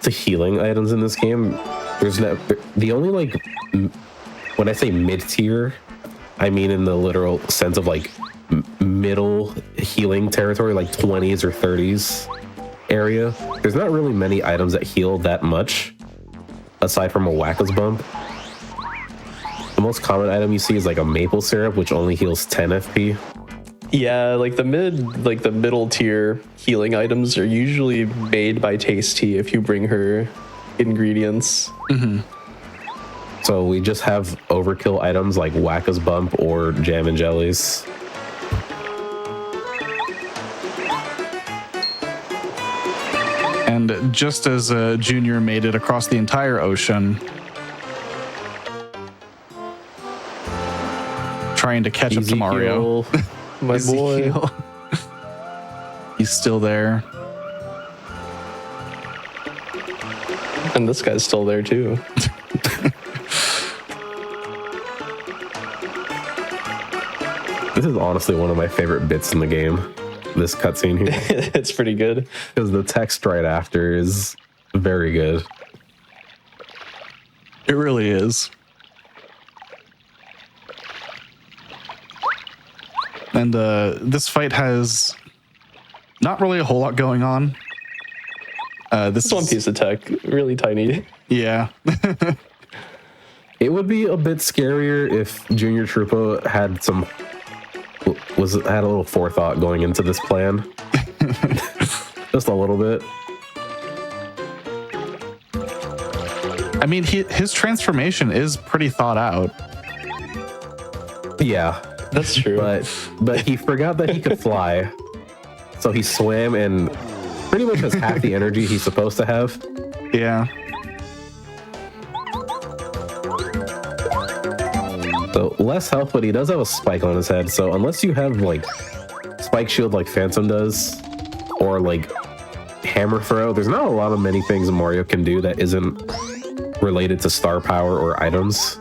healing items in this game, there's the only like when I say mid-tier, I mean in the literal sense of like middle healing territory, like 20s or 30s area. There's not really many items that heal that much aside from a Wacka's bump. The most common item you see is like a maple syrup, which only heals 10 FP. Yeah, like the middle tier healing items are usually made by Tasty if you bring her ingredients. Mm-hmm. So we just have overkill items like Wacka's bump or jam and jellies. And just as Junior made it across the entire ocean, trying to catch up to Mario. My boy. He's still there. And this guy's still there too. This is honestly one of my favorite bits in the game. This cutscene here. It's pretty good. Because the text right after is very good. It really is. And this fight has not really a whole lot going on. This one piece of tech, really tiny. Yeah. It would be a bit scarier if Junior Troopa had had a little forethought going into this plan. Just a little bit. I mean, his transformation is pretty thought out. Yeah. That's true. But he forgot that he could fly. So he swam and pretty much has half the energy he's supposed to have. Yeah. So less health, but he does have a spike on his head. So unless you have like spike shield like Phantom does, or like hammer throw, there's not a lot of many things Mario can do that isn't related to star power or items.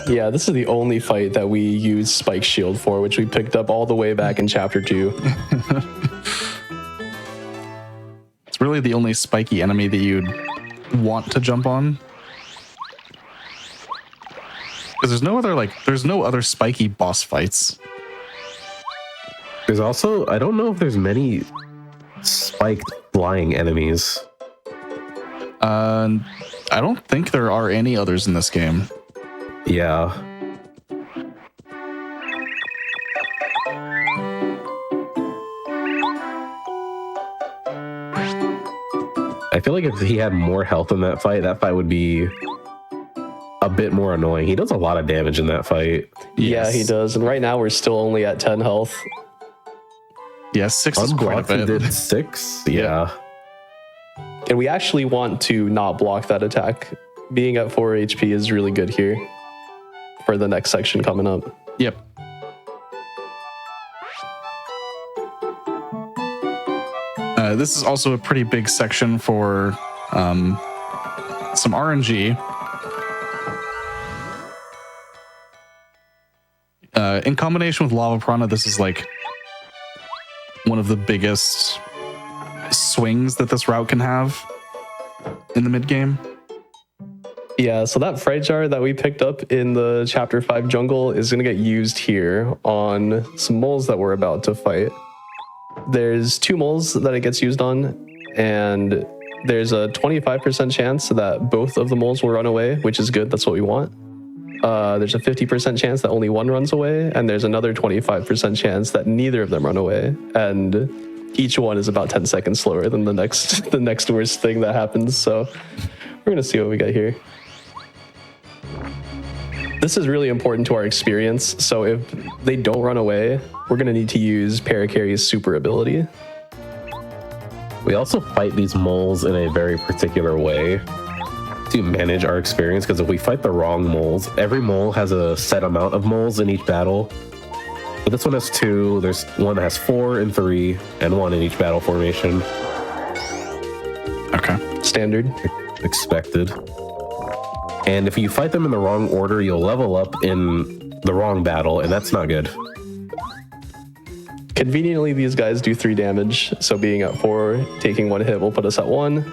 Yeah, this is the only fight that we use Spike Shield for, which we picked up all the way back in Chapter 2. It's really the only spiky enemy that you'd want to jump on. Because there's no other spiky boss fights. There's also, I don't know if there's many spiked flying enemies. I don't think there are any others in this game. Yeah. I feel like if he had more health in that fight would be a bit more annoying. He does a lot of damage in that fight. Yeah, he does. And right now we're still only at 10 health. Yeah, 6 is quite a bit. Did 6? Yeah. And we actually want to not block that attack. Being at 4 HP is really good here for the next section coming up. Yep. This is also a pretty big section for some RNG. In combination with Lava Piranha, this is like one of the biggest swings that this route can have in the mid game. Yeah, so that fright jar that we picked up in the chapter 5 jungle is going to get used here on some moles that we're about to fight. There's 2 moles that it gets used on, and there's a 25% chance that both of the moles will run away, which is good. That's what we want. There's a 50% chance that only one runs away, and there's another 25% chance that neither of them run away. And each one is about 10 seconds slower than the next worst thing that happens. So we're going to see what we got here. This is really important to our experience, so if they don't run away, we're going to need to use Paracarry's super ability. We also fight these moles in a very particular way to manage our experience, because if we fight the wrong moles, every mole has a set amount of moles in each battle. But this one has 2, there's one that has 4 and 3, and 1 in each battle formation. Okay. Standard. Expected. And if you fight them in the wrong order, you'll level up in the wrong battle, and that's not good. Conveniently, these guys do 3 damage, so being at 4, taking 1 hit will put us at 1.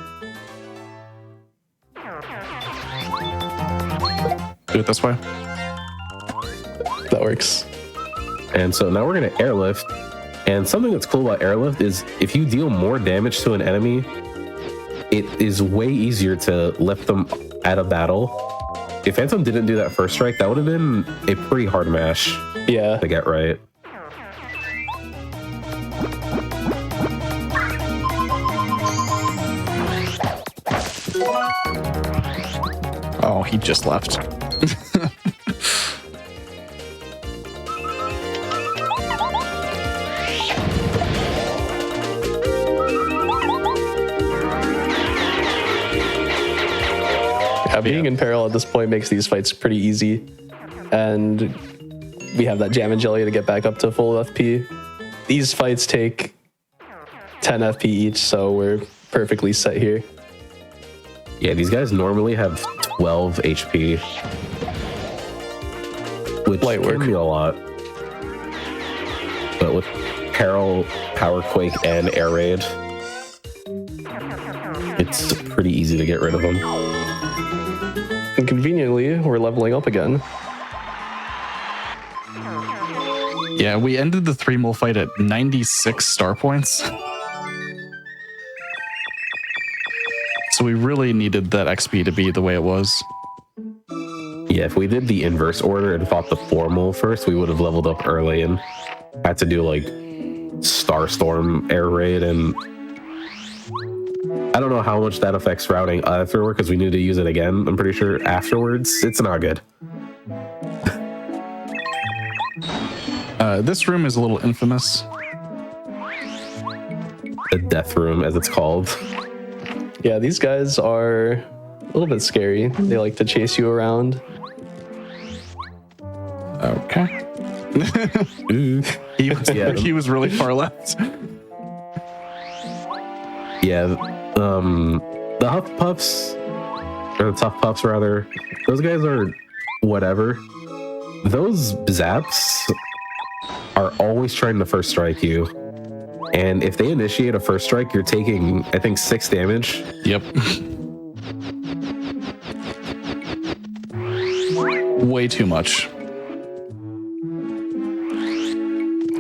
Do it this way. That works. And so now we're going to airlift. And something that's cool about airlift is if you deal more damage to an enemy, it is way easier to lift them at a battle. If Phantom didn't do that first strike, that would have been a pretty hard mash Yeah. to get right. Oh, he just left. Yeah, being in peril at this point makes these fights pretty easy. And we have that jam and jelly to get back up to full FP. These fights take 10 FP each, so we're perfectly set here. Yeah, these guys normally have 12 HP, which Light work. can be a lot. But with Peril, Power Quake, and Air Raid, it's pretty easy to get rid of them. And conveniently, we're leveling up again. Yeah, we ended the 3 mole fight at 96 star points. So we really needed that XP to be the way it was. Yeah, if we did the inverse order and fought the 4 mole first, we would have leveled up early and had to do like Starstorm, Air Raid, and I don't know how much that affects routing afterward because we need to use it again. I'm pretty sure afterwards. It's not good. This room is a little infamous. The Death Room, as it's called. Yeah, these guys are a little bit scary. They like to chase you around. Okay. Yeah. He was really far left. Yeah, the Huff Puffs, or the Tough Puffs rather, those guys are whatever. Those Zaps are always trying to first strike you. And if they initiate a first strike, you're taking, I think, 6 damage. Yep. Way too much.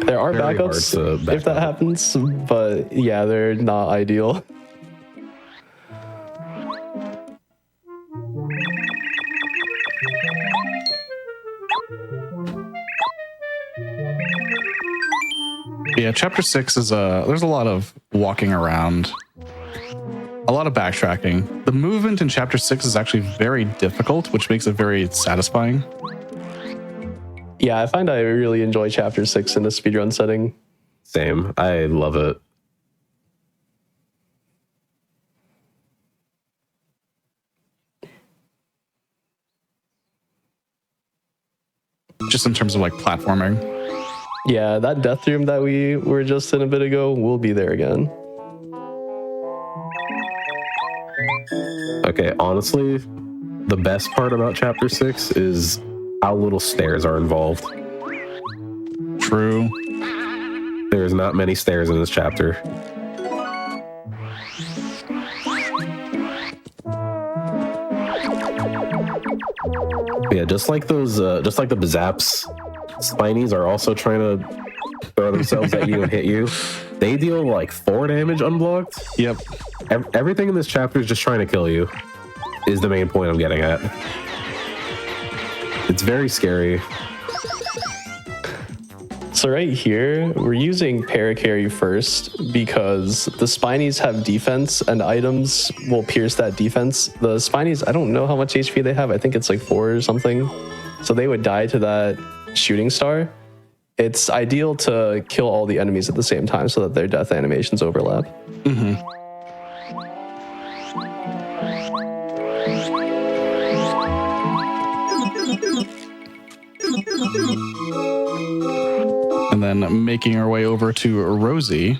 There are Very hard backups to back if that up. happens, but yeah, they're not ideal. Yeah, chapter 6 is there's a lot of walking around, a lot of backtracking. The movement in chapter 6 is actually very difficult, which makes it very satisfying. Yeah, I find I really enjoy chapter 6 in a speedrun setting. Same. I love it. Just in terms of like platforming. Yeah, that death room that we were just in a bit ago will be there again. Okay, honestly, the best part about chapter 6 is how little stairs are involved. True. There's not many stairs in this chapter. Yeah, just like those, just like the Bazaps, Spinies are also trying to throw themselves at you and hit you. They deal like 4 damage unblocked. Yep. Everything in this chapter is just trying to kill you, is the main point I'm getting at. It's very scary. So right here, we're using Paracarry first because the Spinies have defense and items will pierce that defense. The Spinies, I don't know how much HP they have. I think it's like 4 or something. So they would die to that shooting star. It's ideal to kill all the enemies at the same time so that their death animations overlap. Mm-hmm. And then making our way over to Rosie.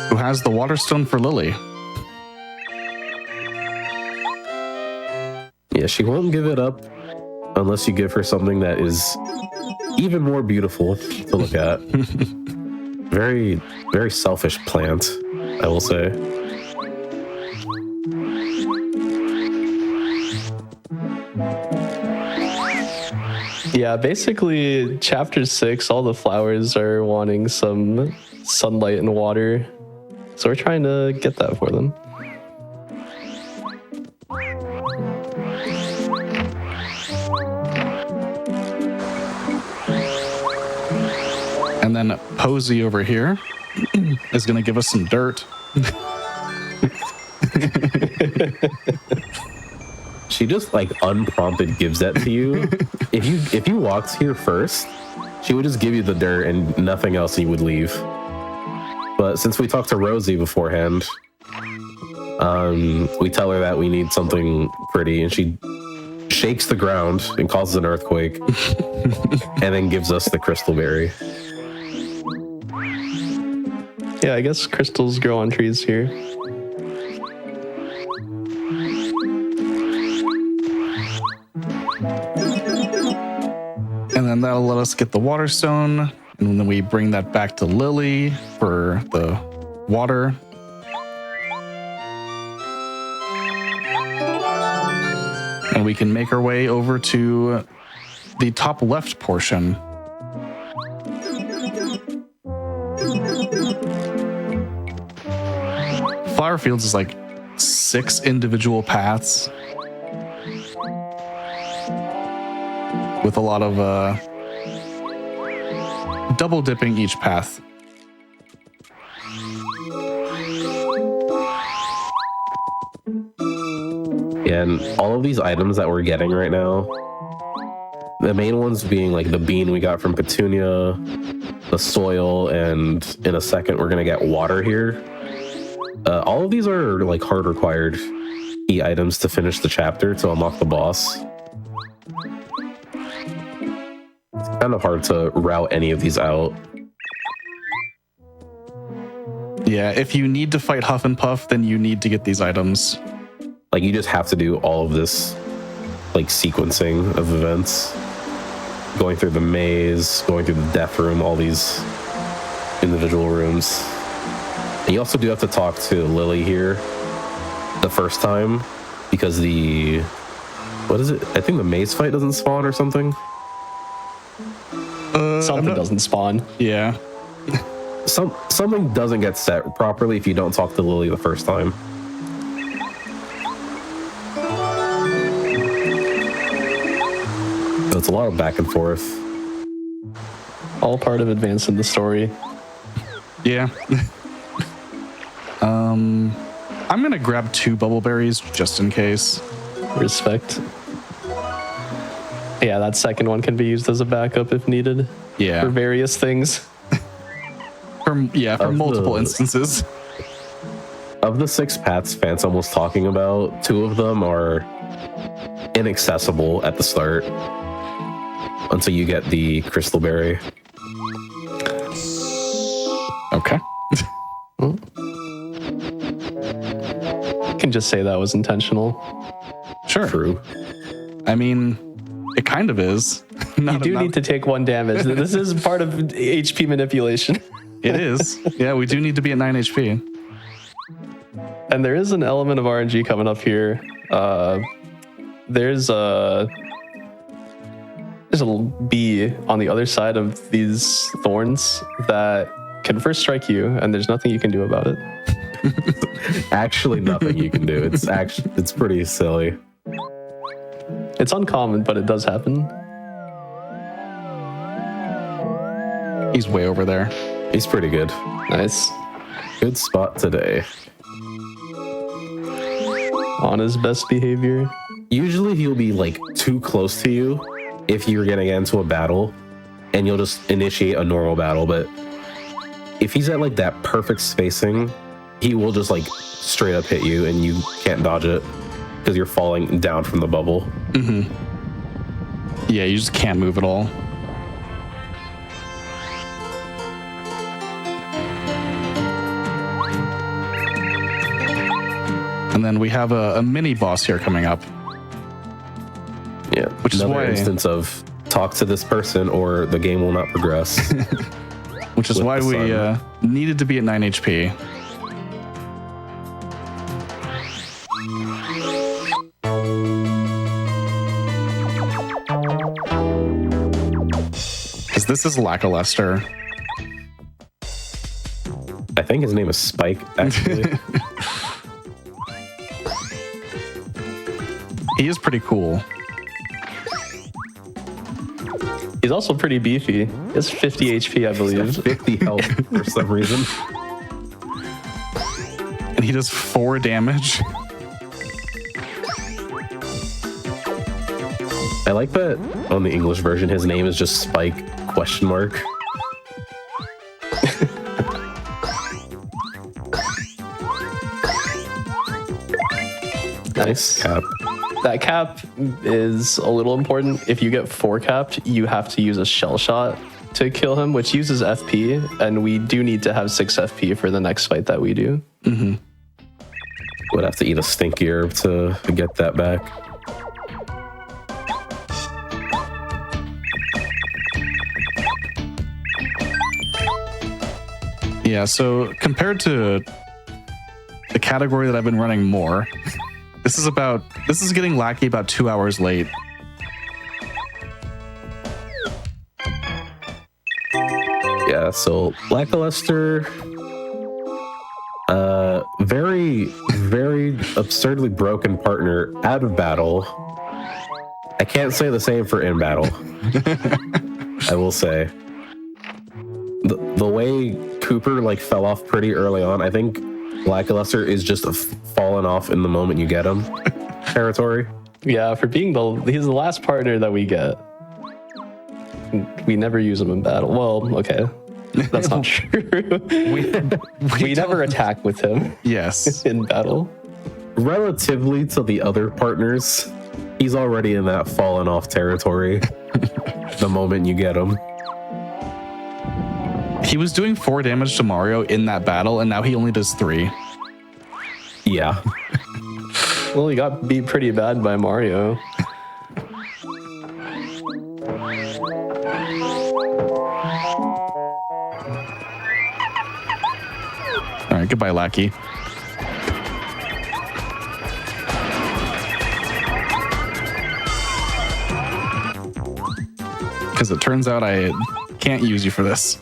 Who has the Waterstone for Lily. Yeah, she won't give it up unless you give her something that is even more beautiful to look at. Very, very selfish plant, I will say. Yeah, basically, chapter 6, all the flowers are wanting some sunlight and water. So we're trying to get that for them. And then Posey over here is going to give us some dirt. She just like unprompted gives that to you. If you walked here first, she would just give you the dirt and nothing else, and you would leave. But since we talked to Rosie beforehand, we tell her that we need something pretty, and she shakes the ground and causes an earthquake, and then gives us the crystal berry. Yeah, I guess crystals grow on trees here. And then that'll let us get the Waterstone. And then we bring that back to Lily for the water. And we can make our way over to the top left portion. Flower Fields is like 6 individual paths with a lot of double dipping each path. Yeah, and all of these items that we're getting right now, the main ones being like the bean we got from Petunia, the soil, and in a second we're gonna get water here. All of these are like hard required key items to finish the chapter to unlock the boss. It's kind of hard to route any of these out. Yeah, if you need to fight Huff and Puff, then you need to get these items. Like, you just have to do all of this, like, sequencing of events. Going through the maze, going through the death room, all these individual rooms. And you also do have to talk to Lily here the first time, because the... what is it? I think the maze fight doesn't spawn or something? Something doesn't spawn. Yeah. Something doesn't get set properly if you don't talk to Lily the first time. So it's a lot of back and forth. All part of advancing the story. Yeah. I'm gonna grab 2 bubble berries just in case. Respect. Yeah, that second one can be used as a backup if needed. Yeah. For various things. For multiple instances. Of the 6 paths Phantom was talking about, 2 of them are inaccessible at the start until you get the crystal berry. Okay. You can just say that was intentional. Sure. True. I mean, it kind of is. You do need to take 1 damage. This is part of HP manipulation. It is. Yeah, we do need to be at 9 HP. And there is an element of RNG coming up here. There's a bee on the other side of these thorns that can first strike you, and there's nothing you can do about it. Actually, nothing you can do. It's pretty silly. It's uncommon, but it does happen. He's way over there. He's pretty good. Nice. Good spot today. On his best behavior. Usually he'll be like too close to you if you're getting into a battle, and you'll just initiate a normal battle. But if he's at like that perfect spacing, he will just like straight up hit you and you can't dodge it because you're falling down from the bubble. Mm-hmm. Yeah, you just can't move at all. And then we have a mini boss here coming up. Yeah, which is why instance of talk to this person or the game will not progress. Which is why we needed to be at 9 HP. Because this is Lackluster. I think his name is Spike, actually. He is pretty cool. He's also pretty beefy. He has 50 HP, I believe. 50 health for some reason. And he does 4 damage. I like that on the English version, his name is just Spike ? Nice cap. That cap is a little important. If you get 4 capped, you have to use a shell shot to kill him, which uses FP, and we do need to have 6 FP for the next fight that we do. Mm-hmm. Would have to eat a stinky herb to get that back. Yeah, so compared to the category that I've been running more, this is getting Lackey about 2 hours late. Yeah, so Lackluster, very, very absurdly broken partner out of battle. I can't say the same for in battle. I will say. The way Cooper like fell off pretty early on, I think Lackluster is just a falling off in the moment you get him territory. Yeah, for being he's the last partner that we get. We never use him in battle. Well, okay. That's not true. we never attack with him. Yes. In battle. Relatively to the other partners, he's already in that fallen off territory the moment you get him. He was doing 4 damage to Mario in that battle, and now he only does 3. Yeah. Well, he got beat pretty bad by Mario. All right, goodbye, Lackey. Because it turns out I can't use you for this.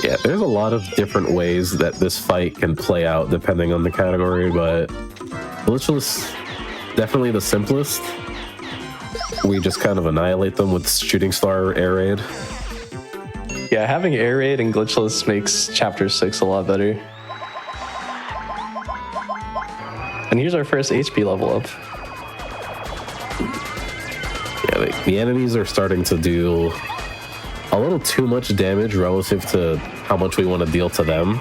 Yeah, there's a lot of different ways that this fight can play out depending on the category, but Glitchless, definitely the simplest. We just kind of annihilate them with Shooting Star Air Raid. Yeah, having Air Raid and Glitchless makes Chapter 6 a lot better. And here's our first HP level up. Yeah, the enemies are starting to do a little too much damage relative to how much we want to deal to them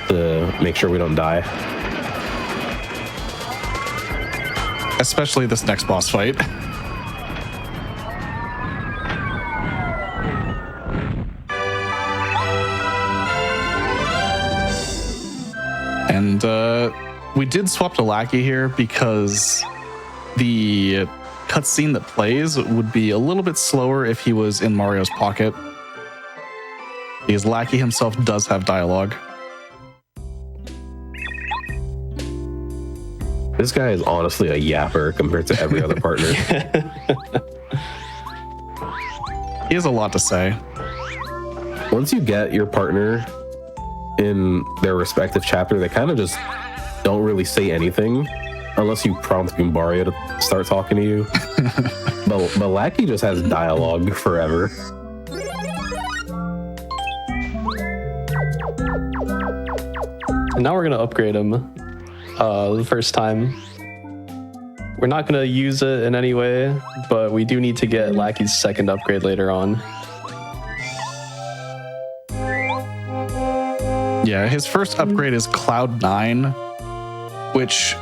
to make sure we don't die. Especially this next boss fight. And we did swap to Lackey here because the cutscene that plays would be a little bit slower if he was in Mario's pocket. Because Lackey himself does have dialogue. This guy is honestly a yapper compared to every other partner. He has a lot to say. Once you get your partner in their respective chapter, they kind of just don't really say anything unless you prompt Goombario to start talking to you. but Lackey just has dialogue forever. And now we're gonna upgrade him the first time. We're not gonna use it in any way, but we do need to get Lackey's second upgrade later on. Yeah, his first upgrade is Cloud 9, which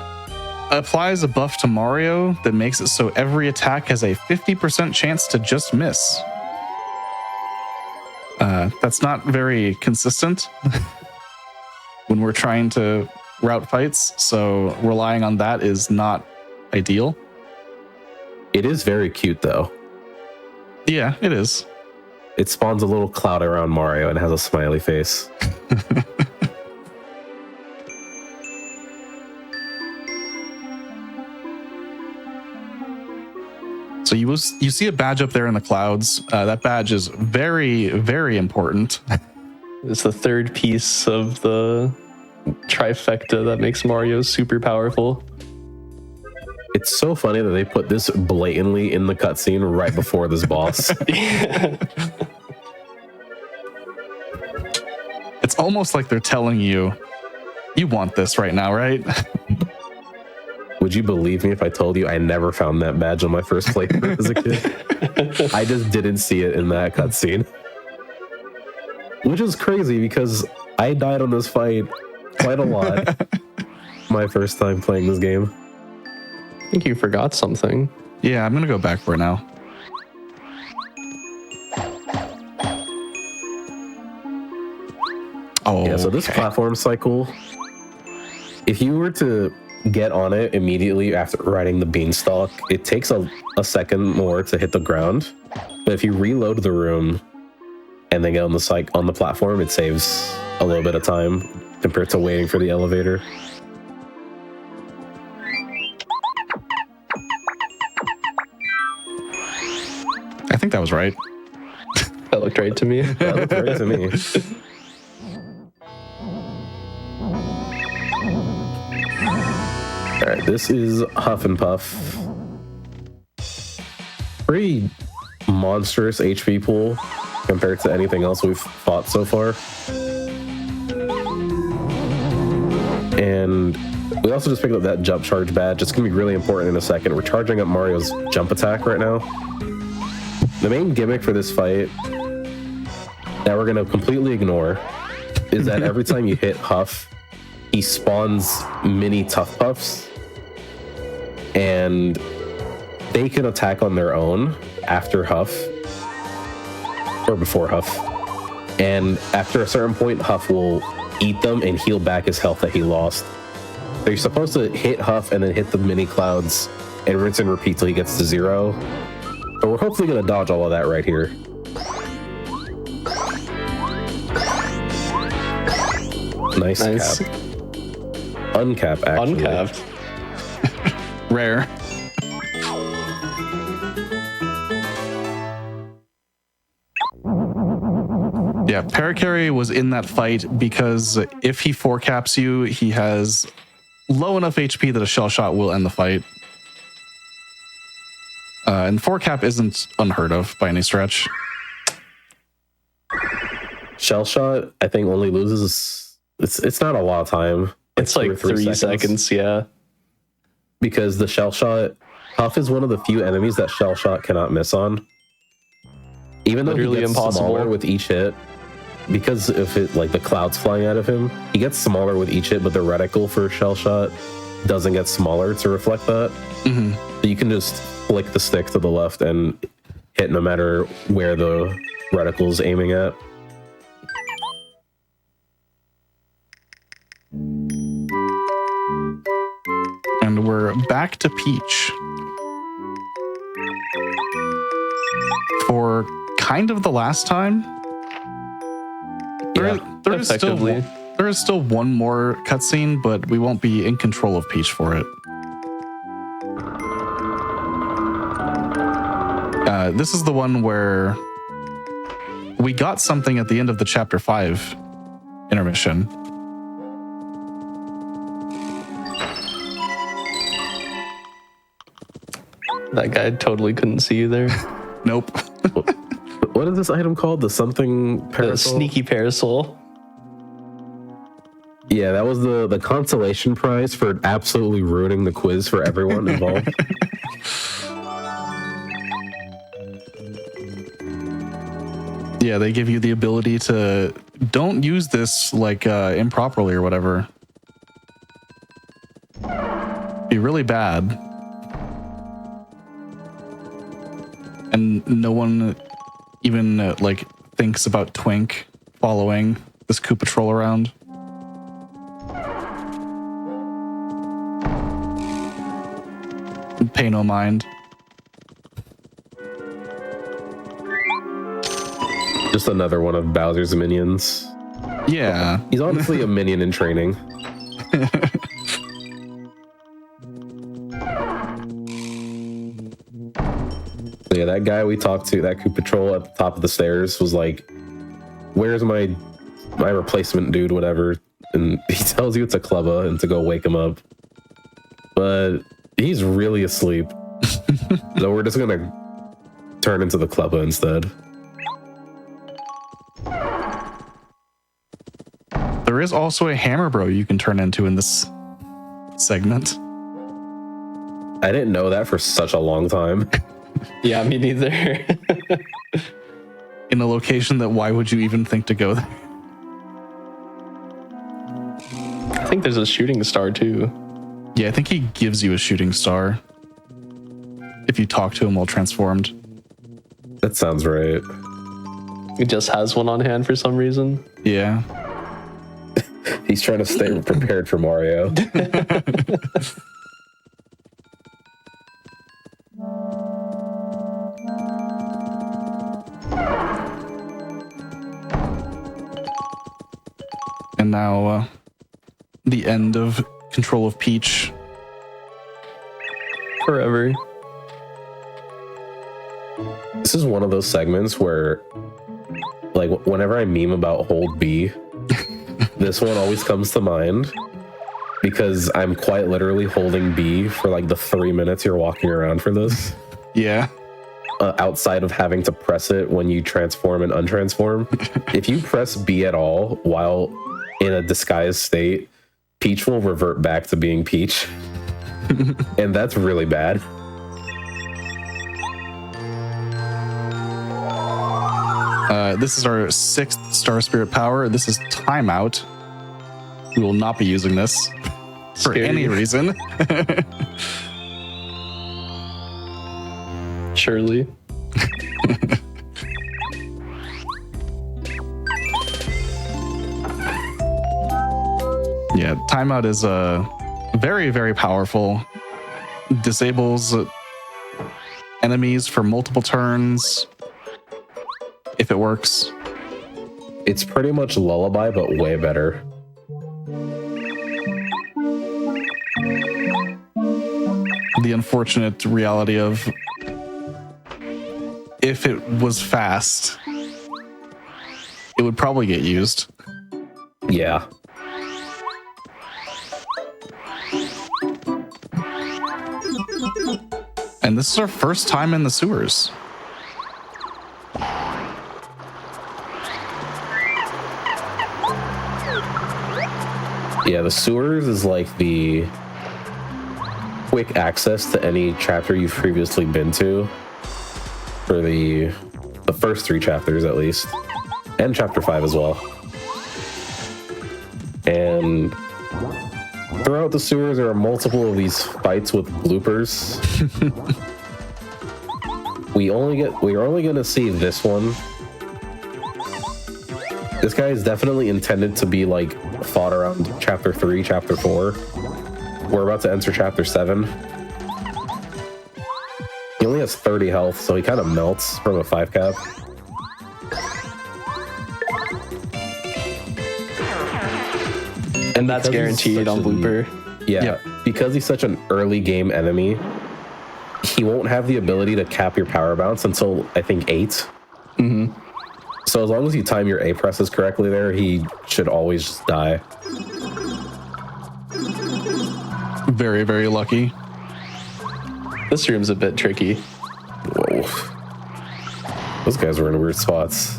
applies a buff to Mario that makes it so every attack has a 50% chance to just miss. That's not very consistent when we're trying to route fights, so relying on that is not ideal. It is very cute, though. Yeah, it is. It spawns a little cloud around Mario and has a smiley face. So you see a badge up there in the clouds. That badge is very, very important. It's the third piece of the trifecta that makes Mario super powerful. It's so funny that they put this blatantly in the cutscene right before this boss. It's almost like they're telling you, you want this right now, right? Would you believe me if I told you I never found that badge on my first playthrough as a kid? I just didn't see it in that cutscene. Which is crazy because I died on this fight quite a lot my first time playing this game. I think you forgot something. Yeah, I'm gonna go back for it now. Oh, Yeah, so this platform cycle, if you were to get on it immediately after riding the beanstalk, it takes a second more to hit the ground. But if you reload the room and then get on the platform, it saves a little bit of time compared to waiting for the elevator. I think that was right. That looked right to me. That looked right to me. All right, this is Huff and Puff. Pretty monstrous HP pool compared to anything else we've fought so far. And we also just picked up that jump charge badge. It's going to be really important in a second. We're charging up Mario's jump attack right now. The main gimmick for this fight that we're going to completely ignore is that every time you hit Huff, he spawns mini Tough Puffs, and they can attack on their own after Huff, or before Huff. And after a certain point, Huff will eat them and heal back his health that he lost. So you're supposed to hit Huff and then hit the mini clouds and rinse and repeat till he gets to 0. But we're hopefully going to dodge all of that right here. Nice. Cap. Uncap, actually. Uncapped. Rare. Yeah, Paracarry was in that fight because if he 4-caps you, he has low enough HP that a shell shot will end the fight. And 4-cap isn't unheard of by any stretch. Shell shot, I think, only loses. It's not a lot of time. It's like 3 seconds, yeah. Because the shell shot, Huff is one of the few enemies that shell shot cannot miss on. Even though Literally he gets impossible. smaller with each hit, because if it like the clouds flying out of him, he gets smaller with each hit, but the reticle for shell shot doesn't get smaller to reflect that. Mm-hmm. So you can just flick the stick to the left and hit no matter where the reticle's aiming at. And we're back to Peach. For kind of the last time. There is effectively. still one more cutscene, but we won't be in control of Peach for it. This is the one where we got something at the end of the Chapter 5 intermission. That guy totally couldn't see you there. Nope. What is this item called? The something The parasol? sneaky parasol. Yeah, that was the consolation prize for absolutely ruining the quiz for everyone involved. Yeah, they give you the ability to don't use this like improperly or whatever. Be really bad. And no one even like thinks about Twink following this Koopa troll around. Pay no mind. Just another one of Bowser's minions. Yeah. He's honestly a minion in training. Yeah, that guy we talked to, that Koopa troll at the top of the stairs, was like, "Where's my replacement dude, whatever?" And he tells you it's a Clubba and to go wake him up. But he's really asleep. So we're just gonna turn into the Clubba instead. There is also a Hammer Bro you can turn into in this segment. I didn't know that for such a long time. Yeah, me neither. In a location that why would you even think to go there? I think there's a shooting star too. Yeah, I think he gives you a shooting star if you talk to him while transformed. That sounds right. He just has one on hand for some reason. Yeah. He's trying to stay prepared for Mario. And now the end of Control of Peach. Forever. This is one of those segments where, like, whenever I meme about Hold B, this one always comes to mind because I'm quite literally holding B for like the 3 minutes you're walking around for this. Yeah. Outside of having to press it when you transform and untransform. If you press B at all while in a disguised state, Peach will revert back to being Peach. And that's really bad. This is our 6th Star Spirit power. This is Timeout. We will not be using this for Scary. any reason. Surely. Yeah, Timeout is very, very powerful. Disables enemies for multiple turns if it works. It's pretty much Lullaby, but way better. The unfortunate reality of if it was fast, it would probably get used. Yeah. And this is our first time in the sewers. Yeah, the sewers is like the quick access to any chapter you've previously been to for the first 3 chapters at least, and chapter 5 as well. And throughout the sewers there are multiple of these fights with bloopers. We're only gonna see this one. This guy is definitely intended to be like fought around chapter 3, chapter 4. We're about to enter chapter 7. He only has 30 health, so he kind of melts from a 5 cap. And that's because he's guaranteed on such blooper. Yeah, Yep. because he's such an early game enemy, he won't have the ability to cap your power bounce until I think 8. So as long as you time your A presses correctly there, he should always just die. Very, very lucky. This room's a bit tricky. Whoa. Those guys were in weird spots.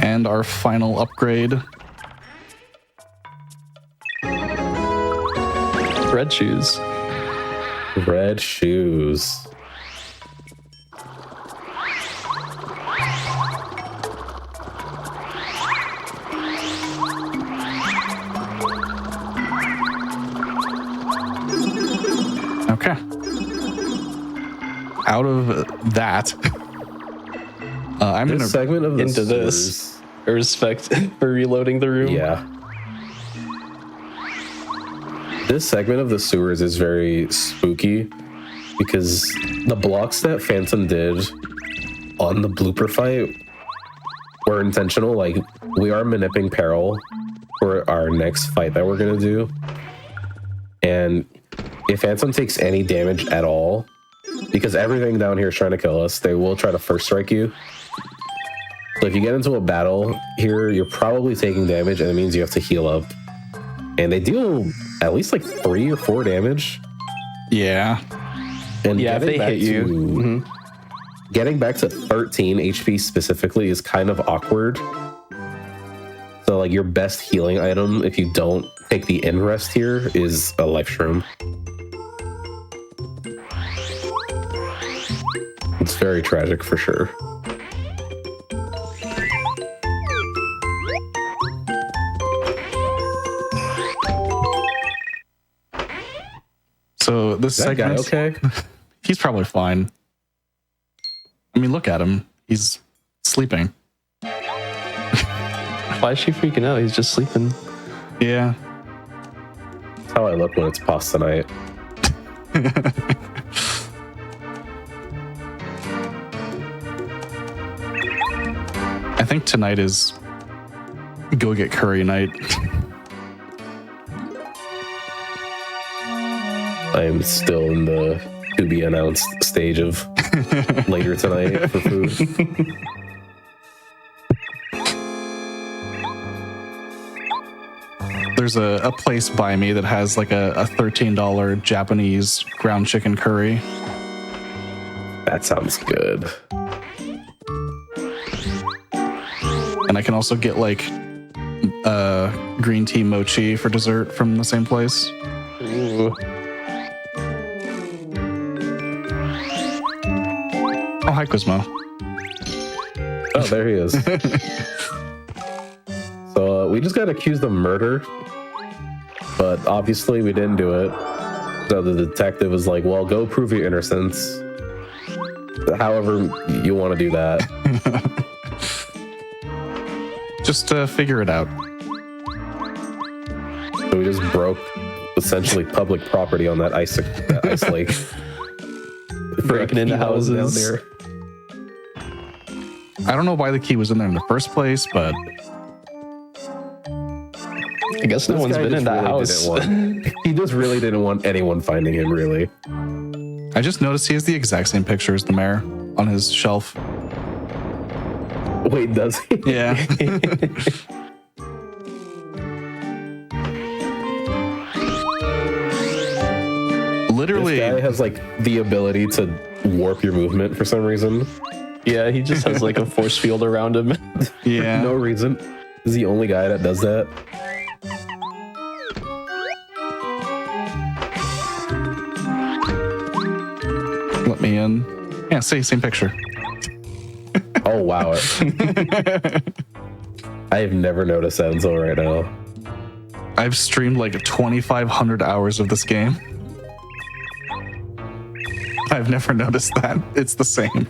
And our final upgrade. Red shoes. Red shoes. Okay. Out of that, I'm This gonna. segment of the into this. sewers- Respect for reloading the room. Yeah. This segment of the sewers is very spooky because the blocks that Phantom did on the blooper fight were intentional. Like, we are manipping Peril for our next fight that we're going to do. And if Phantom takes any damage at all, because everything down here is trying to kill us, they will try to first strike you. So if you get into a battle here, you're probably taking damage, and it means you have to heal up. And they deal at least like 3 or 4 damage. Yeah. And Yeah, if getting they back hit you. to- Getting back to 13 HP specifically is kind of awkward. So like your best healing item, if you don't take the end rest here, is a life shroom. It's very tragic for sure. So this Is that guy segment, okay? he's probably fine. I mean, look at him. He's sleeping. Why is she freaking out? He's just sleeping. Yeah. That's how I look when it's pasta night. I think tonight is go get curry night. I am still in the to be announced stage of later tonight for food. There's a place by me that has like a $13 Japanese ground chicken curry. That sounds good. And I can also get like green tea mochi for dessert from the same place. Ooh. Oh, hi, Quizmo. Oh, there he is. So we just got accused of murder, but obviously we didn't do it. So the detective was like, well, go prove your innocence. However you want to do that. Just to figure it out. So we just broke essentially public property on that ice lake. Breaking into That was down houses. there. I don't know why the key was in there in the first place, but I guess no This one's guy been in just that really house. didn't want- he just really didn't want anyone finding him, really. I just noticed he has the exact same picture as the mayor on his shelf. Wait, does he? Yeah. Literally, This guy has like the ability to warp your movement for some reason. Yeah, he just has like a force field around him. yeah. No reason. He's the only guy that does that. Let me in. Yeah, same picture. Oh wow. I have never noticed that until right now. I've streamed like 2,500 hours of this game. I've never noticed that. It's the same.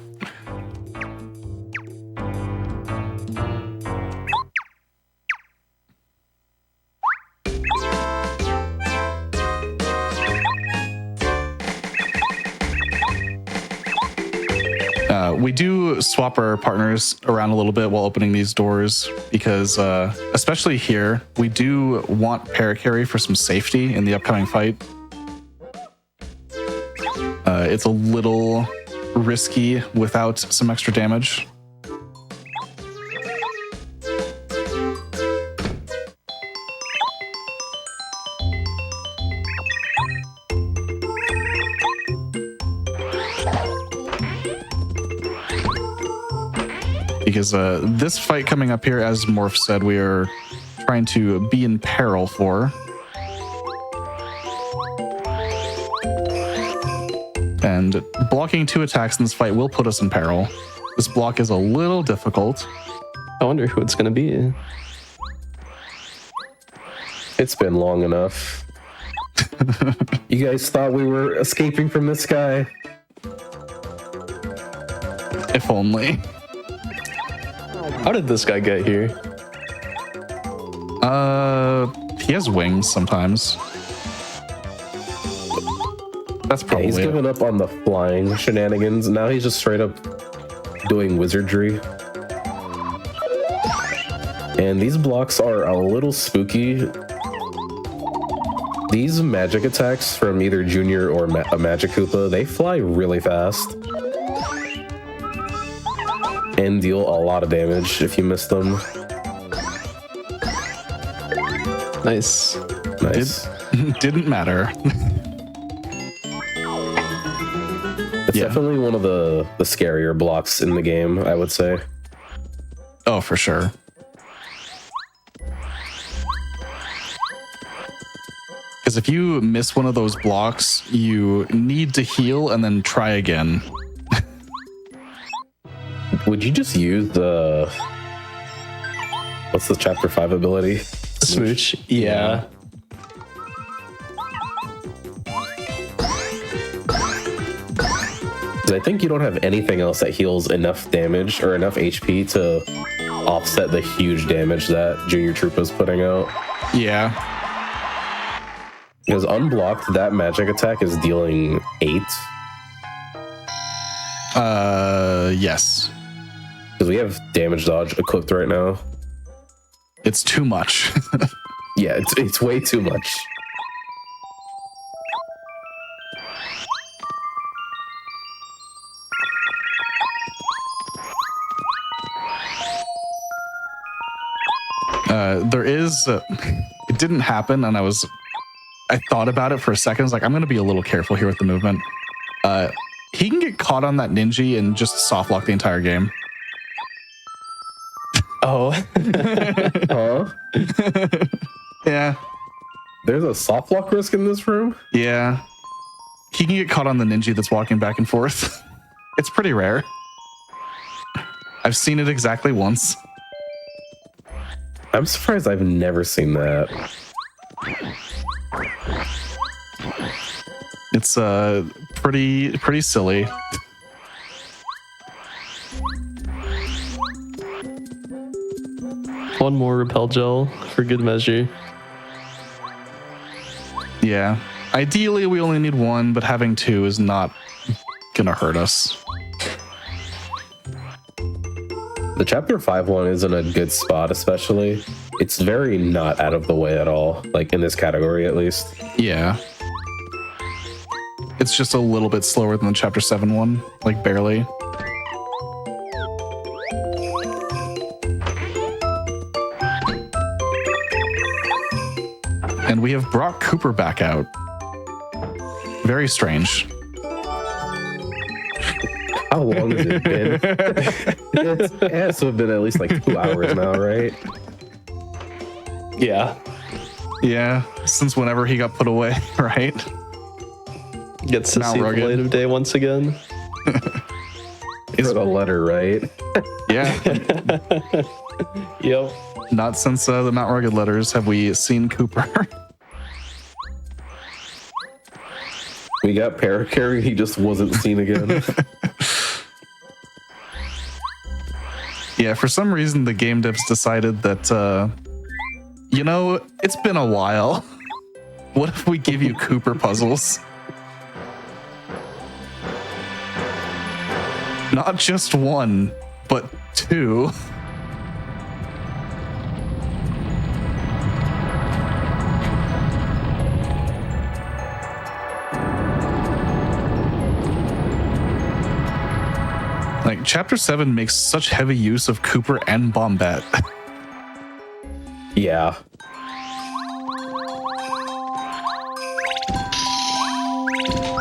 we do swap our partners around a little bit while opening these doors because, especially here, we do want paracarry for some safety in the upcoming fight. It's a little risky without some extra damage. Because this fight coming up here, as Morph said, we are trying to be in peril for. And blocking 2 attacks in this fight will put us in peril. This block is a little difficult. I wonder who it's going to be. It's been long enough. You guys thought we were escaping from this guy? If only. How did this guy get here? He has wings sometimes. That's probably He's given up on the flying shenanigans. Now he's just straight up doing wizardry. And these blocks are a little spooky. These magic attacks from either Junior or a Magic Koopa, they fly really fast. And deal a lot of damage if you miss them. Nice. Nice. Didn't matter. It's definitely one of the scarier blocks in the game, I would say. Oh, for sure. Because if you miss one of those blocks, you need to heal and then try again. Would you just use the... What's the Chapter 5 ability? Smooch. Yeah. I think you don't have anything else that heals enough damage or enough HP to offset the huge damage that Junior Troopa's putting out. Yeah. Because unblocked, that magic attack is dealing 8. Yes. Because we have damage dodge equipped right now. It's too much. Yeah, it's way too much. There is, it didn't happen, and I thought about it for a second. I was like, I'm going to be a little careful here with the movement. He can get caught on that ninja and just soft lock the entire game. Oh. Huh? Yeah. There's a soft lock risk in this room? Yeah. He can get caught on the ninja that's walking back and forth. It's pretty rare. I've seen it exactly once. I'm surprised I've never seen that. It's pretty silly. One more repel gel for good measure. Yeah. Ideally, we only need 1, but having 2 is not gonna hurt us. The Chapter 5 one is in a good spot, especially. It's very not out of the way at all, like in this category at least. Yeah. It's just a little bit slower than the Chapter 7 one, like barely. And we have brought Cooper back out. Very strange. How long has it been? It has to have been at least like 2 hours now, right? Yeah. Yeah, since whenever he got put away, right? Gets to Now see the rugged. light of day once again. Is a letter, right? Yeah. Yep. Not since the Mount Rugged letters have we seen Cooper. We got Paracarry, he just wasn't seen again. Yeah, for some reason the game devs decided that, you know, it's been a while. What if we give you Cooper puzzles? Not just one, but two. Like, Chapter 7 makes such heavy use of Cooper and Bombette. Yeah.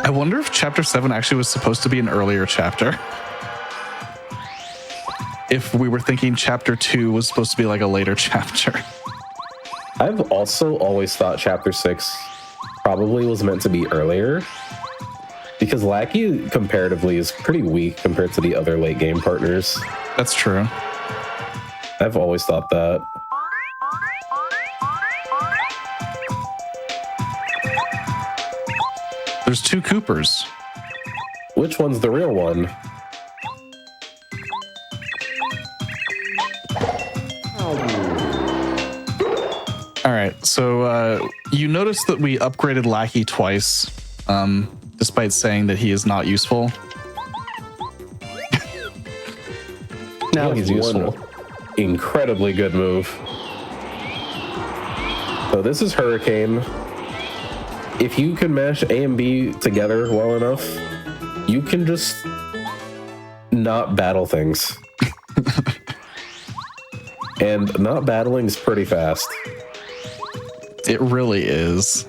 I wonder if Chapter 7 actually was supposed to be an earlier chapter. If we were thinking Chapter 2 was supposed to be like a later chapter. I've also always thought Chapter 6 probably was meant to be earlier. Because Lackey comparatively is pretty weak compared to the other late game partners. That's true. I've always thought that. There's two Coopers. Which one's the real one? All right, so you notice that we upgraded Lackey twice, despite saying that he is not useful. Now he's useful. One incredibly good move. So this is Hurricane. If you can mash A and B together well enough, you can just not battle things. And not battling is pretty fast. It really is.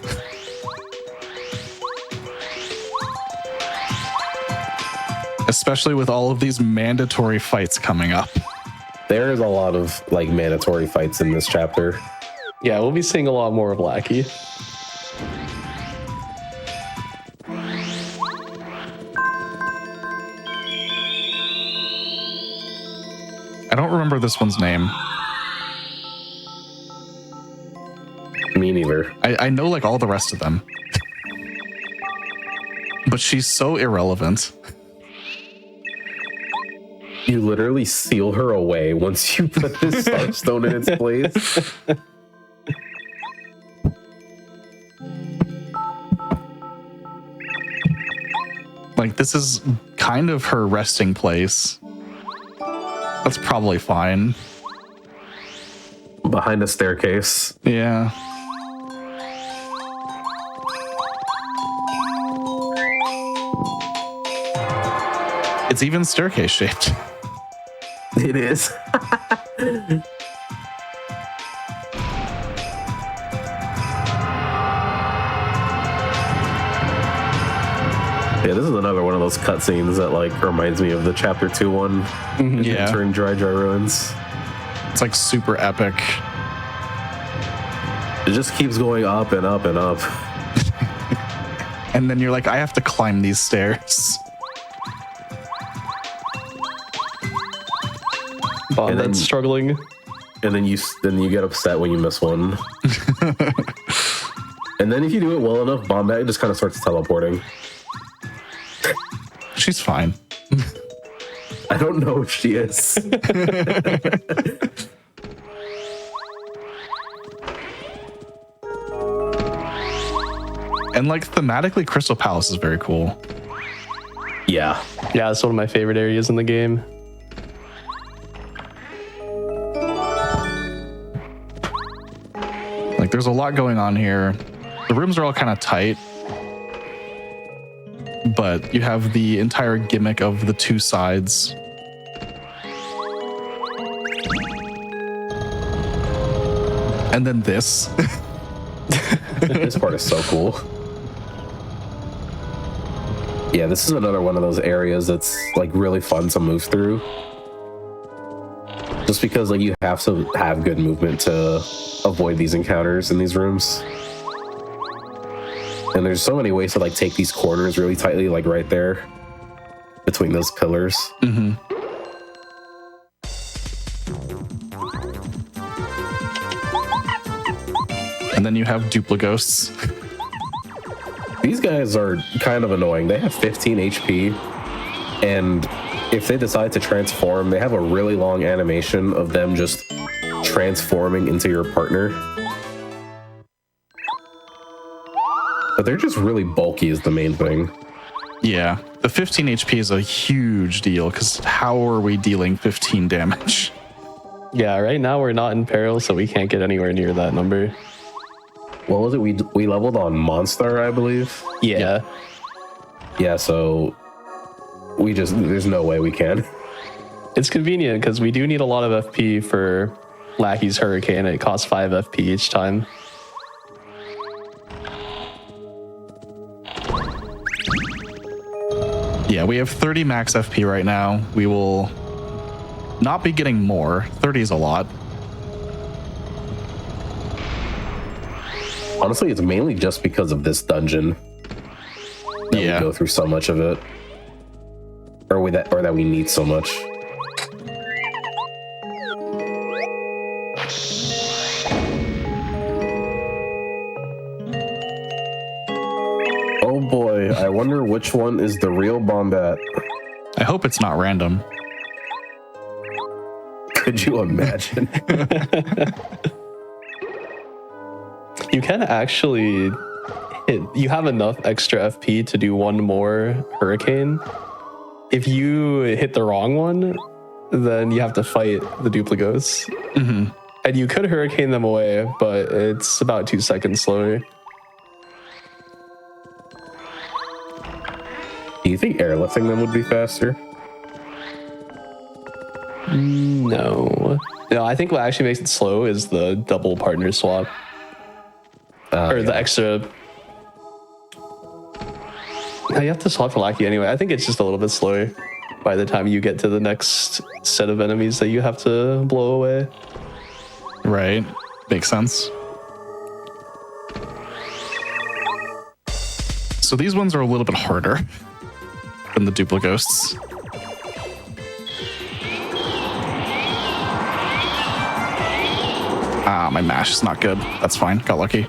Especially with all of these mandatory fights coming up. There is a lot of like mandatory fights in this chapter. Yeah, we'll be seeing a lot more of Lackey. I don't remember this one's name. Me neither. I know like all the rest of them. But she's so irrelevant. You literally seal her away once you put this Starstone in its place. Like, this is kind of her resting place. That's probably fine. Behind a staircase. Yeah. It's even staircase shaped. It is. Yeah, this is another one of those cutscenes that like reminds me of the chapter 2 one. Yeah. Entering Dry Ruins. It's like super epic. It just keeps going up and up and up. And then you're like, I have to climb these stairs. And then- That's struggling. And then you get upset when you miss one. And then if you do it well enough, Bombay just kind of starts teleporting. She's fine. I don't know if she is. And like thematically, Crystal Palace is very cool. Yeah. Yeah, it's one of my favorite areas in the game. Like there's a lot going on here. The rooms are all kind of tight. But you have the entire gimmick of the two sides. And then this. This part is so cool. Yeah, this is another one of those areas that's like really fun to move through. Just because like you have to have good movement to avoid these encounters in these rooms. And there's so many ways to like take these corners really tightly, like right there between those pillars. Mm-hmm. And then you have Duplighosts. These guys are kind of annoying. They have 15 HP, and if they decide to transform, they have a really long animation of them just transforming into your partner. But they're just really bulky is the main thing. Yeah. The 15 HP is a huge deal because how are we dealing 15 damage? Yeah, right now we're not in peril, so we can't get anywhere near that number. What was it? We leveled on Monster, I believe. Yeah. Yeah, so there's no way we can. It's convenient because we do need a lot of FP for Lackey's Hurricane. It costs 5 FP each time. Yeah, we have 30 max FP right now. We will not be getting more. 30 is a lot. Honestly, it's mainly just because of this dungeon that we go through so much of it, or that we need so much. Oh boy, I wonder which one is the real Bombat. I hope it's not random. Could you imagine? You can actually you have enough extra FP to do one more Hurricane. If you hit the wrong one, then you have to fight the Dupligos. Mm-hmm. And you could Hurricane them away, but it's about 2 seconds slower. Do you think airlifting them would be faster? No. No, I think what actually makes it slow is the double partner swap. The extra. You have to swap for Lackey anyway. I think it's just a little bit slower by the time you get to the next set of enemies that you have to blow away. Right. Makes sense. So these ones are a little bit harder than the Duplighosts. Ah, my mash is not good. That's fine. Got lucky.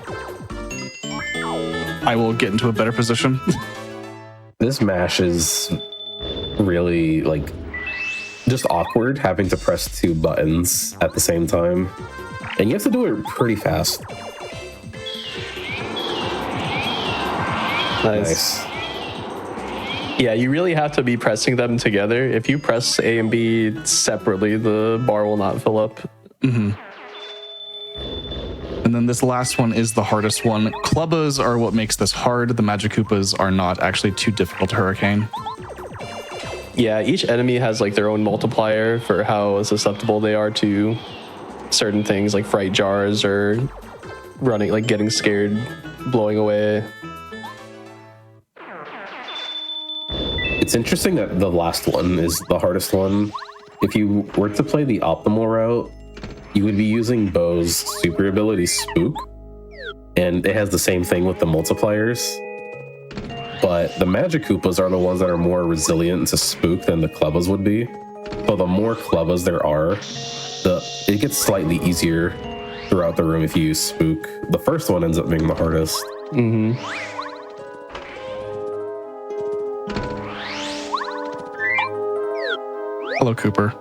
I will get into a better position. This mash is really, like, just awkward having to press 2 buttons at the same time. And you have to do it pretty fast. Nice. Yeah, you really have to be pressing them together. If you press A and B separately, the bar will not fill up. Mm-hmm. And then this last one is the hardest one. Clubbas are what makes this hard. The Magikoopas are not actually too difficult to Hurricane. Yeah, each enemy has like their own multiplier for how susceptible they are to certain things like fright jars or running, like getting scared, blowing away. It's interesting that the last one is the hardest one. If you were to play the optimal route, you would be using Bo's super ability Spook, and it has the same thing with the multipliers. But the Magikoopas are the ones that are more resilient to Spook than the Clubbas would be. So the more Clubbas there are, it gets slightly easier throughout the room if you use Spook. The first one ends up being the hardest. Mm-hmm. Hello, Cooper.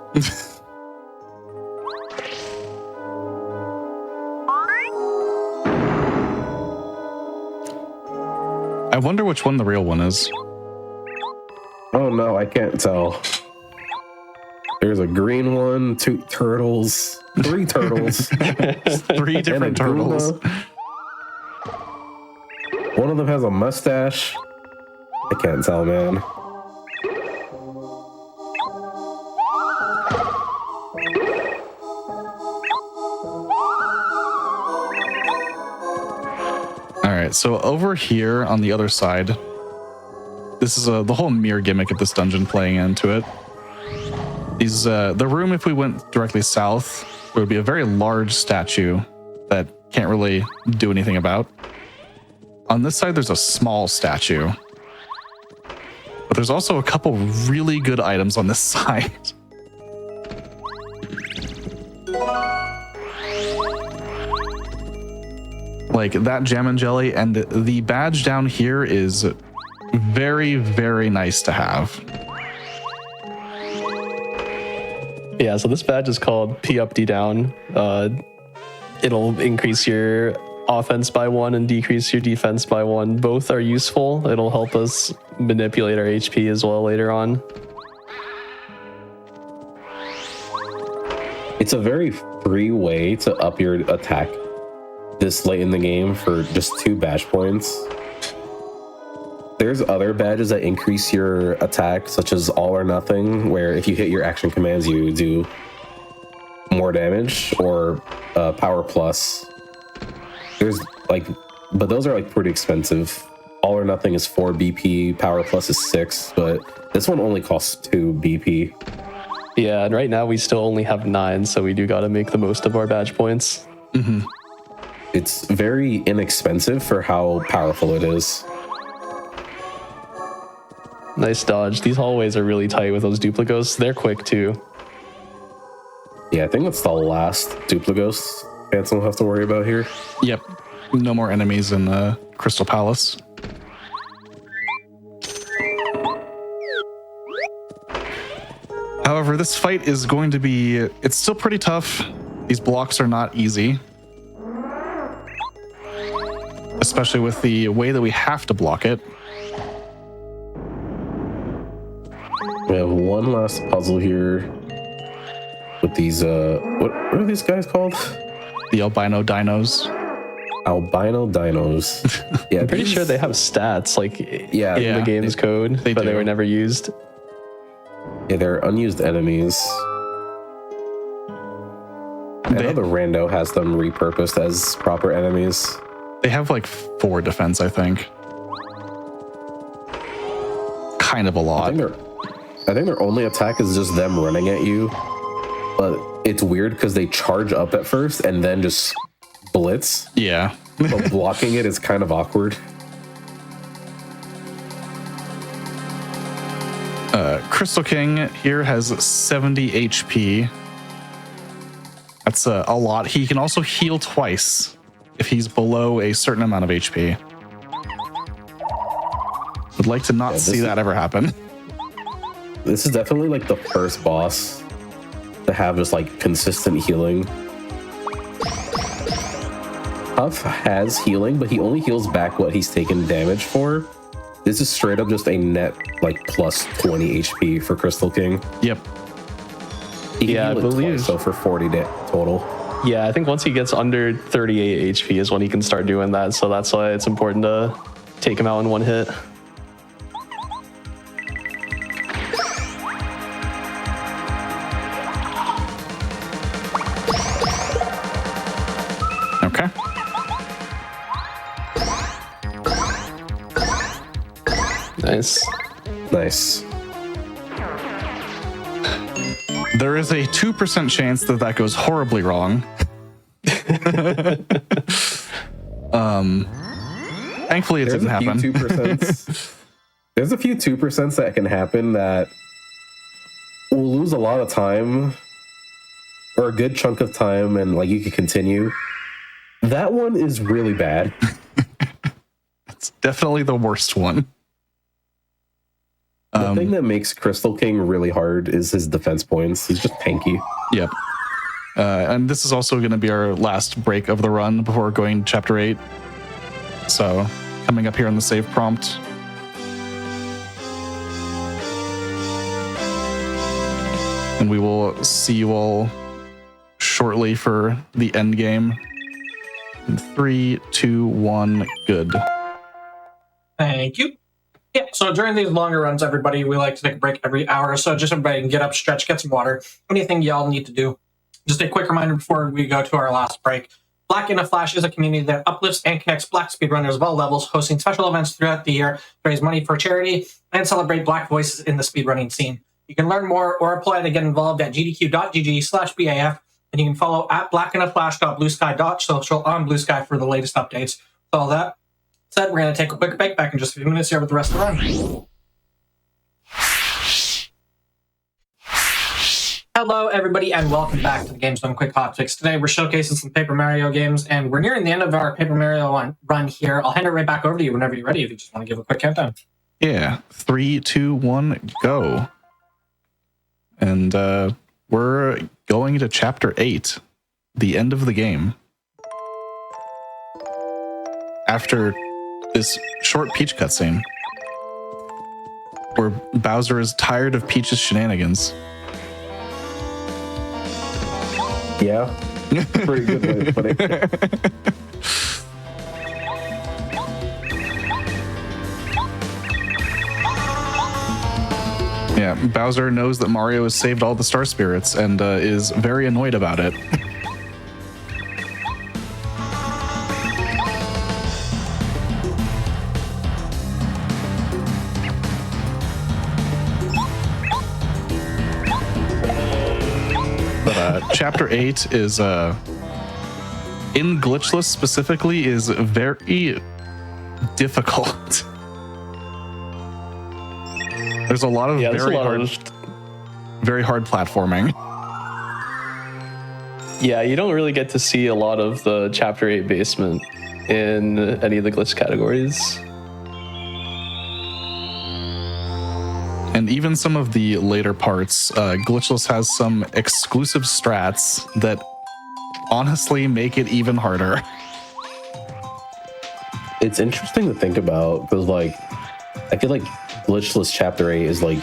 I wonder which one the real one is. Oh no, I can't tell. There's a green one, 2 turtles, 3 turtles. 3 different turtles. One of them has a mustache. I can't tell, man. Alright, so over here on the other side, this is the whole mirror gimmick of this dungeon playing into it. The room, if we went directly south, there would be a very large statue that can't really do anything about. On this side, there's a small statue. But there's also a couple really good items on this side. Like that jam and jelly, and the badge down here is very, very nice to have. Yeah, so this badge is called P up D down. It'll increase your offense by 1 and decrease your defense by 1. Both are useful. It'll help us manipulate our HP as well later on. It's a very free way to up your attack this late in the game for just 2 badge points. There's other badges that increase your attack, such as All or Nothing, where if you hit your action commands, you do more damage, or Power Plus. There's like, but those are like pretty expensive. All or Nothing is 4 BP, Power Plus is 6, but this one only costs 2 BP. Yeah, and right now we still only have 9, so we do got to make the most of our badge points. Mm-hmm. It's very inexpensive for how powerful it is. Nice dodge. These hallways are really tight with those duplicos. They're quick too. Yeah, I think that's the last Duplighost Phantom will have to worry about here. Yep. No more enemies in Crystal Palace. However, this fight is going to be... It's still pretty tough. These blocks are not easy. Especially with the way that we have to block it. We have one last puzzle here with these, what are these guys called? The albino dinos. Albino dinos. Yeah, I'm pretty sure they have stats, like Yeah, in the game's code, they but they do. were never used. Yeah, they're unused enemies. I know the rando has them repurposed as proper enemies. They have like 4 defense, I think. Kind of a lot. I think their only attack is just them running at you. But it's weird because they charge up at first and then just blitz. Yeah. But blocking it is kind of awkward. Crystal King here has 70 HP. That's a lot. He can also heal twice if he's below a certain amount of HP. Would like to not see that ever happen. This is definitely like the first boss to have just like consistent healing. Huff has healing, but he only heals back what he's taken damage for. This is straight up just a net like plus 20 HP for Crystal King. Yep. He can Yeah, heal I it believe- twice, so for 40 total. Yeah, I think once he gets under 38 HP is when he can start doing that, so that's why it's important to take him out in one hit. Okay. Nice. Nice. There is a 2% chance that that goes horribly wrong. Thankfully, it didn't happen. There's a few 2% that can happen that we'll lose a lot of time or a good chunk of time and like you could continue. That one is really bad. It's definitely the worst one. The thing that makes Crystal King really hard is his defense points. He's just tanky. Yep. And this is also going to be our last break of the run before going to Chapter 8. So, coming up here on the save prompt. And we will see you all shortly for the end game. In 3, 2, 1, good. Thank you. Yeah, so during these longer runs, everybody, we like to take a break every hour or so. Just everybody can get up, stretch, get some water. Anything y'all need to do. Just a quick reminder before we go to our last break. Black in a Flash is a community that uplifts and connects Black speedrunners of all levels, hosting special events throughout the year to raise money for charity and celebrate Black voices in the speedrunning scene. You can learn more or apply to get involved at gdq.gg/BAF, and you can follow at blackandaflash.bluesky.social on Blue Sky for the latest updates. With all that said, we're going to take a quick break back in just a few minutes here with the rest of the run. Hello, everybody, and welcome back to the Games Done Quick Hotfix. Today, we're showcasing some Paper Mario games, and we're nearing the end of our Paper Mario run here. I'll hand it right back over to you whenever you're ready, if you just want to give a quick countdown. Yeah. 3, 2, 1, go. And we're going to Chapter 8, the end of the game. after this short Peach cutscene where Bowser is tired of Peach's shenanigans. Yeah. Pretty good way to put it. Yeah, Bowser knows that Mario has saved all the Star Spirits and is very annoyed about it. But Chapter 8 is, in Glitchless specifically, is very difficult. There's a lot of very hard platforming. Yeah, you don't really get to see a lot of the Chapter 8 basement in any of the glitch categories. And even some of the later parts, Glitchless has some exclusive strats that honestly make it even harder. It's interesting to think about because, like, I feel like Glitchless Chapter 8 is like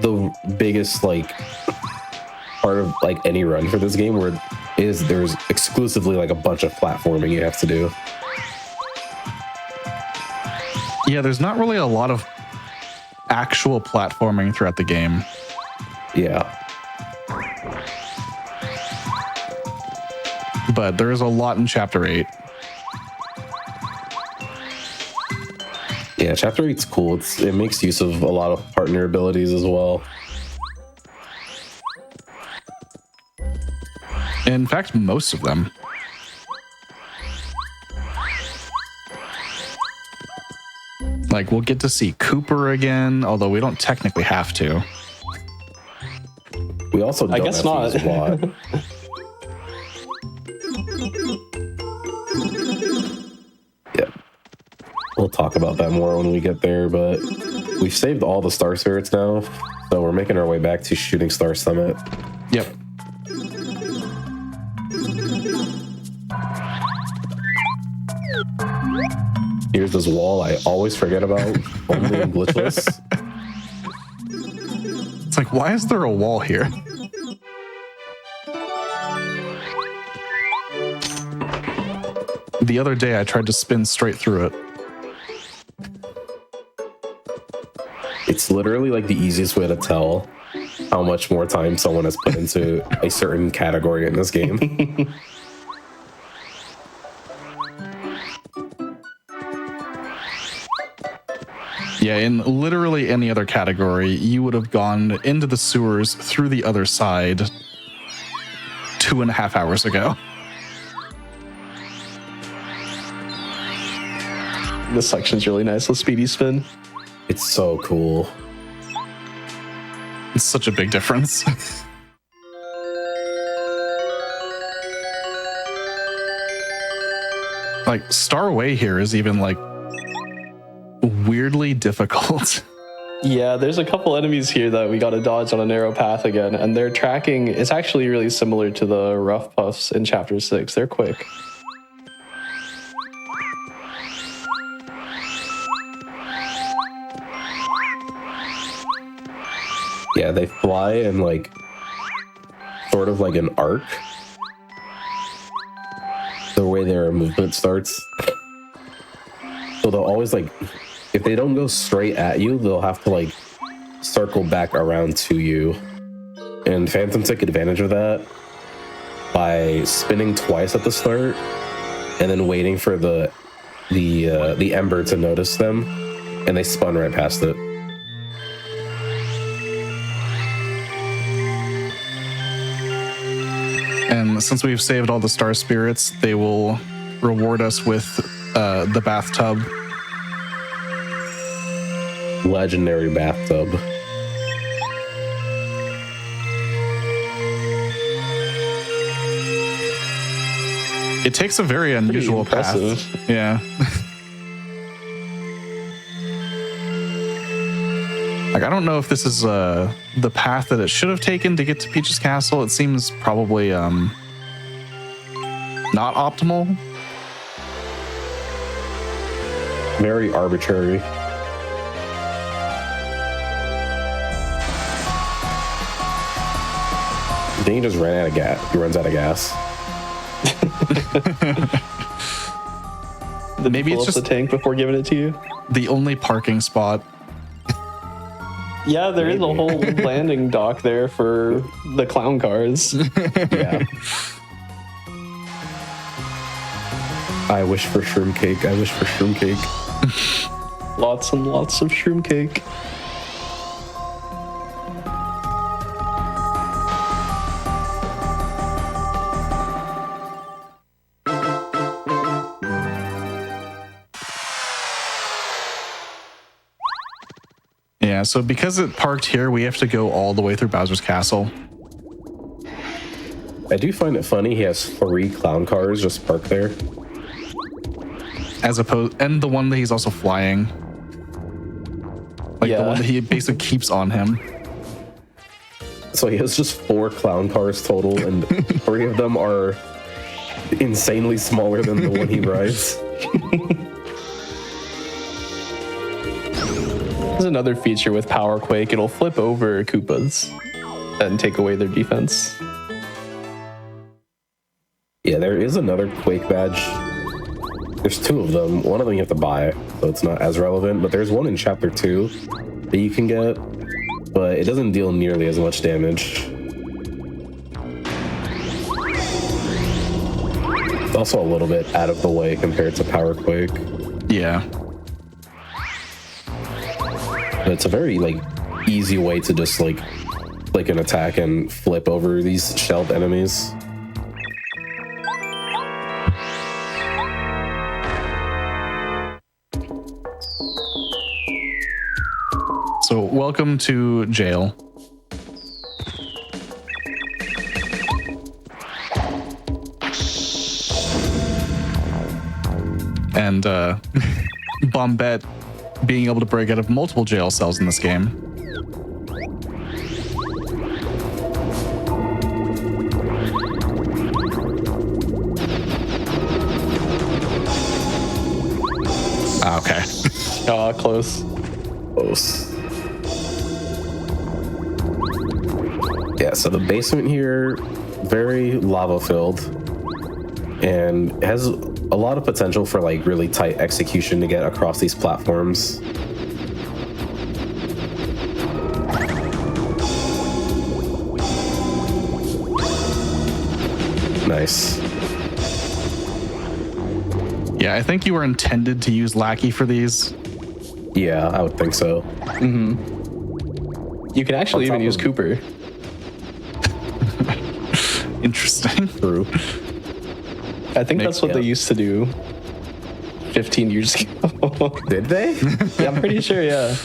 the biggest like part of like any run for this game where there's exclusively like a bunch of platforming you have to do. Yeah, there's not really a lot of actual platforming throughout the game. Yeah. But there is a lot in Chapter 8. Yeah, Chapter 8's cool. It makes use of a lot of partner abilities as well. In fact, most of them. Like, we'll get to see Cooper again, although we don't technically have to. We also don't I guess have not. to use Watt. Yeah. We'll talk about that more when we get there, but we've saved all the Star Spirits now, so we're making our way back to Shooting Star Summit. Yep. Here's this wall I always forget about, only in Glitchless. It's like, why is there a wall here? The other day, I tried to spin straight through it. It's literally like the easiest way to tell how much more time someone has put into a certain category in this game. Yeah, in literally any other category, you would have gone into the sewers through the other side 2.5 hours ago. This section's really nice. Let's speedy spin. It's so cool. It's such a big difference. Like, Starway here is even, like, weirdly difficult. Yeah, there's a couple enemies here that we got to dodge on a narrow path again, and their tracking is actually really similar to the rough puffs in Chapter 6. They're quick. Yeah, they fly in like sort of like an arc. The way their movement starts. So they'll always like, if they don't go straight at you, they'll have to like circle back around to you. And Phantom took advantage of that by spinning twice at the start and then waiting for the ember to notice them, and they spun right past it. And since we've saved all the Star Spirits, they will reward us with the bathtub. Legendary bathtub. It takes a very unusual path. impressive. Yeah. Like, I don't know if this is the path that it should have taken to get to Peach's Castle. It seems probably not optimal. very arbitrary. Then he just ran out of gas. He runs out of gas. Maybe it's just the tank before giving it to you. The only parking spot. Yeah, there is a whole landing dock there for the clown cars. Yeah. I wish for shroom cake. I wish for shroom cake. Lots and lots of shroom cake. Yeah, so because it parked here, we have to go all the way through Bowser's Castle. I do find it funny he has 3 clown cars just parked there. As opposed, and the one that he's also flying. Like the one that he basically keeps on him. So he has just 4 clown cars total, and 3 of them are insanely smaller than the one he rides. There's another feature with Power Quake. It'll flip over Koopas and take away their defense. Yeah, there is another Quake badge. There's 2 of them. One of them you have to buy, so it's not as relevant, but there's one in Chapter 2 that you can get, but it doesn't deal nearly as much damage. It's also a little bit out of the way compared to Power Quake. Yeah. But it's a very, like, easy way to just, like, click an attack and flip over these shelved enemies. So welcome to jail. And Bombette being able to break out of multiple jail cells in this game. Okay. Close. Close. Yeah, so the basement here, very lava filled, and has a lot of potential for like really tight execution to get across these platforms. Nice. Yeah, I think you were intended to use Lackey for these. Yeah, I would think so. You can actually even use Cooper. Interesting. True. I think that's what they used to do 15 years ago. Did they? Yeah, I'm pretty sure, yeah.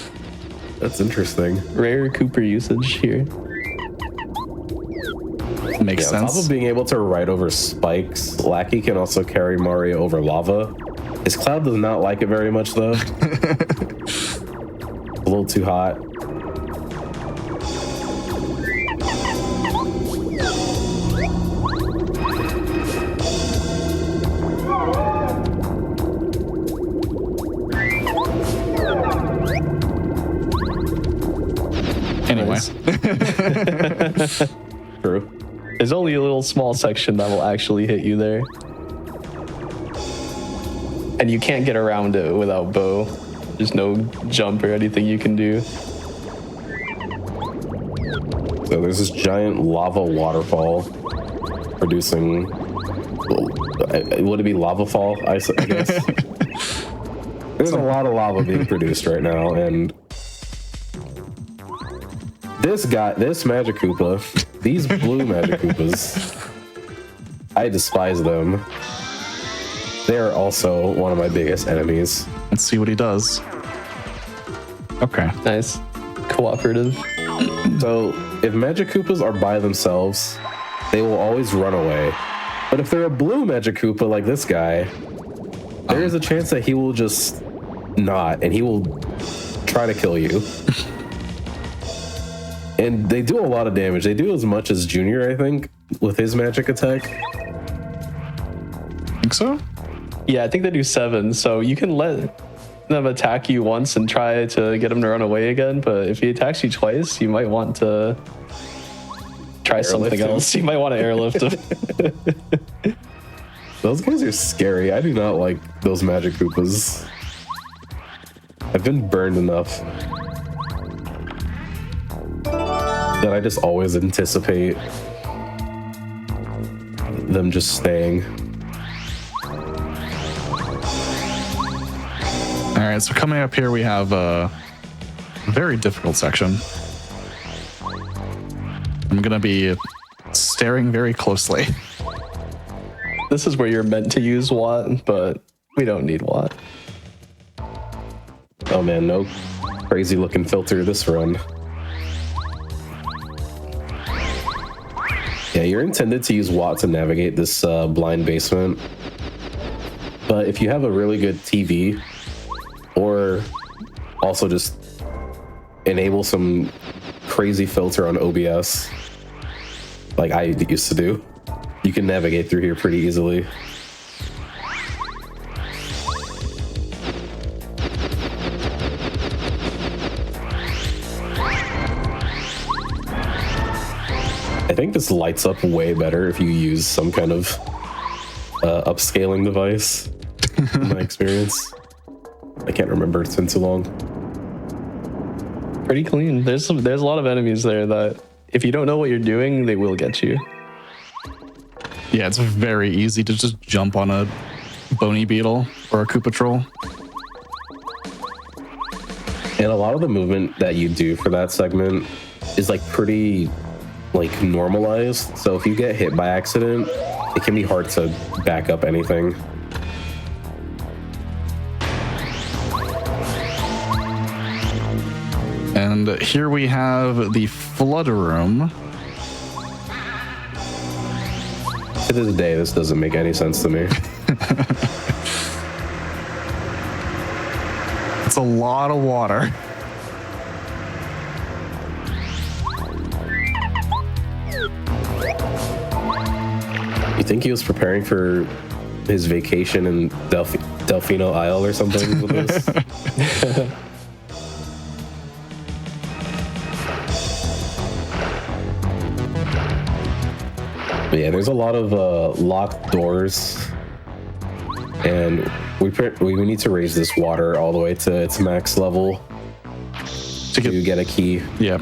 That's interesting. Rare Cooper usage here. Makes On top sense. of being able to ride over spikes, Lackey can also carry Mario over lava. His Cloud does not like it very much, though. A little too hot. Anyway. True. There's only a little small section that will actually hit you there. And you can't get around it without bow. There's no jump or anything you can do. So there's this giant lava waterfall producing... Would it be lava fall, I guess? There's a lot of lava being produced right now, and... This Magic Koopa, these blue Magic Koopas, I despise them. They're also one of my biggest enemies. Let's see what he does. Okay. Nice. Cooperative. So, if Magic Koopas are by themselves, they will always run away. But if they're a blue Magic Koopa like this guy, there is a chance that he will just not, and he will try to kill you. And they do a lot of damage. They do as much as Junior, I think, with his magic attack. Think so? Yeah, I think they do 7. So you can let them attack you once and try to get him to run away again, but if he attacks you twice, you might want to try something else. You might want to airlift him. Those guys are scary. I do not like those magic Koopas. I've been burned enough that I just always anticipate them just staying. All right, so coming up here, we have a very difficult section. I'm going to be staring very closely. This is where you're meant to use Watt, but we don't need Watt. Oh man, no crazy looking filter this run. Yeah, you're intended to use Watt to navigate this blind basement. But if you have a really good TV, or also just enable some crazy filter on OBS, like I used to do, you can navigate through here pretty easily. I think this lights up way better if you use some kind of upscaling device, in my experience. I can't remember, it's been too long. Pretty clean. There's a lot of enemies there that if you don't know what you're doing, they will get you. Yeah, it's very easy to just jump on a bony beetle or a Koopa troll. And a lot of the movement that you do for that segment is like pretty like normalized. So if you get hit by accident, it can be hard to back up anything. And here we have the flood room. To this day, this doesn't make any sense to me. It's a lot of water. You think he was preparing for his vacation in Delfino Isle or something with this? But yeah, there's a lot of locked doors, and we need to raise this water all the way to its max level to get a key. Yeah.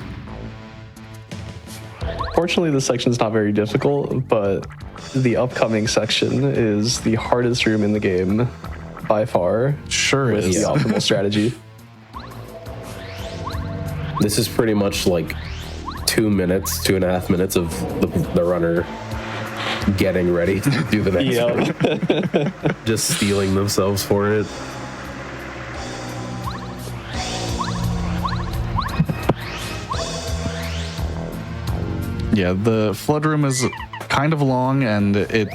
Fortunately, this section is not very difficult, but the upcoming section is the hardest room in the game by far. Sure with is. the optimal strategy. This is pretty much like 2.5 minutes of the runner getting ready to do the next one. Just stealing themselves for it. Yeah, the flood room is kind of long, and it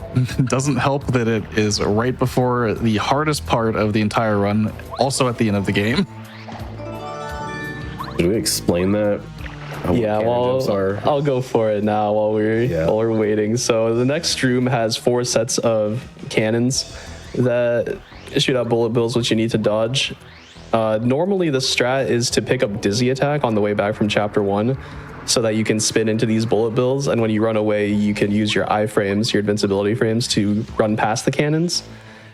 doesn't help that it is right before the hardest part of the entire run, also at the end of the game. Did we explain that? Yeah, well, I'll go for it now while we're waiting. So the next room has 4 sets of cannons that shoot out bullet bills, which you need to dodge. Normally, the strat is to pick up Dizzy Attack on the way back from Chapter 1, so that you can spin into these bullet bills, and when you run away, you can use your iframes, your invincibility frames, to run past the cannons,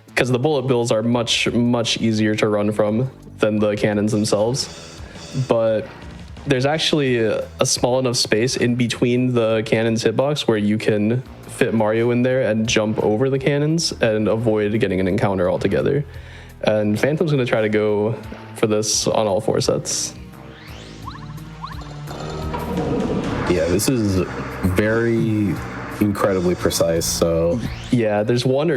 because the bullet bills are much, much easier to run from than the cannons themselves. But there's actually a small enough space in between the cannons hitbox where you can fit Mario in there and jump over the cannons and avoid getting an encounter altogether. And Phantom's going to try to go for this on all 4 sets. Yeah, this is very incredibly precise. So yeah, there's one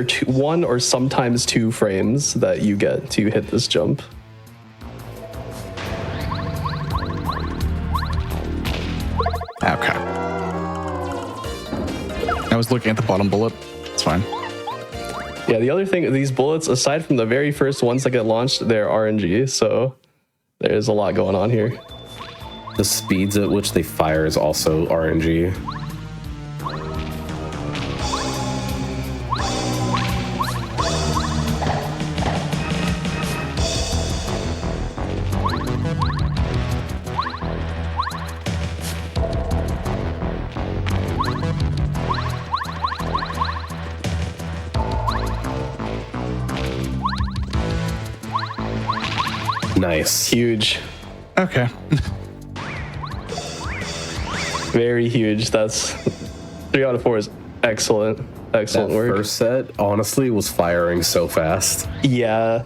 or sometimes 2 frames that you get to hit this jump. Okay. I was looking at the bottom bullet. It's fine. Yeah, the other thing, these bullets, aside from the very first ones that get launched, they're RNG, so there's a lot going on here. the speeds at which they fire is also RNG. Nice. Huge. Okay. Very huge. That's 3 out of 4 is excellent. Excellent That work. first set, honestly, was firing so fast. Yeah.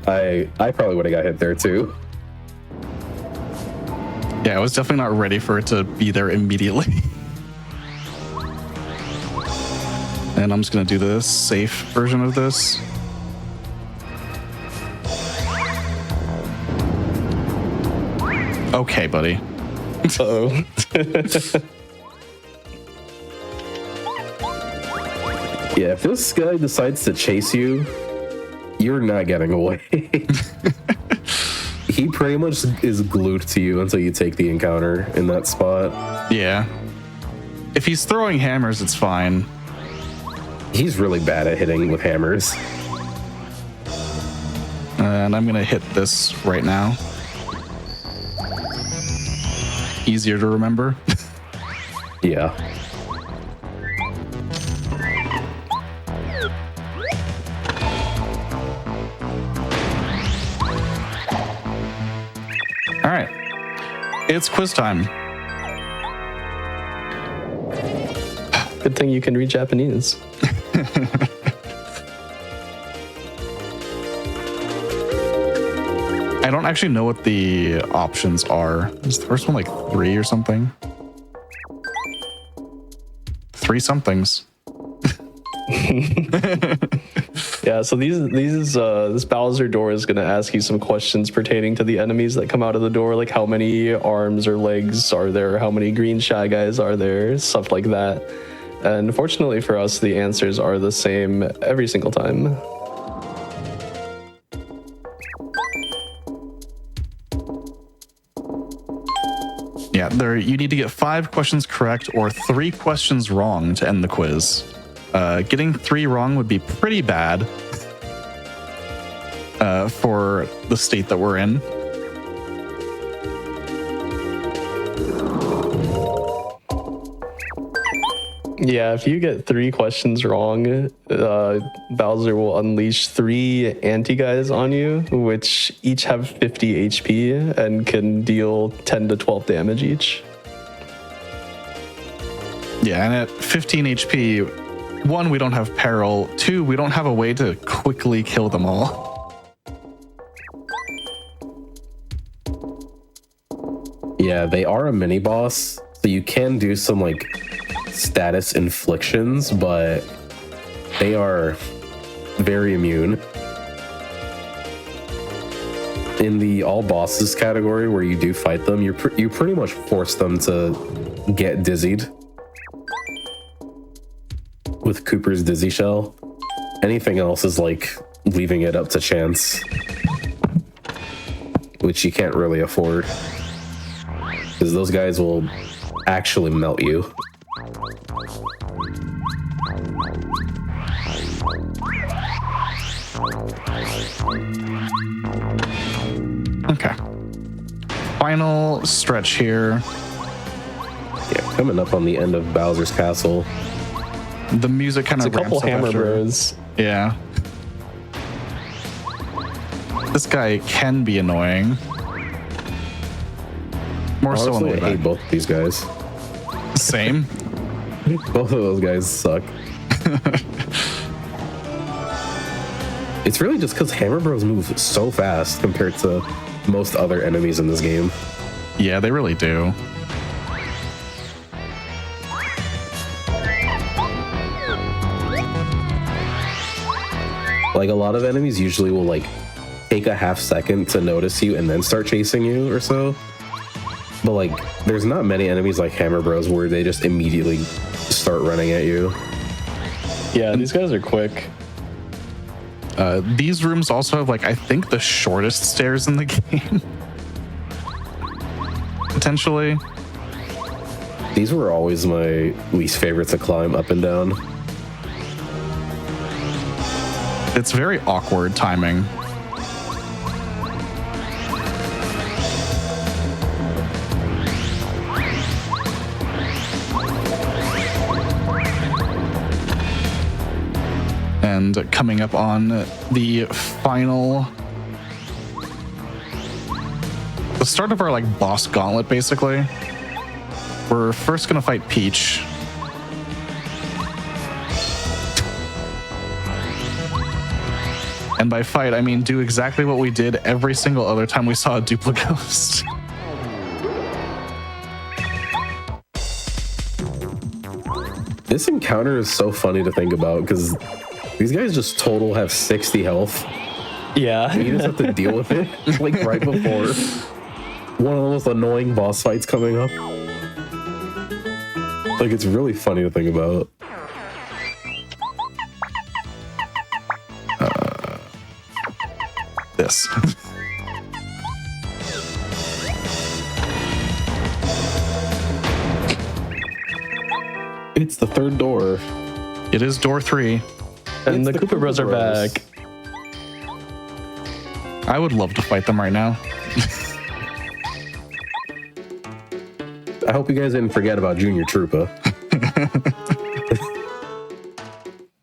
I probably would have got hit there too. Yeah, I was definitely not ready for it to be there immediately. And I'm just gonna do the safe version of this. Okay, buddy. Uh-oh. Yeah, if this guy decides to chase you, you're not getting away. He pretty much is glued to you until you take the encounter in that spot. Yeah. If he's throwing hammers, it's fine. He's really bad at hitting with hammers. And I'm gonna hit this right now. Easier to remember. Yeah. All right. It's quiz time. Good thing you can read Japanese. I don't actually know what the options are. Is the first one like 3 or something? 3 somethings. Yeah, so this Bowser door is gonna ask you some questions pertaining to the enemies that come out of the door, like how many arms or legs are there, how many green shy guys are there, stuff like that. And fortunately for us, the answers are the same every single time. Yeah, you need to get 5 questions correct or 3 questions wrong to end the quiz. Getting 3 wrong would be pretty bad for the state that we're in. Yeah, if you get 3 questions wrong, Bowser will unleash 3 anti-guys on you, which each have 50 HP and can deal 10 to 12 damage each. Yeah, and at 15 HP, 1, we don't have peril. 2, we don't have a way to quickly kill them all. Yeah, they are a mini boss, so you can do some like status inflictions, but they are very immune. In the all bosses category where you do fight them, you pretty much force them to get dizzied with Cooper's dizzy shell. Anything else is like leaving it up to chance, which you can't really afford because those guys will actually melt you. Okay. Final stretch here. Yeah, coming up on the end of Bowser's Castle. The music kind It's of a couple Hammer Bros. Yeah. This guy can be annoying. More so on the Honestly, way I hate back. both these guys. Same. Both of those guys suck. It's really just because Hammer Bros move so fast compared to most other enemies in this game. Yeah, they really do. Like a lot of enemies usually will like take a half second to notice you and then start chasing you or so. But like there's not many enemies like Hammer Bros where they just immediately start running at you. Yeah, these guys are quick. These rooms also have, like, I think the shortest stairs in the game. Potentially. These were always my least favorite to climb up and down. It's very awkward timing. And coming up on the final start of our like boss gauntlet, basically. We're first gonna fight Peach. And by fight, I mean do exactly what we did every single other time we saw a duplicate ghost. This encounter is so funny to think about because these guys just total have 60 health. Yeah. You just have to deal with it like right before one of the most annoying boss fights coming up. Like, it's really funny to think about. This. It's the third door. It is door 3. And It's the Koopa Bros are Bros. back. I would love to fight them right now. I hope you guys didn't forget about Junior Troopa.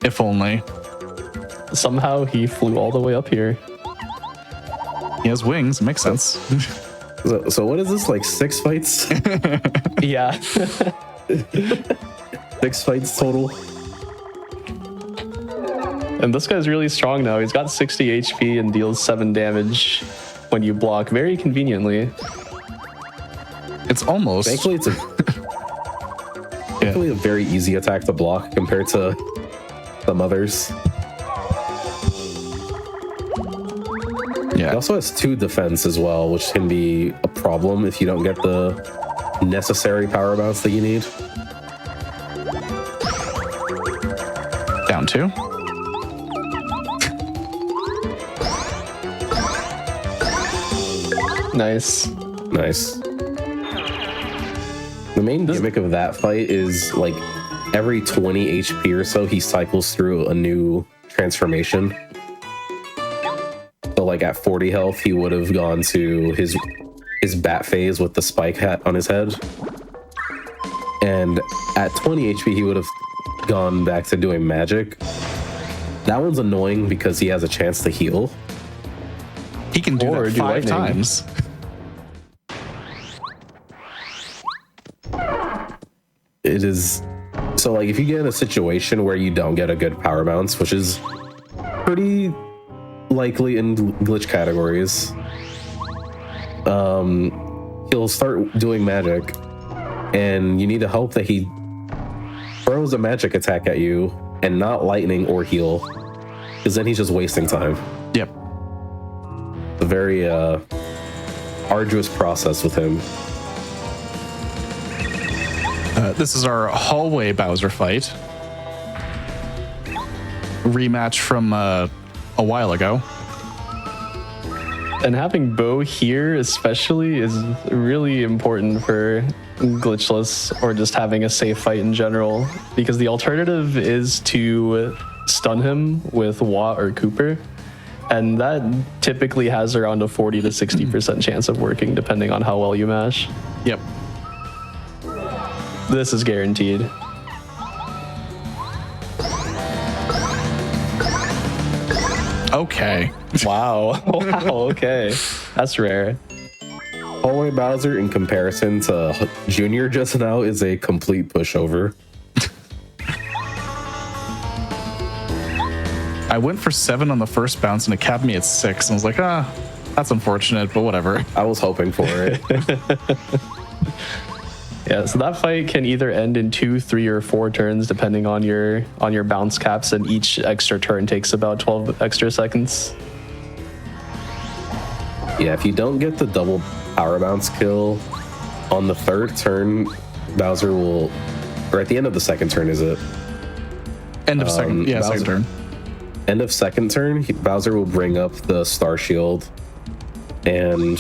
If only. Somehow he flew all the way up here. He has wings, makes sense. So what is this, like 6 fights? Yeah. 6 fights total? And this guy's really strong now. He's got 60 HP and deals 7 damage when you block very conveniently. It's almost. Thankfully, it's a very easy attack to block compared to some others. Yeah. It also has 2 defense as well, which can be a problem if you don't get the necessary power bounce that you need. Down 2. Nice. Nice. The main gimmick of that fight is like every 20 HP or so, he cycles through a new transformation. So like at 40 health, he would have gone to his bat phase with the spike hat on his head. And at 20 HP, he would have gone back to doing magic. That one's annoying because he has a chance to heal. He can do Or that do 5 lightning. times. It is so like if you get in a situation where you don't get a good power bounce, which is pretty likely in glitch categories, he'll start doing magic, and you need to hope that he throws a magic attack at you and not lightning or heal, because then he's just wasting time. Yep. A very arduous process with him. This is our hallway Bowser fight. Rematch from a while ago. And having Bo here especially is really important for Glitchless, or just having a safe fight in general, because the alternative is to stun him with Watt or Cooper, and that typically has around a 40 to 60% chance of working depending on how well you mash. Yep. This is guaranteed. Okay. Wow. Wow, okay. That's rare. Hallway Bowser in comparison to Junior just now is a complete pushover. I went for 7 on the first bounce and it capped me at 6. I was like, that's unfortunate, but whatever. I was hoping for it. Yeah, so that fight can either end in 2, 3, or 4 turns depending on your bounce caps, and each extra turn takes about 12 extra seconds. Yeah, if you don't get the double power bounce kill on the 3rd turn, Bowser will, or at the end of the 2nd turn, is it? End of second. Yeah, Bowser- second turn. End of 2nd turn, Bowser will bring up the Star Shield, and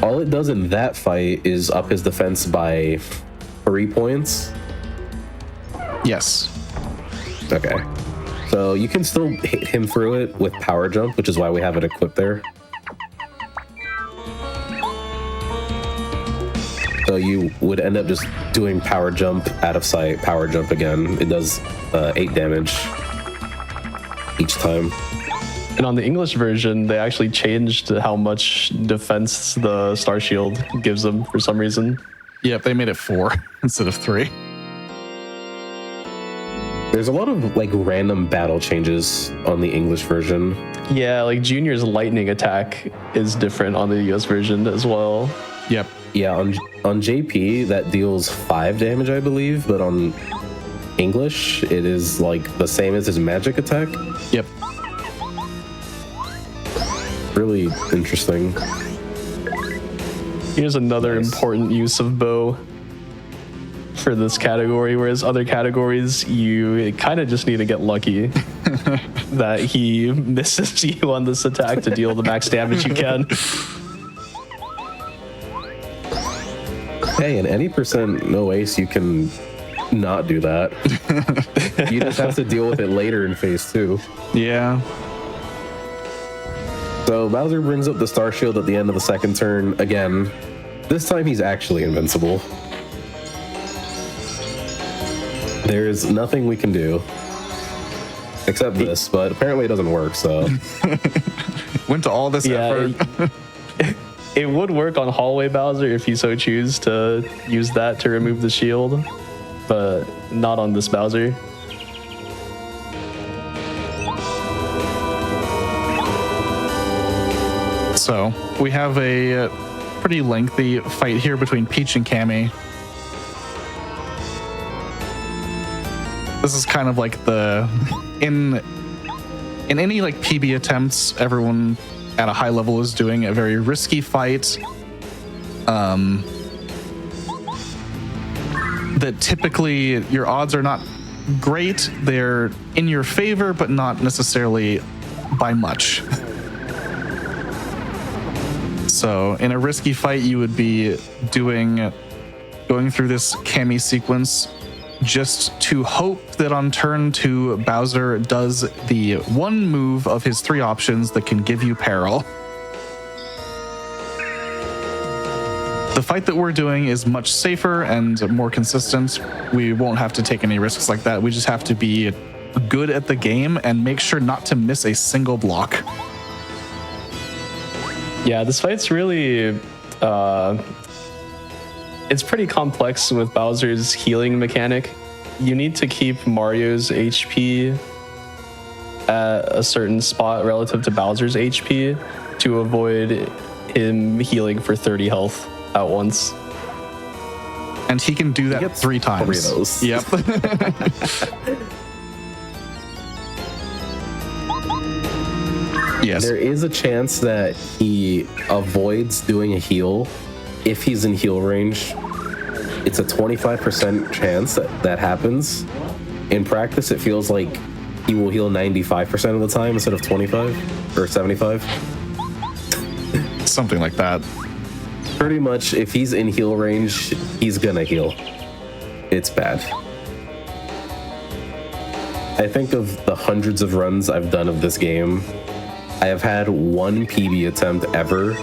all it does in that fight is up his defense by 3 points. Yes. Okay. So you can still hit him through it with Power Jump, which is why we have it equipped there. So you would end up just doing Power Jump out of sight, Power Jump again. It does 8 damage each time. And on the English version, they actually changed how much defense the Star Shield gives them for some reason. Yep, they made it 4 instead of 3. There's a lot of like random battle changes on the English version. Yeah, like Junior's lightning attack is different on the US version as well. Yep. Yeah, on JP that deals 5 damage, I believe, but on English it is like the same as his magic attack. Yep. Really interesting. Here's another Nice. important use of bow for this category, whereas other categories you kind of just need to get lucky that he misses you on this attack to deal the max damage you can. Hey, in any percent no ace, you can not do that. You just have to deal with it later in phase 2. Yeah. So Bowser brings up the Star Shield at the end of the second turn again. This time he's actually invincible. There's nothing we can do except this, but apparently it doesn't work, so. Went to all this effort. It would work on Hallway Bowser if you so choose to use that to remove the shield, but not on this Bowser. So we have a pretty lengthy fight here between Peach and Cammy. This is kind of like the in any like PB attempts, everyone at a high level is doing a very risky fight. That typically your odds are not great. They're in your favor, but not necessarily by much. So in a risky fight, you would be going through this Cammy sequence just to hope that on turn 2, Bowser does the one move of his 3 options that can give you peril. The fight that we're doing is much safer and more consistent. We won't have to take any risks like that. We just have to be good at the game and make sure not to miss a single block. Yeah, this fight's really it's pretty complex with Bowser's healing mechanic. You need to keep Mario's HP at a certain spot relative to Bowser's HP to avoid him healing for 30 health at once. And he can do that gets 3 times. 3 of those. Yep. Yes. There is a chance that he avoids doing a heal if he's in heal range. It's a 25% chance that happens. In practice, it feels like he will heal 95% of the time instead of 25 or 75. Something like that. Pretty much, if he's in heal range, he's gonna heal. It's bad. I think of the hundreds of runs I've done of this game, I have had 1 PB attempt ever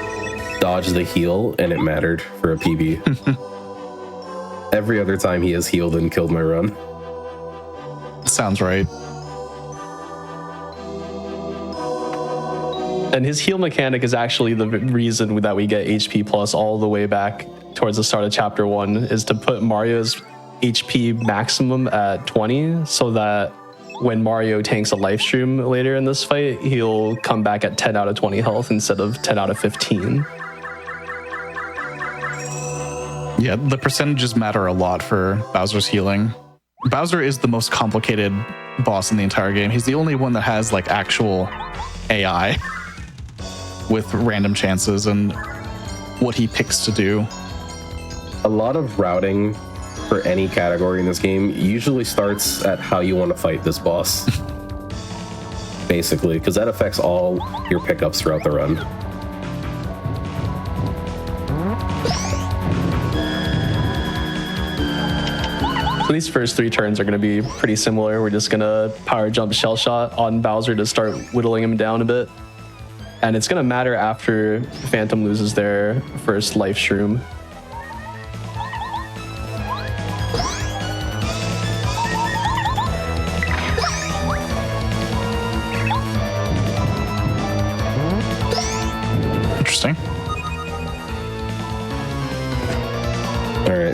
dodge the heal, and it mattered for a PB. Every other time he has healed and killed my run. Sounds right. And his heal mechanic is actually the reason that we get HP plus all the way back towards the start of chapter 1, is to put Mario's HP maximum at 20 so that when Mario tanks a life stream later in this fight, he'll come back at 10 out of 20 health instead of 10 out of 15. Yeah, the percentages matter a lot for Bowser's healing. Bowser is the most complicated boss in the entire game. He's the only one that has like actual AI with random chances and what he picks to do. A lot of routing for any category in this game usually starts at how you want to fight this boss. Basically, because that affects all your pickups throughout the run. So these first 3 turns are going to be pretty similar. We're just going to power jump shell shot on Bowser to start whittling him down a bit. And it's going to matter after Phantom loses their first life shroom.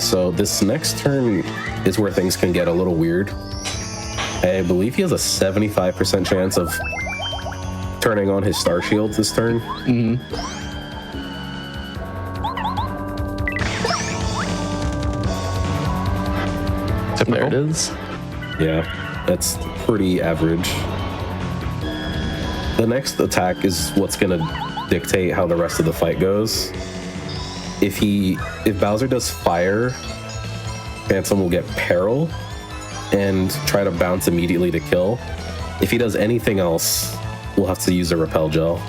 so this next turn is where things can get a little weird. I believe he has a 75% chance of turning on his star shield this turn. There it is. Yeah, that's pretty average. The next attack is what's gonna dictate how the rest of the fight goes. If Bowser does fire, Phantom will get peril and try to bounce immediately to kill. If he does anything else, we'll have to use a repel gel.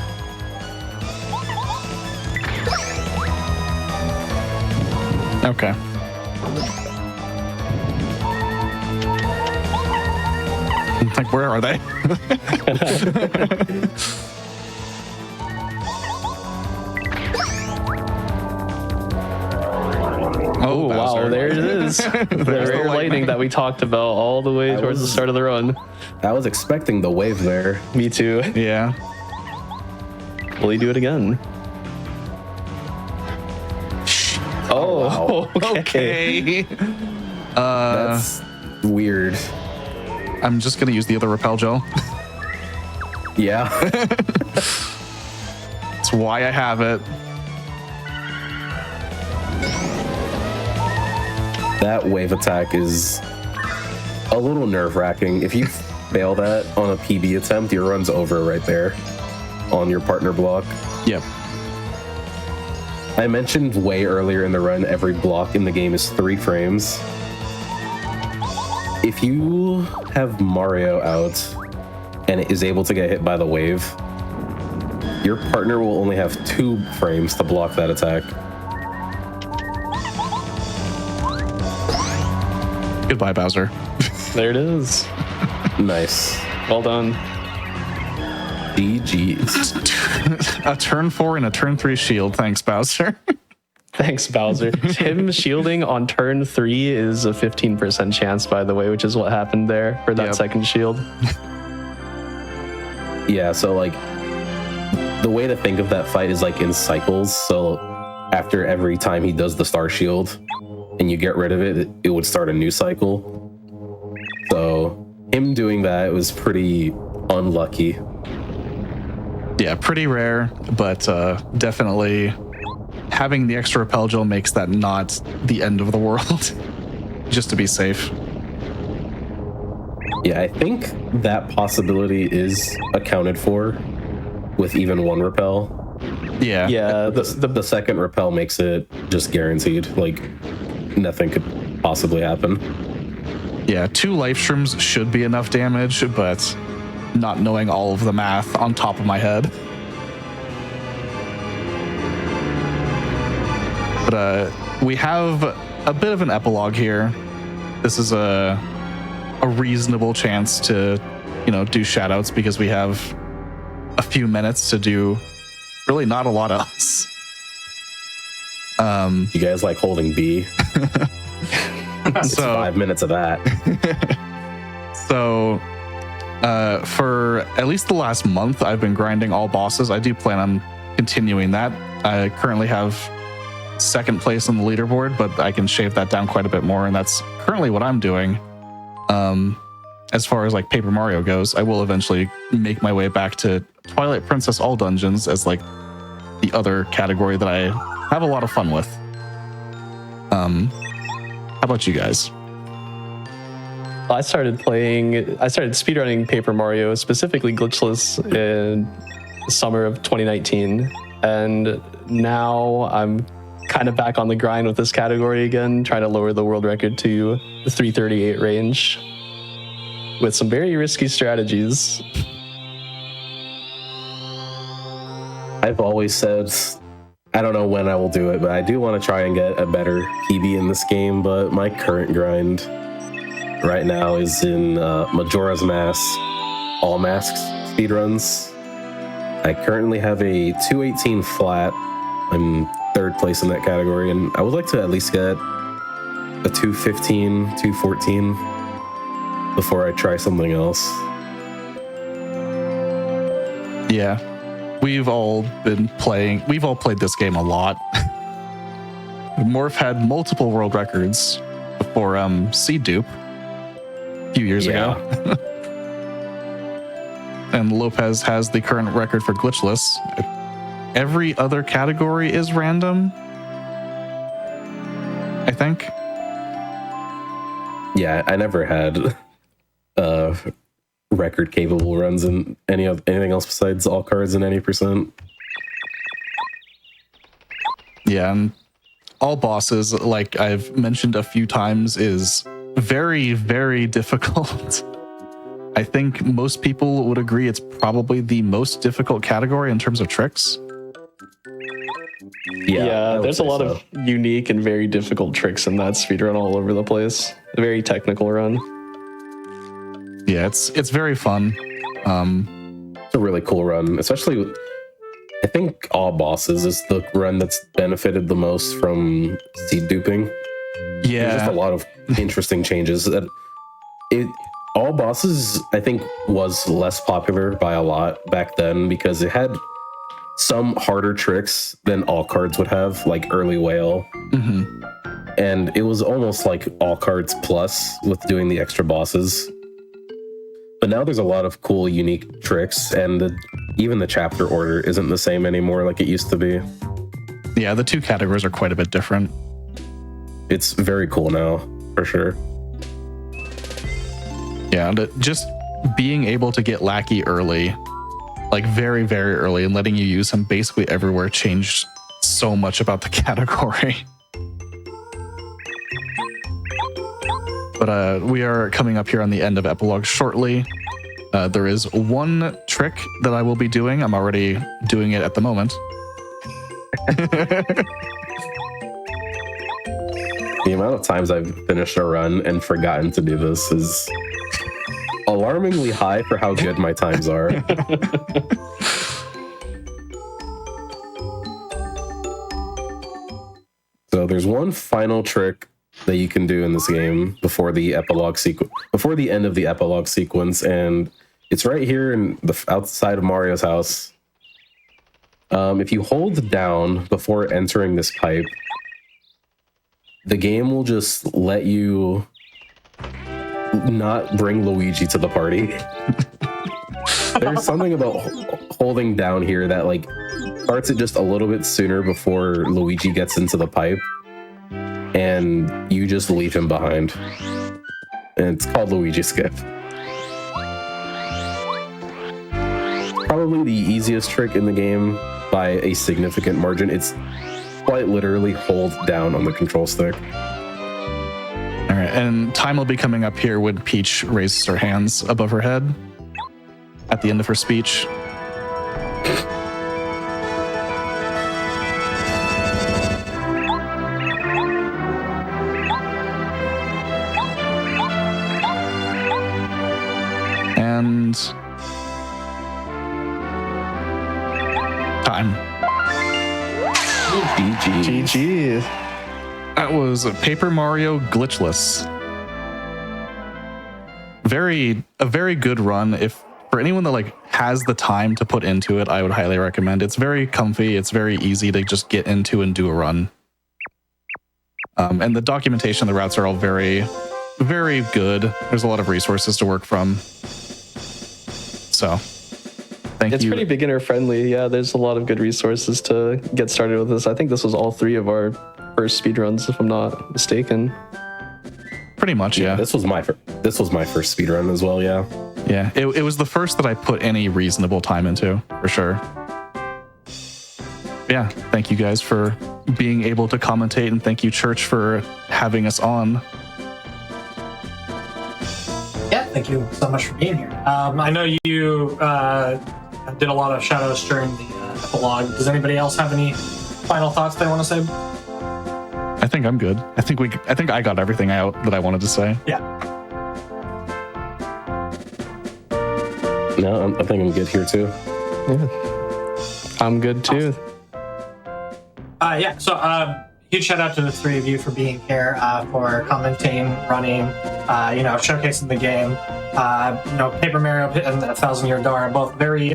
Okay. Like, where are they? Oh, wow, Bowser. there it is. The rare lightning that we talked about all the way towards the start of the run. I was expecting the wave there. Me too. Yeah. Will he do it again? Oh, wow. okay. That's weird. I'm just gonna use the other repel gel. Yeah. That's why I have it. That wave attack is a little nerve-wracking. If you fail that on a PB attempt, your run's over right there on your partner block. Yep. I mentioned way earlier in the run, every block in the game is 3 frames. If you have Mario out and it is able to get hit by the wave, your partner will only have 2 frames to block that attack. Goodbye, Bowser. There it is. Nice. Well done. GG's. A turn 4 and a turn 3 shield. Thanks, Bowser. Thanks, Bowser. Him shielding on turn 3 is a 15% chance, by the way, which is what happened there for that second shield. Yeah, so like the way to think of that fight is like in cycles. So after every time he does the star shield and you get rid of it, it would start a new cycle. So him doing that was pretty unlucky. Yeah, pretty rare, but definitely having the extra repel gel makes that not the end of the world. Just to be safe. Yeah, I think that possibility is accounted for with even 1 repel. Yeah. Yeah, The second repel makes it just guaranteed. Like nothing could possibly happen. Yeah, 2 life streams should be enough damage, but not knowing all of the math on top of my head. But we have a bit of an epilogue here. This is a reasonable chance to, do shoutouts because we have a few minutes to do really not a lot else. You guys like holding B? It's 5 minutes of that. So for at least the last month, I've been grinding all bosses. I do plan on continuing that. I currently have 2nd place on the leaderboard, but I can shave that down quite a bit more, and that's currently what I'm doing. As far as like Paper Mario goes, I will eventually make my way back to Twilight Princess all dungeons as like the other category that I have a lot of fun with. How about you guys? I started speedrunning Paper Mario, specifically Glitchless, in the summer of 2019. And now I'm kind of back on the grind with this category again, trying to lower the world record to the 338 range with some very risky strategies. I've always said, I don't know when I will do it, but I do want to try and get a better PB in this game, but my current grind right now is in Majora's Mask, all masks speedruns. I currently have a 218 flat. I'm 3rd place in that category, and I would like to at least get a 215, 214 before I try something else. Yeah. We've all played this game a lot. Morph had multiple world records before Seed Dupe a few years ago. And Lopez has the current record for Glitchless. Every other category is random, I think. Yeah, I never had record capable runs in anything else besides all cards in any percent. Yeah, and all bosses, like I've mentioned a few times, is very, very difficult. I think most people would agree it's probably the most difficult category in terms of tricks. Yeah, there's a lot of unique and very difficult tricks in that speedrun all over the place. A very technical run. Yeah, it's very fun. It's a really cool run, especially I think all bosses is the run that's benefited the most from seed duping. Yeah, there's just a lot of interesting changes. All bosses, I think, was less popular by a lot back then because it had some harder tricks than all cards would have, like early whale. Mm-hmm. And it was almost like all cards plus with doing the extra bosses. But now there's a lot of cool, unique tricks, and even the chapter order isn't the same anymore like it used to be. Yeah, the two categories are quite a bit different. It's very cool now, for sure. Yeah, and just being able to get Lackey early, like very, very early, and letting you use him basically everywhere changed so much about the category. But we are coming up here on the end of Epilogue shortly. There is one trick that I will be doing. I'm already doing it at the moment. The amount of times I've finished a run and forgotten to do this is alarmingly high for how good my times are. So there's one final trick that you can do in this game before the epilogue before the end of the epilogue sequence, and it's right here in the outside of Mario's house. If you hold down before entering this pipe, the game will just let you not bring Luigi to the party. There's something about holding down here that like starts it just a little bit sooner before Luigi gets into the pipe, and you just leave him behind. And it's called Luigi Skip. Probably the easiest trick in the game by a significant margin. It's quite literally hold down on the control stick. All right, and time will be coming up here when Peach raises her hands above her head at the end of her speech. And time. GG. That was Paper Mario Glitchless. A very good run. If for anyone that like has the time to put into it, I would highly recommend. It's very comfy. It's very easy to just get into and do a run. And the documentation, the routes are all very, very good. There's a lot of resources to work from. So, thank you. It's pretty beginner friendly. Yeah, there's a lot of good resources to get started with this. I think this was all three of our first speedruns, if I'm not mistaken. Pretty much, yeah. This was my first speedrun as well, yeah. Yeah, it was the first that I put any reasonable time into, for sure. Yeah, thank you guys for being able to commentate, and thank you, Church, for having us on. Yeah, thank you so much for being here. I know you did a lot of shadows during the epilogue. Does anybody else have any final thoughts they want to say? I think I'm good. I think I got everything out that I wanted to say. Yeah. No, I think I'm good here too. Yeah, I'm good too. Yeah, so huge shout out to the three of you for being here, for commenting, running, showcasing the game. Paper Mario and 1,000 Year Door are both very,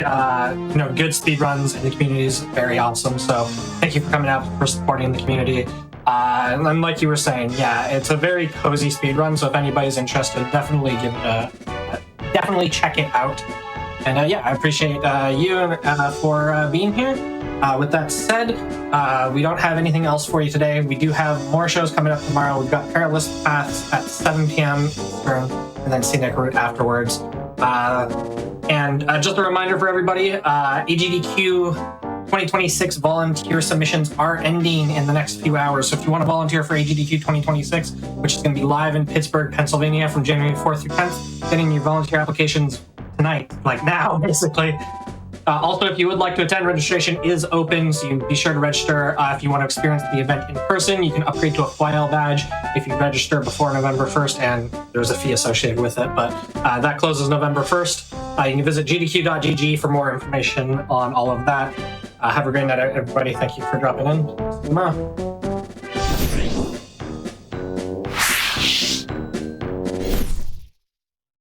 good speed runs in the community is very awesome. So thank you for coming out, for supporting the community. And like you were saying, yeah, it's a very cozy speedrun, so if anybody's interested, definitely definitely check it out. And yeah, I appreciate you for being here. With that said, we don't have anything else for you today. We do have more shows coming up tomorrow. We've got Perilous Paths at 7 p.m. Eastern, and then Scenic Route afterwards. And just a reminder for everybody, AGDQ 2026 volunteer submissions are ending in the next few hours. So if you want to volunteer for AGDQ 2026, which is going to be live in Pittsburgh, Pennsylvania from January 4th through 10th, getting your volunteer applications tonight, like now, basically. Also, if you would like to attend, registration is open, so you can be sure to register. If you want to experience the event in person, you can upgrade to a file badge if you register before November 1st, and there's a fee associated with it, but that closes November 1st. You can visit gdq.gg for more information on all of that. Have a great night, everybody. Thank you for dropping in. See you tomorrow.